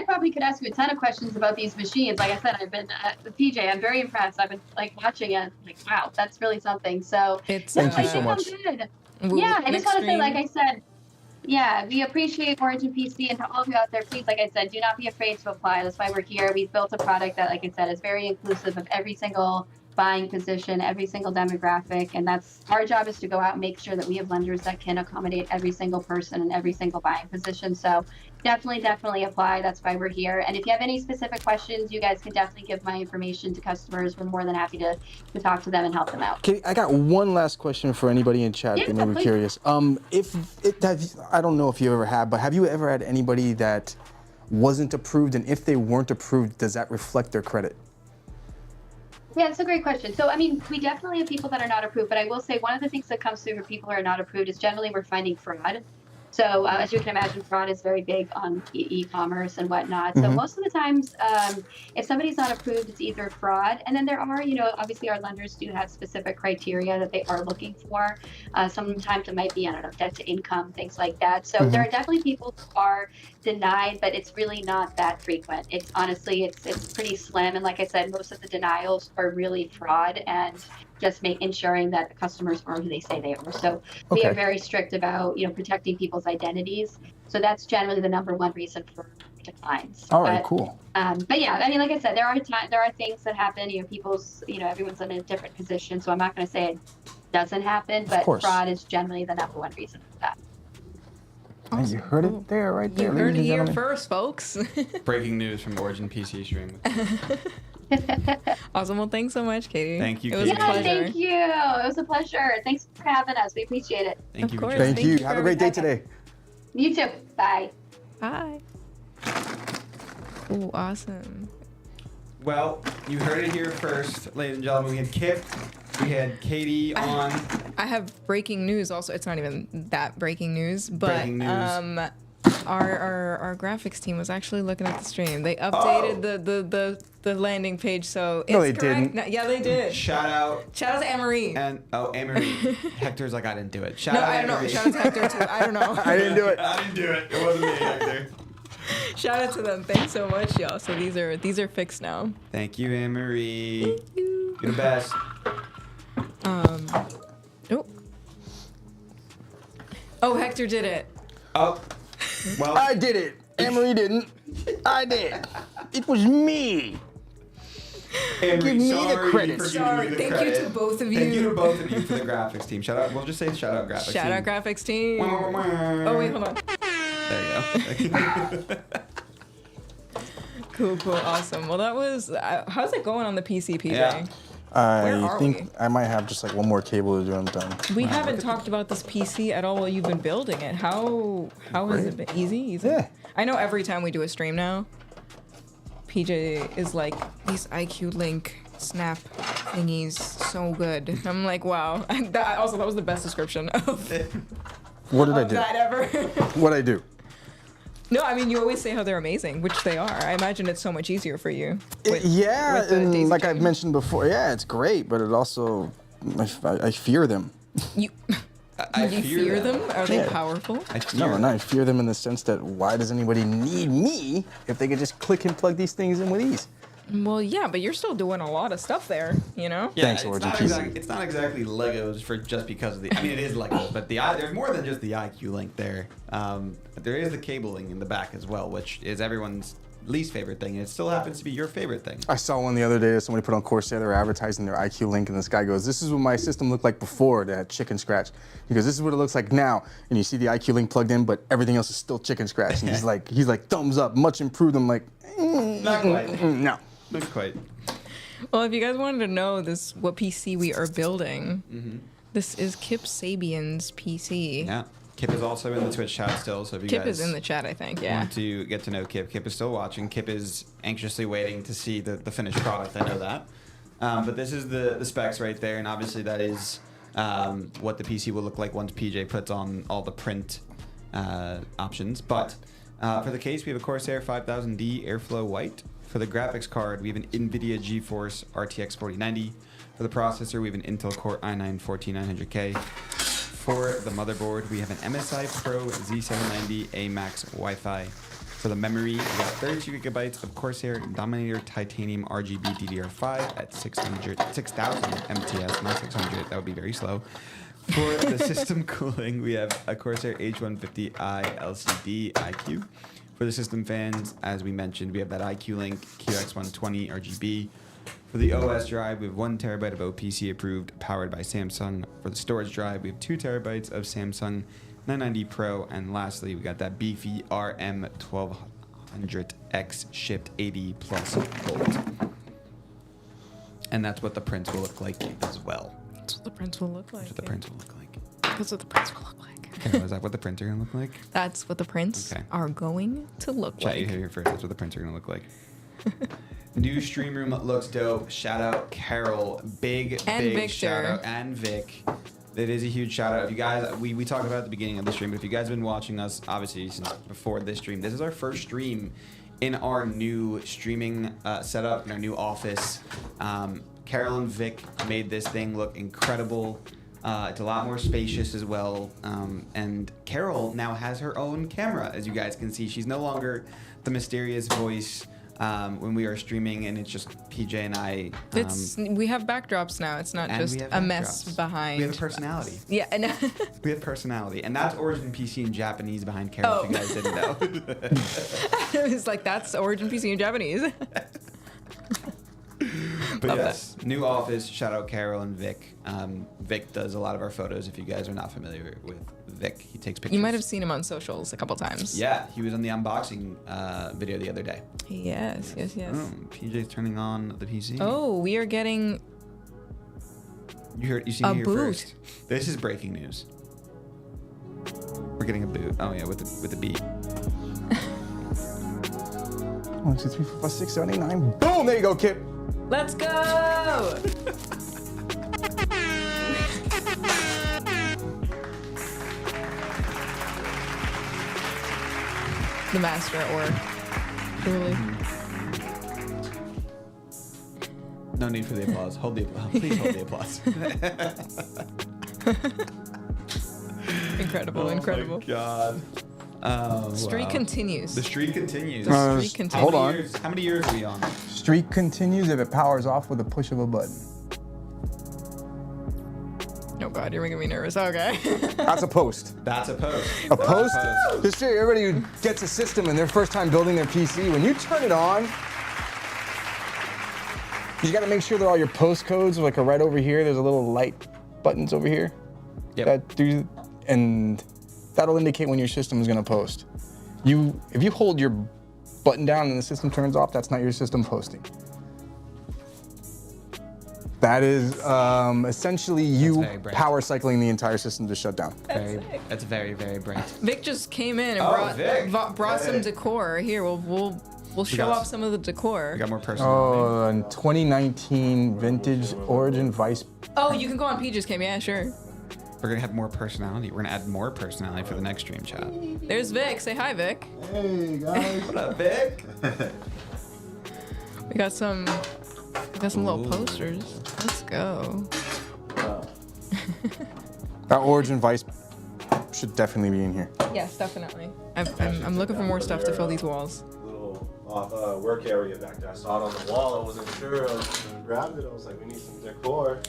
probably could ask you a ton of questions about these machines. Like I said, I've been the PJ. I'm very impressed. I've been watching it. Like, wow, that's really something. So Thank you so much. I'm good. I just want to say, like I said, we appreciate Origin PC, and to all of you out there, please, like I said, do not be afraid to apply. That's why we're here. We've built a product that, like I said, is very inclusive of every single buying position, every single demographic. And that's our job, is to go out and make sure that we have lenders that can accommodate every single person in every single buying position. So definitely apply. That's why we're here. And if you have any specific questions, you guys can definitely give my information to customers. We're more than happy to talk to them and help them out. Okay, I got one last question for anybody in chat that may be please. curious. I don't know if you ever have, but have you ever had anybody that wasn't approved? And if they weren't approved, does that reflect their credit? Yeah, that's a great question. So, I mean, we definitely have people that are not approved, but I will say one of the things that comes through for people who are not approved is generally we're finding fraud. So, as you can imagine, fraud is very big on e-commerce and whatnot. So most of the times, if somebody's not approved, it's either fraud. And then there are, obviously our lenders do have specific criteria that they are looking for. Sometimes it might be, I don't know, debt to income, things like that. So there are definitely people who are denied, but it's really not that frequent. It's honestly, it's pretty slim. And like I said, most of the denials are really fraud and just ensuring that the customers are who they say they are. So we are very strict about, protecting people's identities. So that's generally the number one reason for declines. All right, cool. But yeah, I mean, like I said, there are things that happen, people's, everyone's in a different position. So I'm not going to say it doesn't happen, but fraud is generally the number one reason for that. And you heard it there, right there. You heard it here first, folks. Breaking news from Origin PC Stream. Awesome. Well, thanks so much, Katie. Thank you, It was a Katie. pleasure. Thank you. It was a pleasure. Thanks for having us. We appreciate it. Thank you. Of course. For joining. Thank you. for Have a great day today. You too. Bye. Bye. Oh, awesome. Well, you heard it here first, ladies and gentlemen. We had Kip, we had Katie on. I have breaking news. Also, it's not even that breaking news, but Breaking news. our graphics team was actually looking at the stream. They updated the landing page, so it's No, they correct. didn't. No, yeah, they did. Shout out. Shout out to Anne-Marie. And Anne-Marie. Hector's like, I didn't do it. Shout No, out I don't know. Anne-Marie. Shout out to Hector too. I don't know. I didn't do it. I didn't do it. It wasn't me, Hector. Shout out to them. Thanks so much, y'all. So these are fixed now. Thank you, Anne-Marie. Thank you. You're the best. Oh, Hector did it. Oh. Well, I did it. Anne-Marie didn't. I did. It was me. Anne-Marie, Give me the sorry credit. for giving Sorry. you the Thank credit. you to both of you. Thank you to both of you for the graphics team. Shout out. We'll just say shout out graphics team. Shout out graphics team. Oh, Oh wait, hold on. There you go. Cool, awesome. Well, that was. How's it going on the PC, PJ? Yeah. Where I are think we? I might have just like one more cable to do. I'm done. We haven't talked about this PC at all while you've been building it. How has it been? Easy? Yeah. I know every time we do a stream now, PJ is like, these IQ Link snap thingies so good. I'm like, wow. That was the best description of What did I do? that ever. What did I do? No, I mean, you always say how they're amazing, which they are. I imagine it's so much easier for you. with Yeah, the and daisy like I've chain. mentioned before, yeah, it's great, but it also, I fear them. You fear them? Are they powerful? I fear No, and I fear them in the sense that why does anybody need me if they could just click and plug these things in with ease? Well, yeah, but you're still doing a lot of stuff there, you know? Yeah, Thanks, it's Origin not, PC. it's not exactly Legos for just because of the. I mean, it is Legos, but there's more than just the IQ Link there. There is the cabling in the back as well, which is everyone's least favorite thing, and it still happens to be your favorite thing. I saw one the other day that somebody put on Corsair. They were advertising their IQ Link, and this guy goes, "This is what my system looked like before. That had chicken scratch." He goes, "This is what it looks like now." And you see the IQ Link plugged in, but everything else is still chicken scratch. And he's like, thumbs up, much improved. I'm like, Not quite. no. Not quite. Well, if you guys wanted to know what PC we are building, this is Kip Sabian's PC. Yeah. Kip is also in the Twitch chat still, so if you Kip guys is in the chat, I think, yeah. want to get to know Kip is still watching. Kip is anxiously waiting to see the finished product. I know that. But this is the specs right there, and obviously that is what the PC will look like once PJ puts on all the print options. But for the case, we have a Corsair 5000D Airflow White. For the graphics card, we have an NVIDIA GeForce RTX 4090. For the processor, we have an Intel Core i9-14900K. For the motherboard, we have an MSI Pro Z790 AMAX Wi-Fi. For the memory, we got 32 gigabytes of Corsair Dominator Titanium RGB DDR5 at 6,000 MTS, not 600. That would be very slow. For the system cooling, we have a Corsair H150i LCD IQ. For the system fans, as we mentioned, we have that iQ Link QX120 RGB. For the OS drive, we have 1 terabyte of OPC approved, powered by Samsung. For the storage drive, we have 2 terabytes of Samsung 990 Pro. And lastly, we got that beefy RM1200X shipped 80 plus volt. And that's what the prints will look like as well. That's what the prints will look like. That's what the prints will look like. That's what the prints will look like. Okay, is that what the prints are going to look like? That's what the prints are going to look Chat, you like. hear here first. That's what the prints are going to look like. New stream room looks dope. Shout out Carol. Big Victor. shout out. And Vic. That is a huge shout out. If you guys, we talked about it at the beginning of the stream, but if you guys have been watching us, obviously, since before this stream, this is our first stream in our new streaming setup, in our new office. Carol and Vic made this thing look incredible. It's a lot more spacious as well. And Carol now has her own camera, as you guys can see. She's no longer the mysterious voice when we are streaming, and it's just PJ and I. We have backdrops now. It's not just a mess behind. We have a personality. Yeah, and We have personality, and that's Origin PC in Japanese behind Carol. If you guys didn't know. it was like that's Origin PC in Japanese. But Love yes, new office. Shout out Carol and Vic. Vic does a lot of our photos. If you guys are not familiar with Vic, he takes pictures. You might have seen him on socials a couple times. Yeah, he was on the unboxing video the other day. Yes. PJ's turning on the PC. Oh, we are getting you seen a it here boot. first. This is breaking news. We're getting a boot. Oh yeah, with the beat. 1, 2, 3, 4, 5, 6, 7, 8, 9. Boom! There you go, Kip. Let's go! The master at work. Truly. No need for the applause. Hold the applause. Please hold the applause. Incredible. Oh my God. Streak continues. The streak continues. Streak continues. Hold on. How many years are we on? Streak continues if it powers off with a push of a button. Oh God, you're making me nervous. Okay. That's a post. That's a post. A post? Just for everybody who gets a system and their first time building their PC, when you turn it on, you gotta make sure that all your postcodes like are right over here. There's a little light buttons over here. Yep. And that'll indicate when your system is gonna post. If you hold your button down and the system turns off, that's not your system posting. That is essentially you power cycling the entire system to shut down. That's very, very bright. Vic just came in and brought some decor. Here, we'll show off some of the decor. We got more personality. Oh, and 2019 vintage Origin Vice. Oh, you can go on PJ's cam. Yeah, sure. We're gonna have more personality. We're gonna add more personality for the next stream chat. There's Vic. Say hi, Vic. Hey guys. What up, Vic? We got some little posters. Let's go. That Origin Vice should definitely be in here. Yes, definitely. I'm looking for more stuff to fill these walls. Little work area back there. I saw it on the wall. I wasn't sure. I grabbed it. I was like, we need some decor.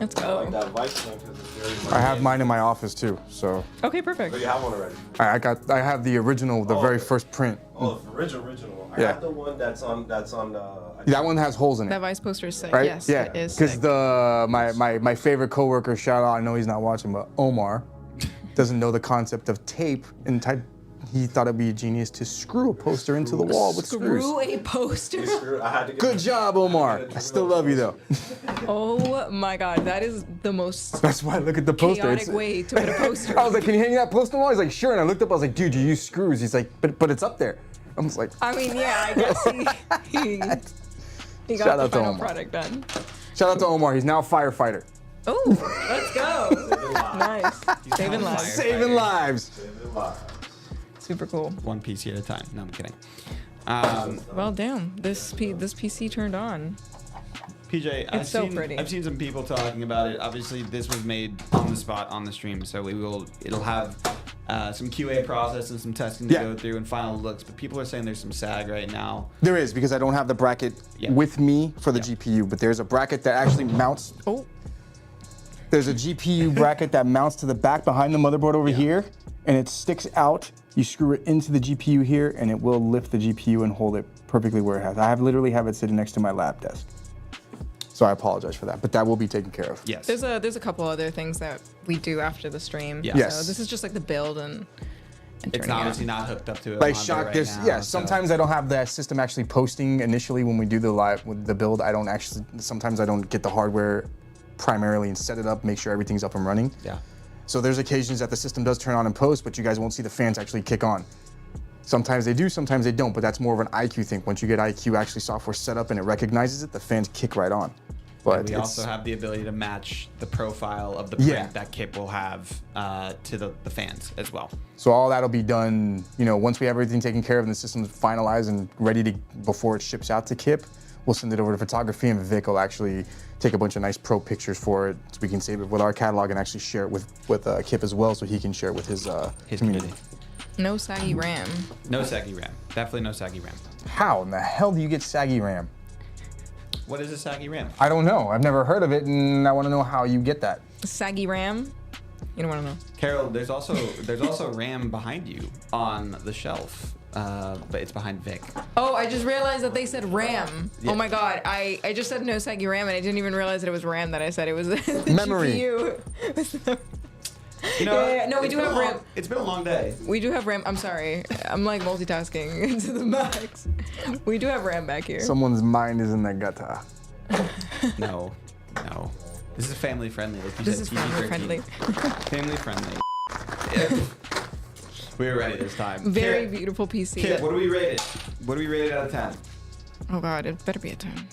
Let's I like go. that white one because it's very. I have mine in my office too, so. Okay, perfect. So you have one already. I have the original, the very first print. Oh, the original. I Yeah. have the one that's on That one has holes in That it, Vice poster is sick. right? Yes, Yeah, it is because sick. my favorite coworker, shout out, I know he's not watching, but Omar, doesn't know the concept of tape, and he thought it'd be genius to screw a poster into the wall with screws. Screw a poster. I had to get Good job, Omar. I still love you though. Oh my God, that is the most That's why I look at the poster. chaotic way to put a poster. I was like, can you hang that poster on the wall? He's like, sure. And I looked up, I was like, dude, you use screws. He's like, but it's up there. I was like, I mean, yeah, I guess he got Shout the out to final Omar. product done. shout out to Omar. He's now a firefighter. Oh, let's go. Nice. Saving lives. Saving lives. Super cool. One PC at a time. No, I'm kidding. Well, damn. This PC turned on. PJ, It's so pretty. I've seen some people talking about it. Obviously, this was made on the spot on the stream, so it'll have some QA process and some testing to Yeah. go through and final looks. But people are saying there's some sag right now. There is, because I don't have the bracket with me for the GPU, but there's a bracket that actually mounts. Oh, There's a GPU bracket that mounts to the back behind the motherboard over here, and it sticks out You screw it into the GPU here, and it will lift the GPU and hold it perfectly where it has. I literally have it sitting next to my lab desk. So I apologize for that, but that will be taken care of. Yes. There's a couple other things that we do after the stream. Yeah. Yes. So this is just like the build and It's turning it obviously on. not hooked up to it. Like shock this, yeah. Sometimes I don't have that system actually posting initially when we do the live with the build. Sometimes I don't get the hardware primarily and set it up, make sure everything's up and running. Yeah. So there's occasions that the system does turn on in post, but you guys won't see the fans actually kick on. Sometimes they do, sometimes they don't, but that's more of an IQ thing. Once you get IQ actually software set up and it recognizes it, the fans kick right on. But we also have the ability to match the profile of the print that Kip will have to the fans as well. So all that'll be done, once we have everything taken care of and the system's finalized and ready to, before it ships out to Kip, we'll send it over to photography and Vic will actually take a bunch of nice pro pictures for it so we can save it with our catalog and actually share it with Kip as well so he can share it with his community. No saggy RAM. No saggy RAM. Definitely no saggy RAM. How in the hell do you get saggy RAM? What is a saggy RAM? I don't know. I've never heard of it, and I want to know how you get that. Saggy RAM? You don't want to know. Carol, there's also RAM behind you on the shelf, but it's behind Vic. Oh, I just realized that they said RAM. Yeah. Oh my god, I just said no saggy RAM and I didn't even realize that it was RAM that I said. It was the Memory. GPU. Yeah, no, we do have RAM. It's been a long day. We do have RAM. I'm sorry. I'm like multitasking to the max. We do have RAM back here. Someone's mind is in the gutter. No. This is family friendly. Like you This said, is family friendly. Family friendly. Yeah. We were ready this time. Very Kip, beautiful PC. Kip, what do we rate it? What do we rate it out of 10? Oh god, it better be a 10.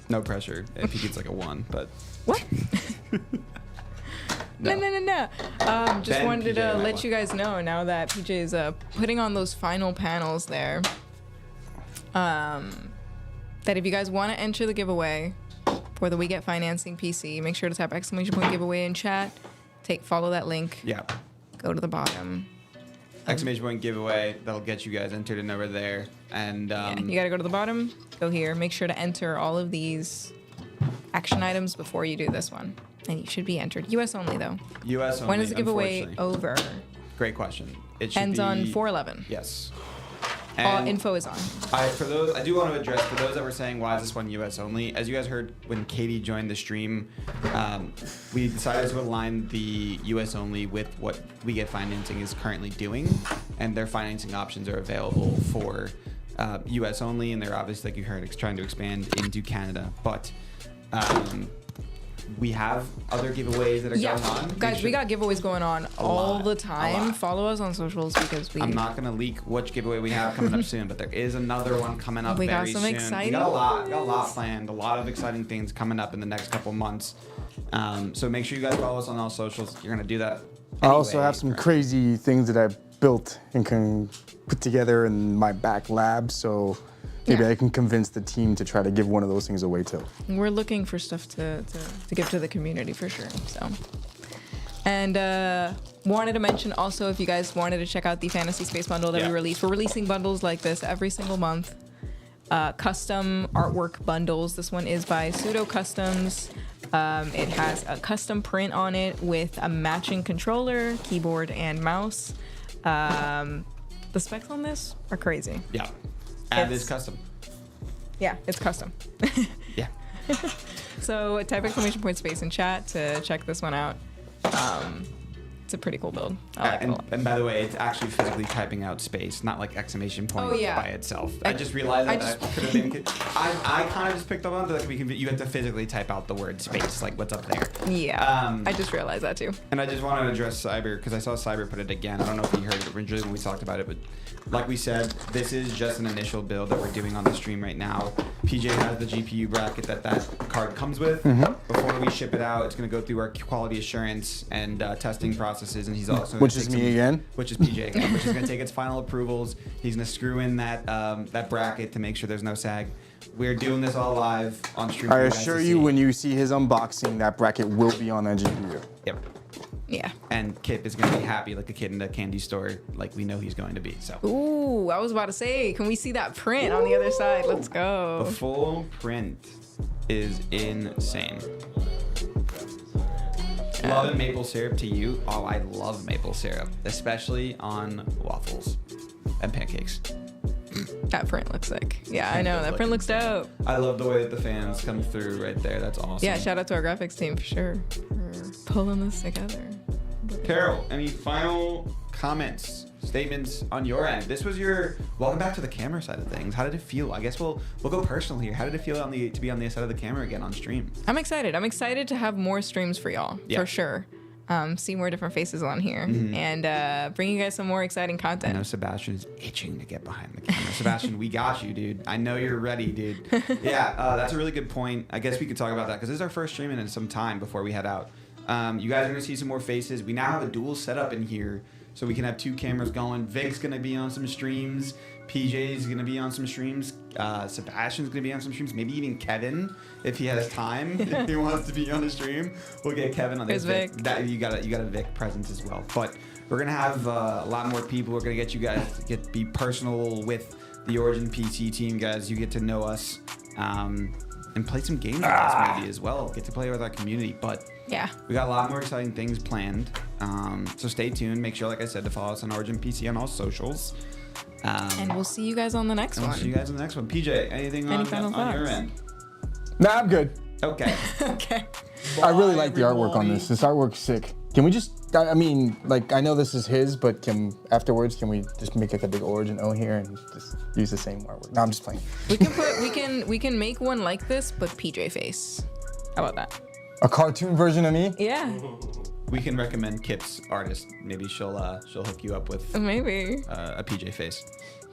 No pressure. If he gets like a 1, but What? No. Just Ben, wanted PJ, to might let want- you guys know now that PJ is putting on those final panels there. That if you guys want to enter the giveaway for the We Get Financing PC, make sure to type !giveaway in chat. Follow that link. yeah. Go to the bottom. Exclamation point giveaway. That'll get you guys entered and over there. And You gotta go to the bottom. Go here. Make sure to enter all of these action items before you do this one. And you should be entered. US only though. US only. When is the giveaway unfortunately. over? Great question. It should Ends be, on 4/11. Yes. All And info is on. I do want to address for those that were saying why is this one US only. As you guys heard when Katie joined the stream, we decided to align the US only with what We Get Financing is currently doing, and their financing options are available for US only, and they're obviously, like you heard, trying to expand into Canada. But we have other giveaways that are going on. Guys, we got giveaways going on all lot, the a time. lot. Follow us on socials because we. I'm not gonna leak which giveaway we have coming up soon, but there is another one coming up We got very some soon. exciting We got a lot planned, a lot of exciting things coming up in the next couple months. So make sure you guys follow us on all socials. You're gonna do that. I also anyway, have some right? crazy things that I built and can put together in my back lab, so maybe Yeah. I can convince the team to try to give one of those things away too. We're looking for stuff to give to the community for sure. So, and wanted to mention also if you guys wanted to check out the Fantasy Space bundle that we released. We're releasing bundles like this every single month. Custom artwork bundles. This one is by Pseudo Customs. It has a custom print on it with a matching controller, keyboard, and mouse. The specs on this are crazy. Yeah. And It's- it's custom. Yeah, it's custom. Yeah. So type !space in chat to check this one out. It's a pretty cool build. I like it a lot. And by the way, it's actually physically typing out space, not like exclamation point Oh, yeah. by itself. I just realized that could have been. I kind of just picked up on that. You have to physically type out the word space, like what's up there. Yeah, I just realized that too. And I just want to address Cyber because I saw Cyber put it again. I don't know if you heard it originally when we talked about it, but like we said, this is just an initial build that we're doing on the stream right now. PJ has the GPU bracket that card comes with. Before we ship it out, it's going to go through our quality assurance and testing processes, and he's also Which is me again? Which is PJ again, which is going to take its final approvals. He's going to screw in that bracket to make sure there's no sag. We're doing this all live on stream. I for you guys to assure see. you, when you see his unboxing, that bracket will be on that GPU. Yep. Yeah. And Kip is going to be happy like a kid in a candy store, like we know he's going to be. So Ooh, I was about to say, can we see that print on the other side? Let's go. the full print is insane. Love and maple syrup to you. Oh, I love maple syrup, especially on waffles and pancakes. That print looks sick. Yeah, I know. That print looks dope. I love the way that the fans come through right there. That's awesome. Yeah, shout out to our graphics team for sure. For pulling this together. Carol, any final comments, statements on your end? This was your welcome back to the camera side of things. How did it feel? I guess we'll go personal here. How did it feel to be on the side of the camera again on stream? I'm excited. I'm excited to have more streams for y'all, for sure. See more different faces on here and bring you guys some more exciting content. I know Sebastian is itching to get behind the camera. Sebastian, we got you, dude. I know you're ready, dude. Yeah, that's a really good point. I guess we could talk about that because this is our first stream in some time before we head out. You guys are gonna see some more faces. We now have a dual setup in here, so we can have 2 cameras going. Vic's gonna be on some streams. PJ's gonna be on some streams. Sebastian's gonna be on some streams. Maybe even Kevin, if he has time, if he wants to be on the stream. We'll get Kevin on this. Vic. That you got a Vic presence as well. But we're gonna have a lot more people. We're gonna get you guys to be personal with the Origin PC team, guys. You get to know us. And play some games with us maybe as well. Get to play with our community. But yeah, we got a lot more exciting things planned. So stay tuned. Make sure, like I said, to follow us on Origin PC on all socials. And we'll see you guys on the next one. We'll see you guys on the next one. PJ, anything on your end? Nah, I'm good. Okay. Okay. I really like the artwork on this. This artwork's sick. Can we just, I mean, like, I know this is his, but afterwards, can we just make like a big Origin O here and just use the same artwork? No, I'm just playing. We can make one like this, but PJ face. How about that? A cartoon version of me? Yeah. We can recommend Kip's artist. Maybe she'll hook you up with Maybe a PJ face.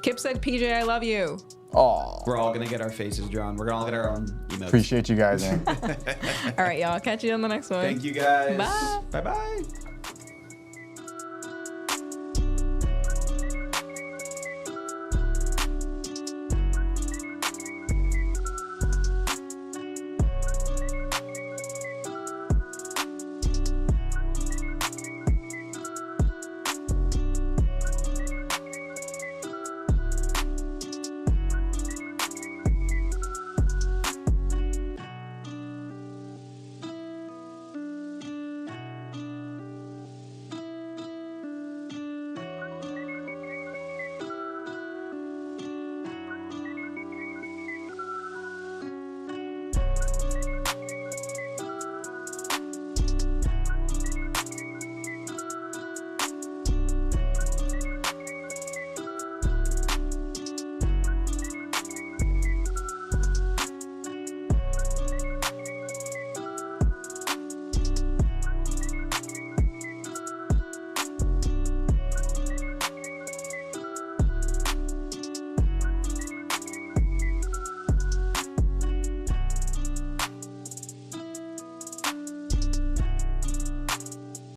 Kip said, PJ, I love you. Oh. We're all gonna get our faces drawn. We're gonna all get our own emotes. Appreciate you guys, man. All right, y'all. Catch you on the next one. Thank you guys. Bye. Bye-bye.